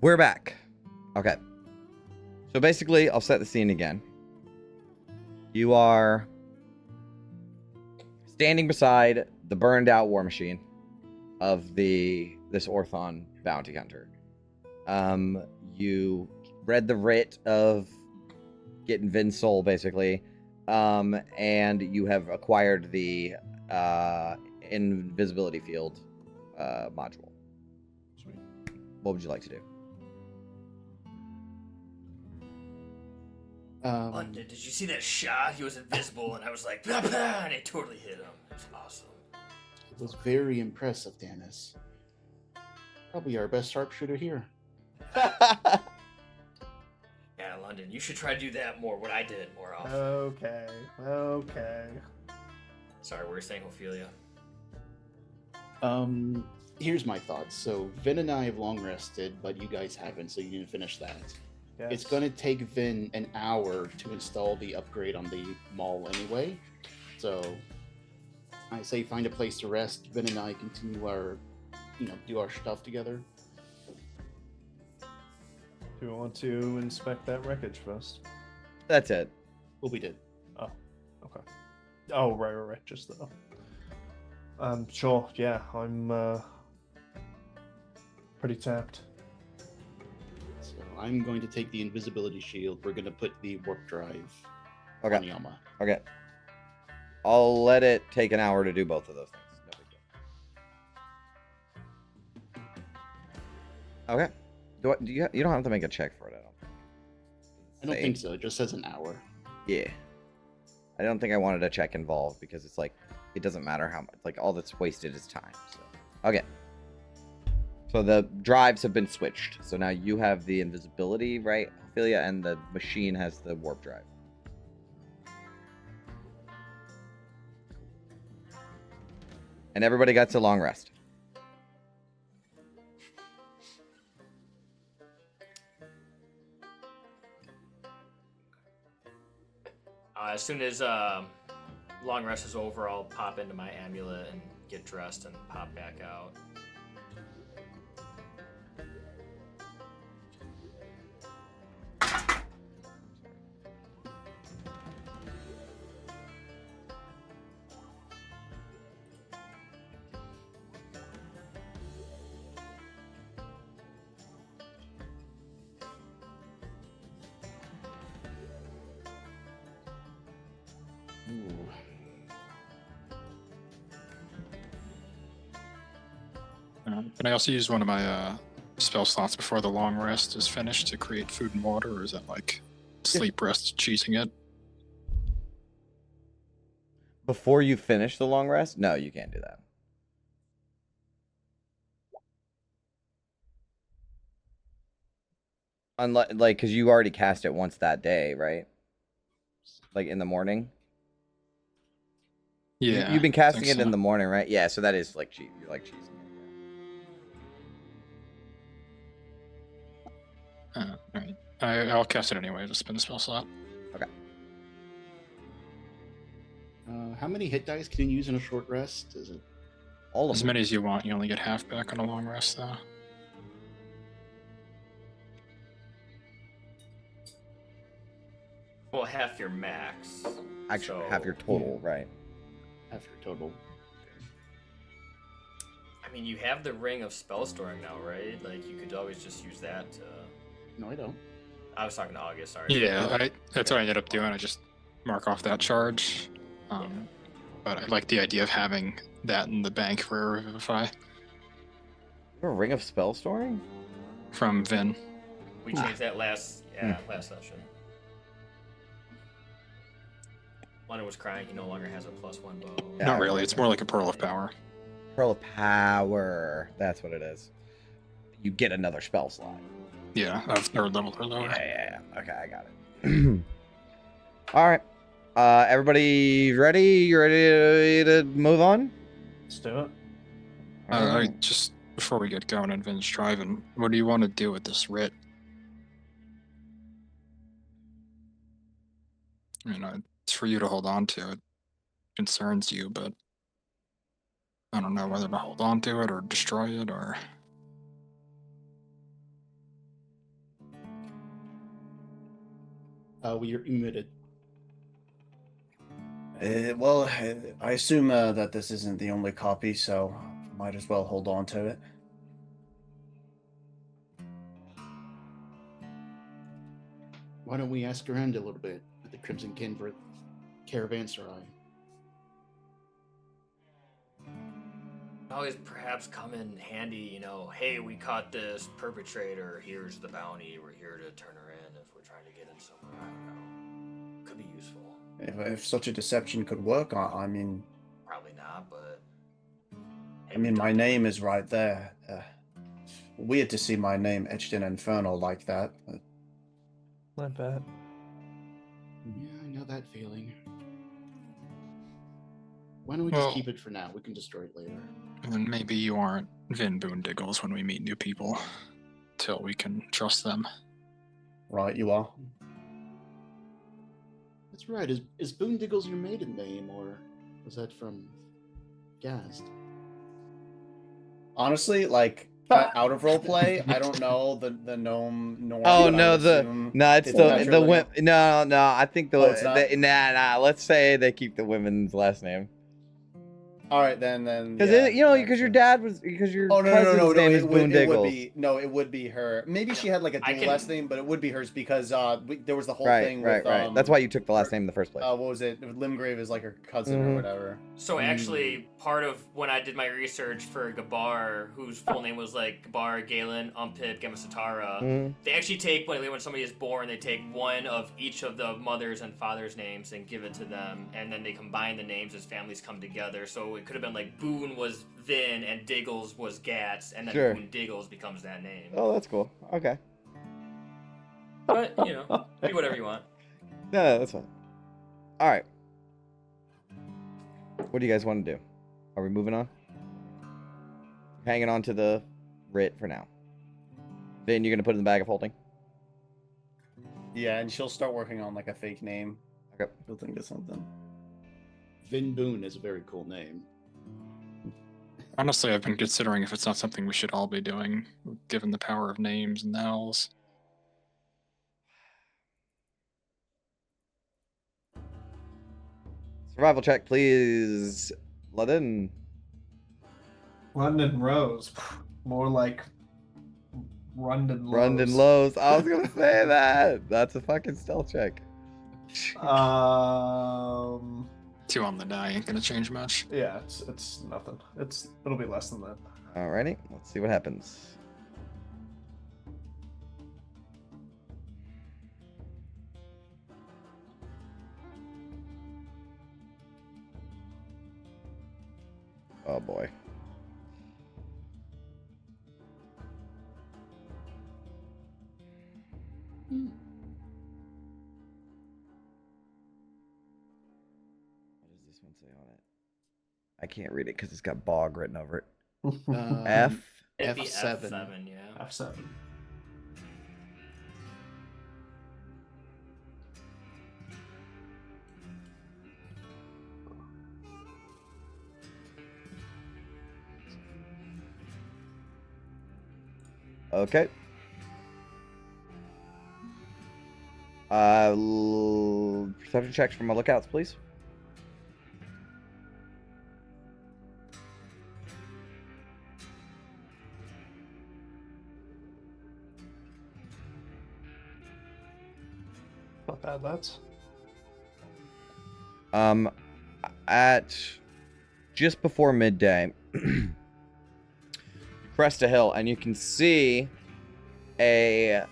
We're back. Okay. So basically, I'll set the scene again. You are standing beside the burned out war machine of this Orthon bounty hunter. You read the writ of getting Vin's soul, basically, and you have acquired the invisibility field module. Sweet. What would you like to do? London, did you see that shot? He was invisible, and I was like, bah, bah, and it totally hit him. It was awesome. It was very impressive, Dennis. Probably our best sharpshooter here. Yeah, London, you should try to do that more. What I did more often. Okay. Sorry, we were saying Ophelia. Here's my thoughts. So Vin and I have long rested, but you guys haven't, so you didn't finish that. Yes. It's gonna take Vin an hour to install the upgrade on the mall anyway. So I say find a place to rest. Vin and I continue our, do our stuff together. Do you want to inspect that wreckage first? That's it. Well, we did. Oh, okay. Oh, right. Just the. Sure. Yeah, I'm pretty tapped. So I'm going to take the invisibility shield. We're gonna put the warp drive Okay. on Yama. Okay. I'll let it take an hour to do both of those things. No big deal. Okay. You don't have to make a check for it, I don't think. I don't think so. It just says an hour. Yeah. I don't think I wanted a check involved because it's like, it doesn't matter how much, like all that's wasted is time. So, okay. So the drives have been switched. So now you have the invisibility, right, Ophelia, and the machine has the warp drive. And everybody got a long rest. As soon as long rest is over, I'll pop into my amulet and get dressed and pop back out. Ooh. Can I also use one of my spell slots before the long rest is finished to create food and water, or is that like sleep rest cheesing it? Before you finish the long rest? No, you can't do that. Unless, like, because you already cast it once that day, right? Like in the morning? Yeah. You've been I casting think it in so. the morning, right? Yeah, so that is like cheese. You're like cheesing it. Alright. I'll cast it anyway, just spin the spell slot. How many hit dice can you use in a short rest? Is it? All of As them. many as you want, you only get half back on a long rest, though. Well, half your max. Actually, So- half your total, right? Half your total. I mean, you have the ring of spell storing now, right? Like, you could always just use that to... No, I don't. I was talking to August, sorry. Yeah, that's what I ended up doing. I just mark off that charge. But I like the idea of having that in the bank for Revivify You have a ring of spell storing? from Vin. We changed that last session. London was crying, he no longer has a +1 bow. Yeah, Not I really, remember it's that. more like a Pearl of Power. Pearl of Power. That's what it is. You get another spell slot. Yeah, of 3rd level or lower. Yeah. Okay, I got it. All right. Everybody ready? You ready to move on? Let's do it. Just before we get going and Vin's driving, what do you want to do with this writ? I mean, it's for you to hold on to. It concerns you, but I don't know whether to hold on to it or destroy it or. You're muted. Well, I assume that this isn't the only copy, so might as well hold on to it. Why don't we ask around a little bit at the Crimson Kindred Caravanserai? Always perhaps come in handy, hey, we caught this perpetrator, here's the bounty, we're here to turn her in if we're trying to get in somewhere, I don't know. Could be useful. If such a deception could work, I mean... Probably not, but... Hey, I mean, my name is right there. Weird to see my name etched in Infernal like that. But... Not bad. Yeah, I know that feeling. Why don't we just keep it for now? We can destroy it later. And maybe you aren't Vin Boondiggles when we meet new people, till we can trust them. Right, you are. That's right. Is Boondiggles your maiden name, or was that from Gast? Honestly, like, out of roleplay, I don't know the gnome norm. Oh but I no, would the assume no, it's it's the matrilineal. No. I think Oh, it's not? nah. Let's say they keep the women's last name. All right, then. Because yeah, because your dad was because your Oh no, cousin's name is it would Boondiggles. be it would be her. Maybe she had like a dual last name, but it would be hers because there was the whole Right, thing right, with right. That's why you took the last name in the first place. what was it? Limgrave is like her cousin or whatever. So actually, part of when I did my research for Gabar, whose full name was like Gabar, Galen, Umpip, Gemasatara, they actually take when somebody is born, they take one of each of the mother's and father's names and give it to them, and then they combine the names as families come together. So it could have been like Boone was Vin and Diggles was Gats, and then Sure. Boone Diggles becomes that name. Oh, that's cool. Okay. But do whatever you want. No, that's fine. All right. What do you guys want to do? Are we moving on? Hanging on to the writ for now. Then you're gonna put it in the bag of holding. Yeah, and she'll start working on like a fake name. Okay. She'll think of something. Vin Boone is a very cool name. Honestly, I've been considering if it's not something we should all be doing, given the power of names and owls. Survival check, please. London. London Rose. More like Rundon Lows. Rundon Lows. I was gonna say that. That's a fucking stealth check. 2 On the die ain't gonna change much. Yeah, it's nothing. It'll be less than that. Alrighty, let's see what happens. Oh boy. What does this one say on it? I can't read it because it's got bog written over it. F. It'd be F7. F7, yeah. F7. Okay. Perception checks for my lookouts, please. Not bad, lads. At just before midday, you crest a hill and you can see a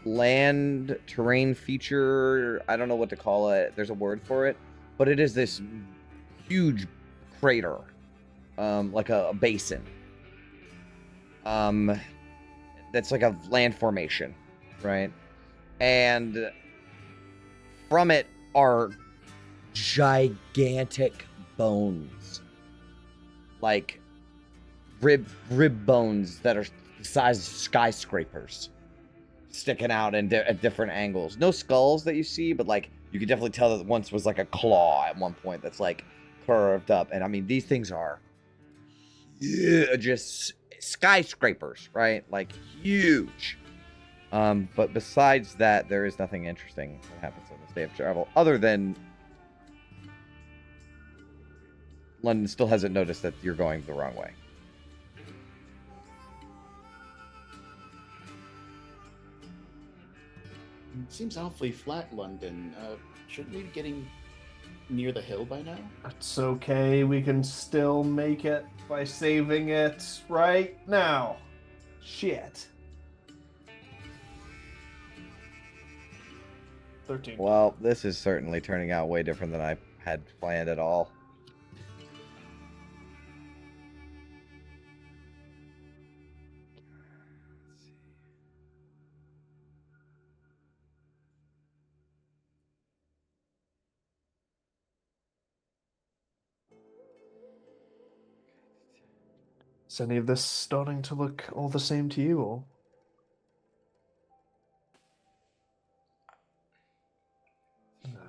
land terrain feature. I don't know what to call it. There's a word for it, but it is this huge crater, like a basin. That's like a land formation, right? And from it are gigantic bones, like rib bones that are the size of skyscrapers, sticking out at different angles. No skulls that you see, but like you can definitely tell that once was like a claw at one point that's like curved up. And I mean, these things are just skyscrapers, right? Like huge. But besides that, there is nothing interesting that happens on this day of travel, other than London still hasn't noticed that you're going the wrong way. It seems awfully flat, London. Shouldn't we be getting near the hill by now? It's okay. We can still make it by saving it right now. Shit. 13. Well, this is certainly turning out way different than I had planned at all. Is any of this starting to look all the same to you, or?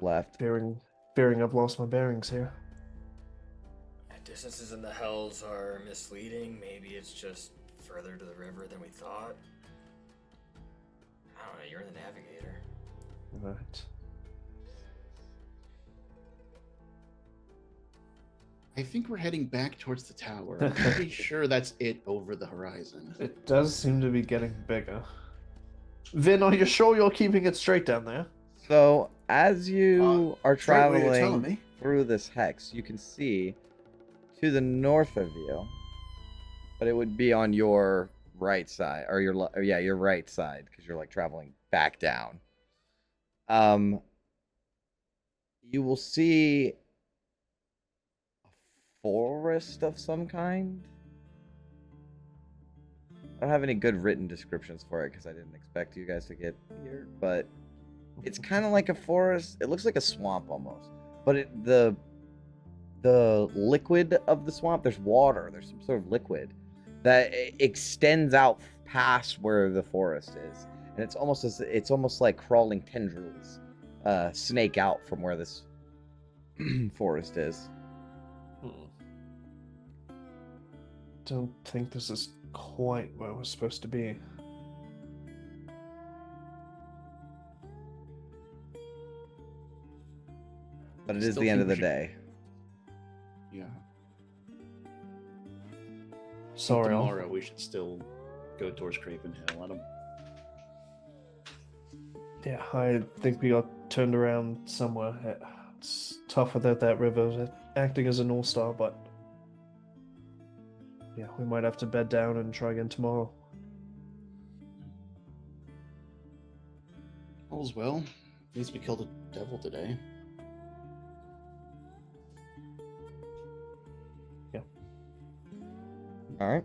Left. Fearing I've lost my bearings here. Distances in the hells are misleading. Maybe it's just further to the river than we thought. I don't know. You're the navigator. Right. I think we're heading back towards the tower. I'm pretty sure that's it over the horizon. It does seem to be getting bigger. Vin, are you sure you're keeping it straight down there? So, as you are Straight what you're telling traveling me. through this hex, you can see to the north of you, but it would be on your right side, or your right side, because you're like traveling back down. You will see a forest of some kind. I don't have any good written descriptions for it because I didn't expect you guys to get here, but it's kind of like a forest. It looks like a swamp almost, but the liquid of the swamp, there's water, there's some sort of liquid that extends out past where the forest is, and it's almost like crawling tendrils snake out from where this forest is. Don't think this is quite where we're supposed to be. But it I is still the end think of the we should- day. Yeah. Sorry, I'll- Tomorrow we should still go towards Craven Hill. I don't. Yeah, I think we got turned around somewhere. It's tough without that river acting as a North Star, but yeah, we might have to bed down and try again tomorrow. All's well. At least we killed a devil today. All right.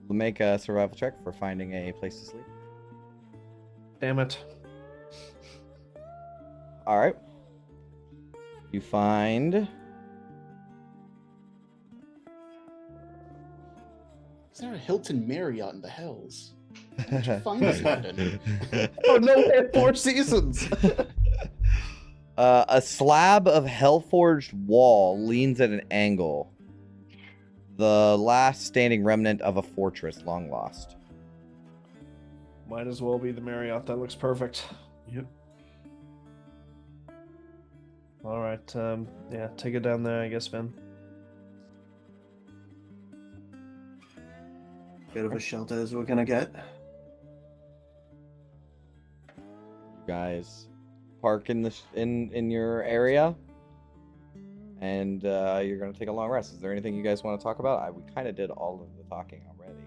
We'll make a survival check for finding a place to sleep. Damn it. All right. You find Is there a Hilton Marriott in the Hells? Where'd you find this, London? Oh no, we had 4 seasons! a slab of hell-forged wall leans at an angle. The last standing remnant of a fortress long lost. Might as well be the Marriott. That looks perfect. Yep. Alright, yeah, take it down there, I guess, Vin. Bit of a shelter as we're gonna get. You guys park in the in your area, and you're gonna take a long rest. Is there anything you guys want to talk about? We kind of did all of the talking already.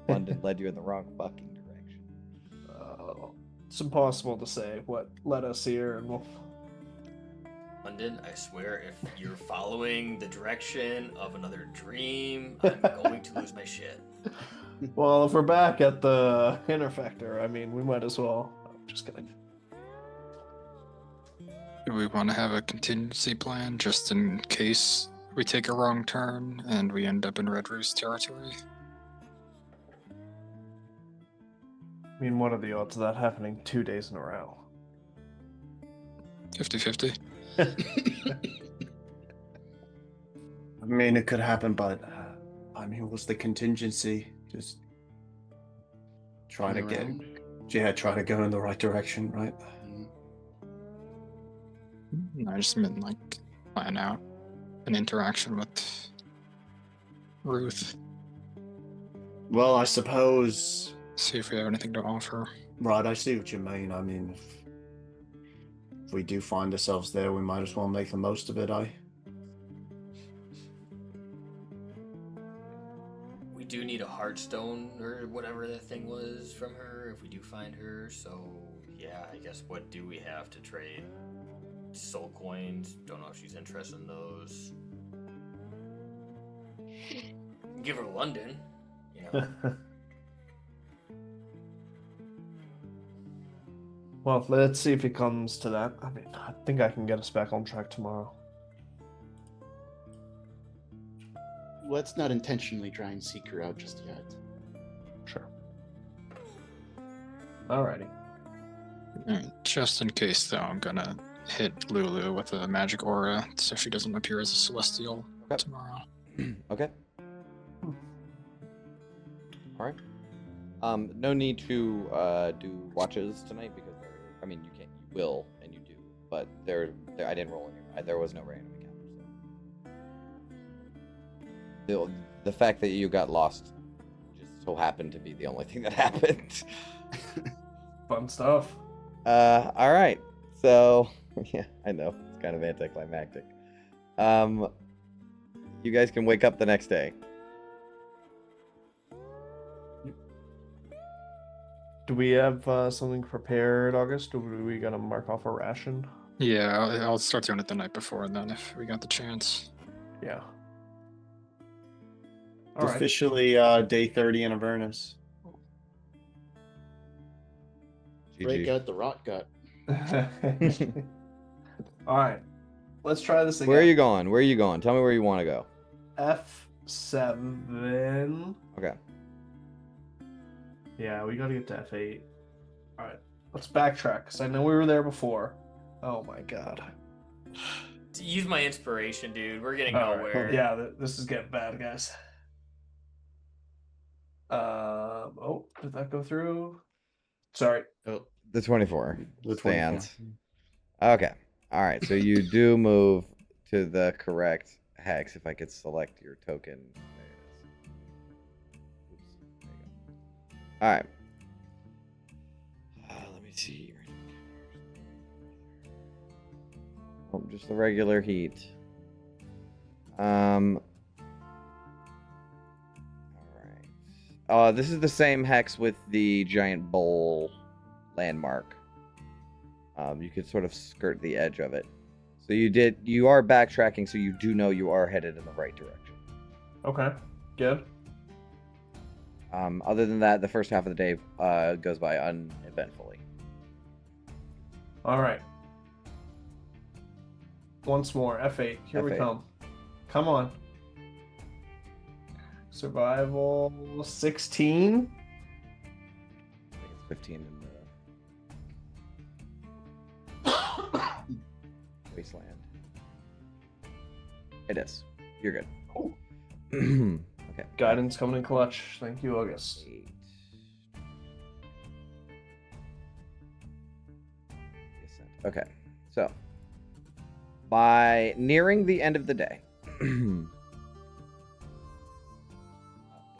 London led you in the wrong fucking direction. It's impossible to say what led us here, and we'll... London, I swear, if you're following the direction of another dream, I'm going to lose my shit. Well, if we're back at the Interfector, I mean, we might as well. I'm just kidding. Do we want to have a contingency plan just in case we take a wrong turn and we end up in Red Roost territory? I mean, what are the odds of that happening 2 days in a row? 50-50. I mean, it could happen, but I mean, what's the contingency? Just Trying to Turn get, around. trying to go in the right direction, right? Mm. I just meant like plan out an interaction with Ruth. Well, I suppose. See if we have anything to offer. Right, I see what you mean. I mean, if we do find ourselves there, we might as well make the most of it, We do need a heartstone or whatever that thing was from her if we do find her. So yeah, I guess what do we have to trade? Soul coins. Don't know if she's interested in those. Give her London. You know. Well, let's see if it comes to that. I mean, I think I can get us back on track tomorrow. Let's not intentionally try and seek her out just yet. Sure. Alrighty. Just in case, though, I'm gonna hit Lulu with a magic aura so she doesn't appear as a celestial tomorrow. Okay. All right. No need to do watches tonight because I mean, you can't. You will, and you do, but there. I didn't roll any. There was no random encounter. So the fact that you got lost just so happened to be the only thing that happened. Fun stuff. All right. So yeah, I know it's kind of anticlimactic. You guys can wake up the next day. Do we have something prepared, August? Do we gotta mark off a ration? Yeah, I'll start doing it the night before then if we got the chance. Yeah. It's All right. officially day 30 in Avernus. Break out the rot gut. All right. Let's try this again. Where are you going? Where are you going? Tell me where you want to go. F7. Okay. Yeah, we gotta get to F8. All right. Let's backtrack because I know we were there before. Oh my god. Use my inspiration, dude. We're getting All nowhere. right. Yeah, this is getting bad, guys. Oh, did that go through? Sorry. Oh, The 24. The 24. Stands. Okay. All right. So you do move to the correct hex. If I could select your token. There it is. Oops. There you go. All right. Let me see. Oh, just the regular heat. All right. This is the same hex with the giant bowl landmark. You could sort of skirt the edge of it. So you are backtracking, so you do know you are headed in the right direction. Okay. Good. Other than that, the first half of the day goes by uneventfully. All right. Once more, F8. Here we F8. come. Come on. Survival 16. I think it's 15 in the wasteland. It is. You're good. Oh. Okay. Guidance coming in clutch. Thank you, August. 8. Descent. Okay. So, by nearing the end of the day, are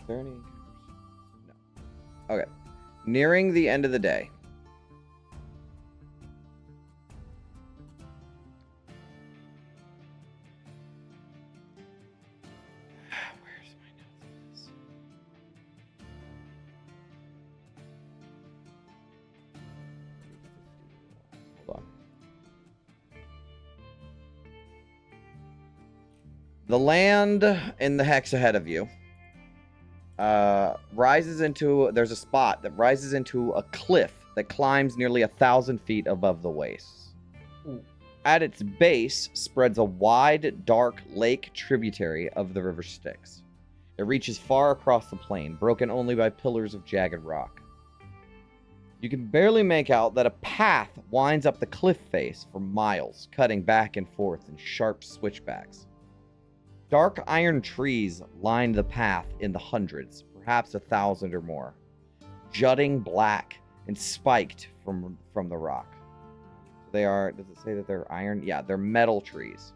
there any encounters? No. Okay. Nearing the end of the day. Where's my notes on this? Hold on. The land in the hex ahead of you there's a spot that rises into a cliff that climbs nearly 1,000 feet above the wastes. Ooh. At its base spreads a wide, dark lake tributary of the river Styx. It reaches far across the plain, broken only by pillars of jagged rock. You can barely make out that a path winds up the cliff face for miles, cutting back and forth in sharp switchbacks. Dark iron trees line the path in the hundreds, perhaps 1,000 or more. jutting black and spiked from the rock. They are. Does it say that they're iron? Yeah, they're metal trees.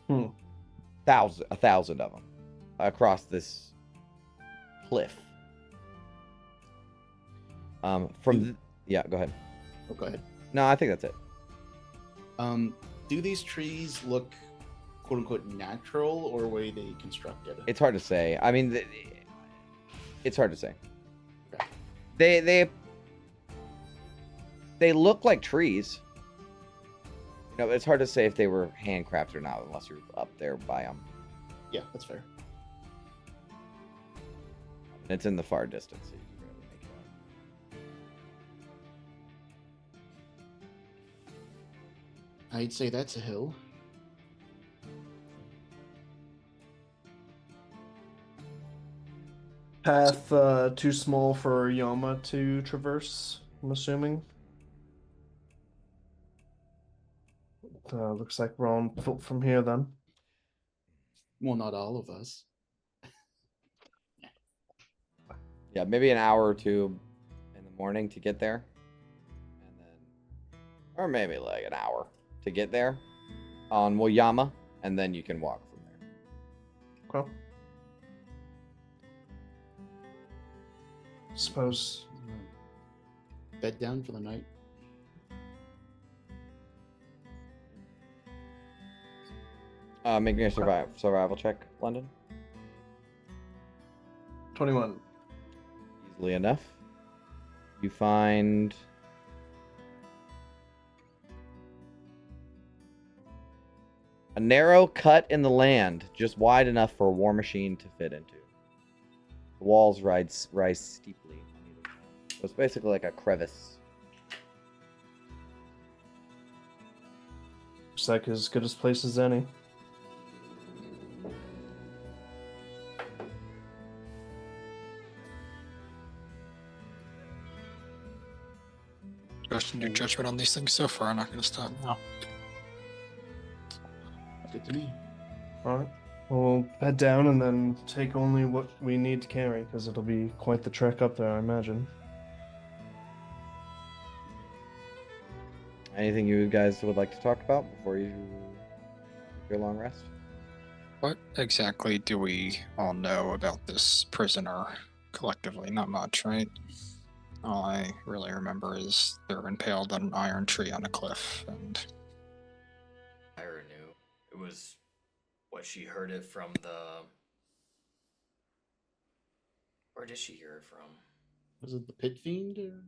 1,000 of them across this cliff. Yeah, go ahead. Oh, go ahead. No, I think that's it. Do these trees look quote unquote natural or way they constructed? It's hard to say. I mean, it's hard to say. Okay. They look like trees. You know, it's hard to say if they were handcrafted or not unless you're up there by them. Yeah, that's fair. It's in the far distance. So you can barely make it out. I'd say that's a hill. Path too small for Yama to traverse, I'm assuming. Looks like we're on foot from here then. Well, not all of us. Yeah, maybe an hour or two in the morning to get there. And then, or maybe like an hour to get there on Moyama, and then you can walk from there. Okay. Suppose. Bed down for the night. Make me a survival check, London. 21. Easily enough. You find a narrow cut in the land, just wide enough for a war machine to fit into. The walls rise steeply on either side. So it's basically like a crevice. Looks like as good a place as any. Question your judgment on these things so far. I'm not going to stop now. Good to me. Alright. We'll head down and then take only what we need to carry, because it'll be quite the trek up there, I imagine. Anything you guys would like to talk about before you take your long rest? What exactly do we all know about this prisoner collectively? Not much, right? All I really remember is they're impaled on an iron tree on a cliff, and I already knew. It was what she heard it from the. Where did she hear it from? Was it the pit fiend or?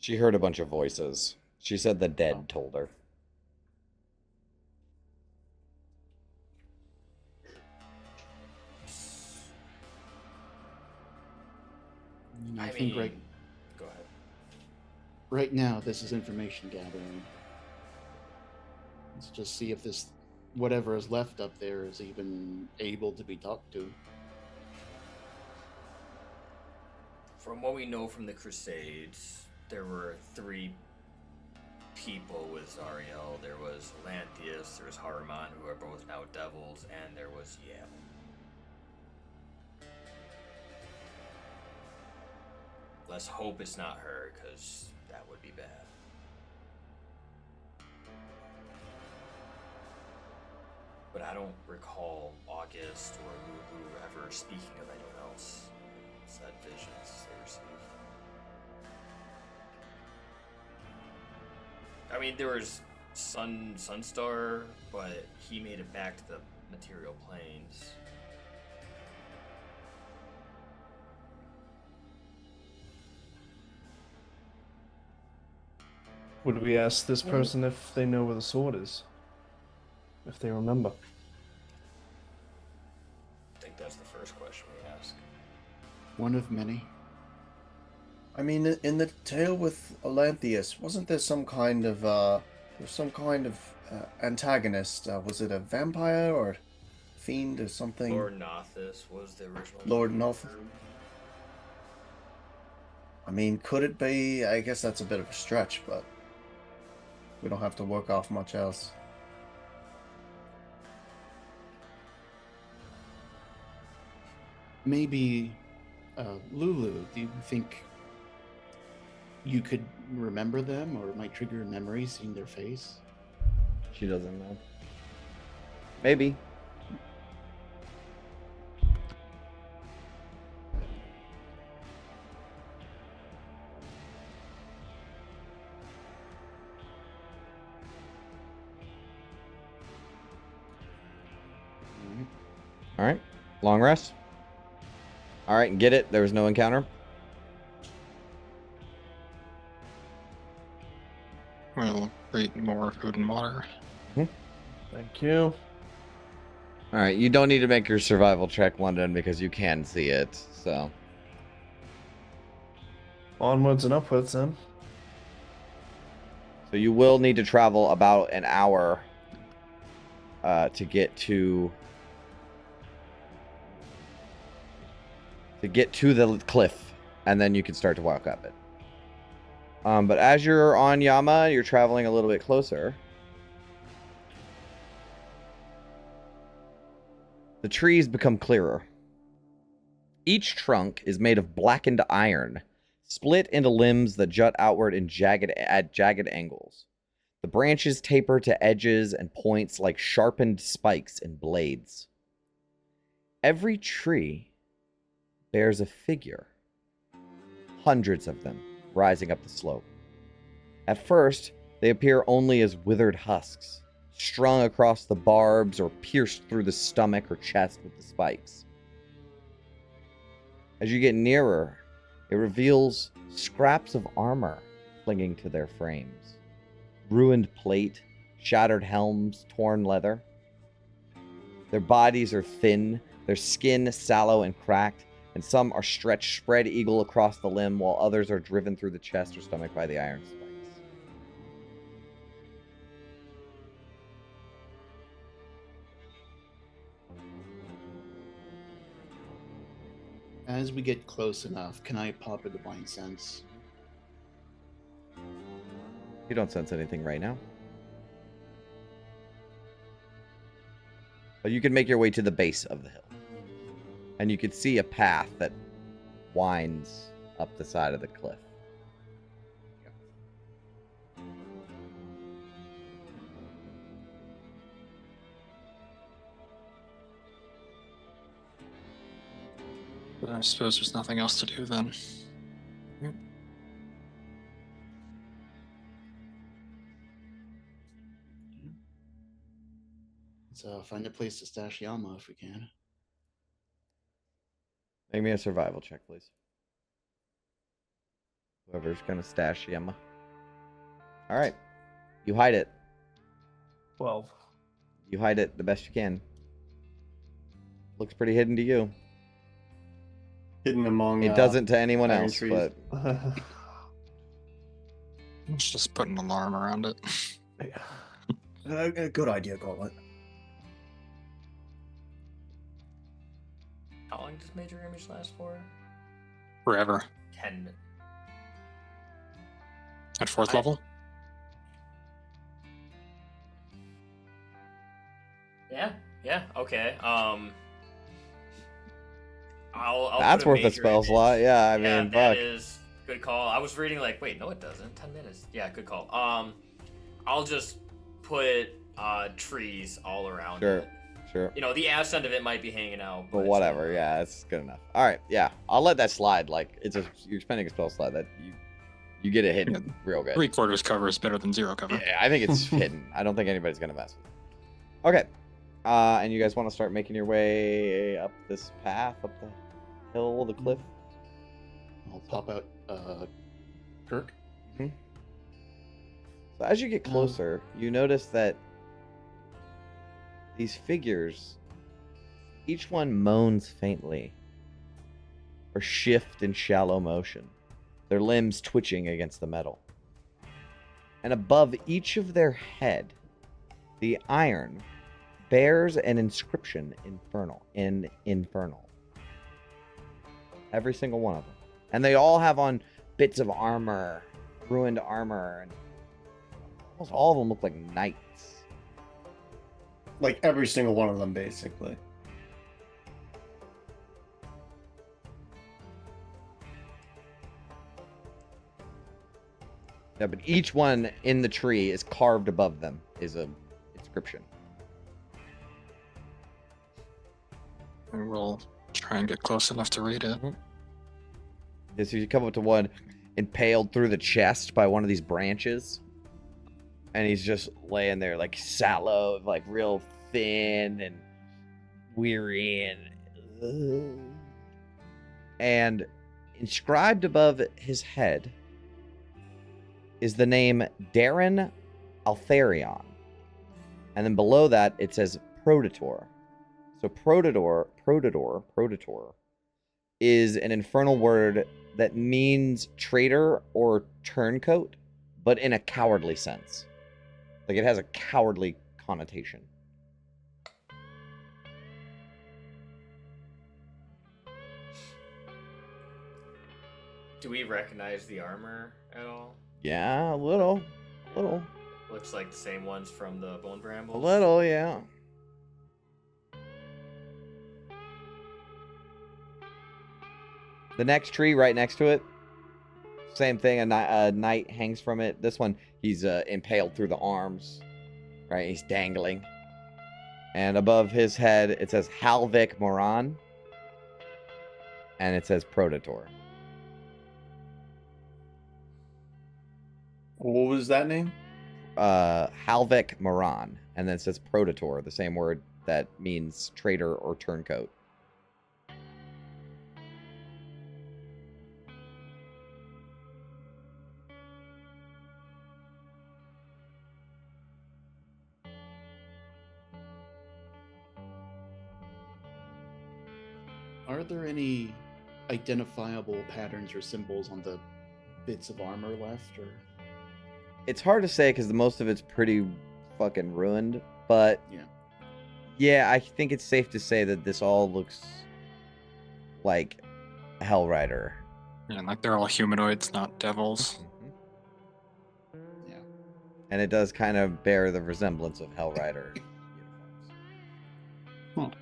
She heard a bunch of voices. She said the dead told her. I think mean, go ahead. right now this is information gathering. Let's just see if this whatever is left up there is even able to be talked to. From what we know from the Crusades, there were 3 people with Zariel. There was Lanthius, there was Haruman, who are both now devils, and there was Yale. Let's hope it's not her, because that would be bad. But I don't recall August or Lulu ever speaking of anyone else. Said visions they received. I mean, there was Sunstar, but he made it back to the material planes. Would we ask this person if they know where the sword is? If they remember? I think that's the first question we ask. One of many. I mean, in the tale with Olanthius, wasn't there some kind of antagonist? Was it a vampire or fiend or something? Lord Nothus was the original. Lord Nothus. I mean, could it be? I guess that's a bit of a stretch, but we don't have to work off much else. Maybe Lulu, do you think you could remember them, or it might trigger a memory seeing their face? She doesn't know. Maybe. All right. Long rest. All right, get it. There was no encounter. We'll eat more food and water. Thank you. All right, you don't need to make your survival check, London, because you can see it. So Onwards and upwards, then. So you will need to travel about an hour to get to the cliff, and then you can start to walk up it. But as you're on Yama, you're traveling a little bit closer. The trees become clearer. Each trunk is made of blackened iron, split into limbs that jut outward at jagged angles. The branches taper to edges and points like sharpened spikes and blades. Every tree bears a figure, hundreds of them rising up the slope. At first, they appear only as withered husks, strung across the barbs or pierced through the stomach or chest with the spikes. As you get nearer, it reveals scraps of armor clinging to their frames. Ruined plate, shattered helms, torn leather. Their bodies are thin, their skin sallow and cracked, and some are stretched spread eagle across the limb, while others are driven through the chest or stomach by the iron spikes. As we get close enough, can I pop a divine sense? You don't sense anything right now. But you can make your way to the base of the hill. And you can see a path that winds up the side of the cliff. But I suppose there's nothing else to do then. Let's find a place to stash Yama if we can. Make me a survival check, please. Whoever's gonna stash Yama. Alright. You hide it. 12. You hide it the best you can. Looks pretty hidden to you. Hidden among. It doesn't to anyone iron else, trees. but Let's just put an alarm around it. Good idea, Gauntlet. How long does major image last for? Forever. 10 minutes. At fourth level? Yeah, okay. I'll that's put worth a major spell image. slot. Yeah, I mean, that fuck. is good call. I was reading like, wait, no, it doesn't. 10 minutes. Yeah, good call. I'll just put trees all around it. Sure. You know, the ascent of it might be hanging out, But whatever, yeah, it's good enough. All right, yeah, I'll let that slide. Like you're spending a spell slot that you get it hidden real good. 3/4 cover is better than 0 cover. Yeah, I think it's hidden. I don't think anybody's gonna mess with it. Okay, and you guys want to start making your way up this path, up the hill, the cliff. I'll pop out Kirk. So as you get closer, you notice that these figures, each one moans faintly or shift in shallow motion, their limbs twitching against the metal. And above each of their head, the iron bears an inscription in Infernal. Every single one of them. And they all have on bits of armor, ruined armor, and almost all of them look like knights. Like every single one of them, basically. Yeah, but each one in the tree is carved above them is a inscription. And we'll try and get close enough to read it. Yeah, so you come up to one impaled through the chest by one of these branches. And he's just laying there like sallow, like real thin and weary and inscribed above his head is the name Darren Altharion. And then below that it says Prodator. So Prodator is an infernal word that means traitor or turncoat, but in a cowardly sense. Like it has a cowardly connotation. Do we recognize the armor at all? Yeah, a little. Looks like the same ones from the Bone Brambles. A little, yeah. The next tree right next to it, same thing. A knight hangs from it. This one, he's impaled through the arms, right? He's dangling. And above his head, it says Halvik Moran. And it says Prodator. What was that name? Halvik Moran. And then it says Prodator, the same word that means traitor or turncoat. Are there any identifiable patterns or symbols on the bits of armor left, or? It's hard to say because most of it's pretty fucking ruined, but Yeah. yeah, I think it's safe to say that this all looks like Hellrider. Yeah, like they're all humanoids, not devils. Yeah. And it does kind of bear the resemblance of Hellrider uniforms. Hmm.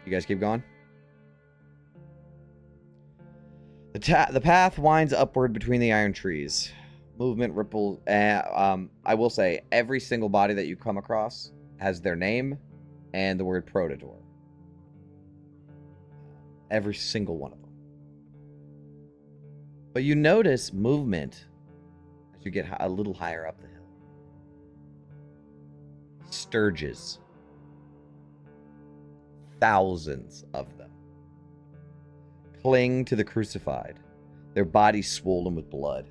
You guys keep going? The path winds upward between the iron trees. Movement ripples. I will say, every single body that you come across has their name and the word Prodator. Every single one of them. But you notice movement as you get a little higher up the hill. Sturges. Thousands of them cling to the crucified, their bodies swollen with blood.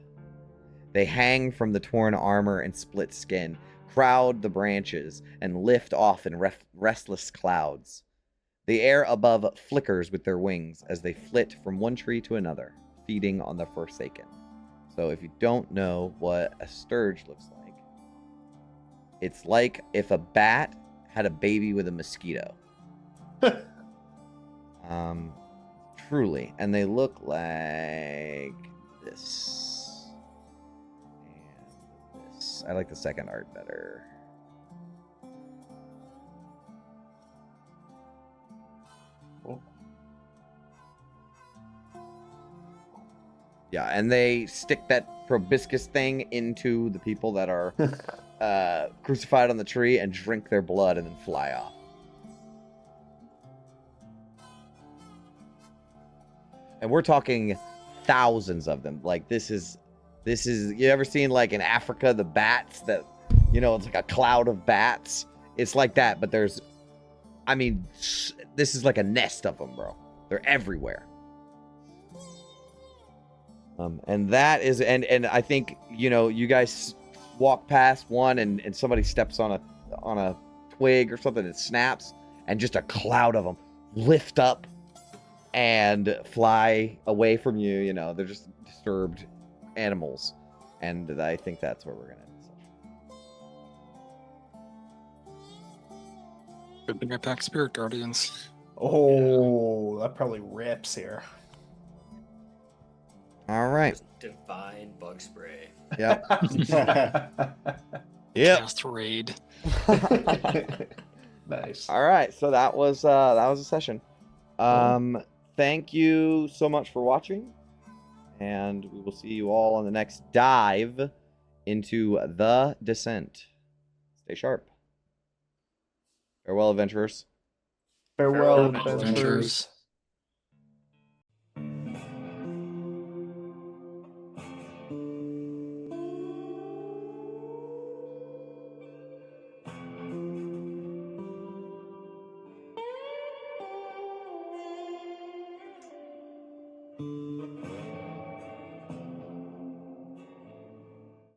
They hang from the torn armor and split skin, crowd the branches, and lift off in restless clouds. The air above flickers with their wings as they flit from one tree to another, feeding on the Forsaken. So if you don't know what a sturge looks like, it's like if a bat had a baby with a mosquito. Truly, and they look like this and this. I like the second art better. Cool. Yeah, and they stick that proboscis thing into the people that are crucified on the tree and drink their blood and then fly off. And we're talking thousands of them. Like this is you ever seen like in Africa the bats that, you know, it's like a cloud of bats. It's like that, but this is like a nest of them, bro. They're everywhere. And that is and I think, you know, you guys walk past one and somebody steps on a twig or something, it snaps, and just a cloud of them lift up and fly away from you. You know, they're just disturbed animals. And I think that's where we're going to end the session. Good thing I packed Spirit Guardians. Oh, that probably rips here. All right. Divine bug spray. Yep. Yep. Cast Raid. Nice. All right, so that was a session. Thank you so much for watching, and we will see you all on the next dive into the Descent. Stay sharp. Farewell, adventurers. Farewell, Farewell, adventurers. Adventures.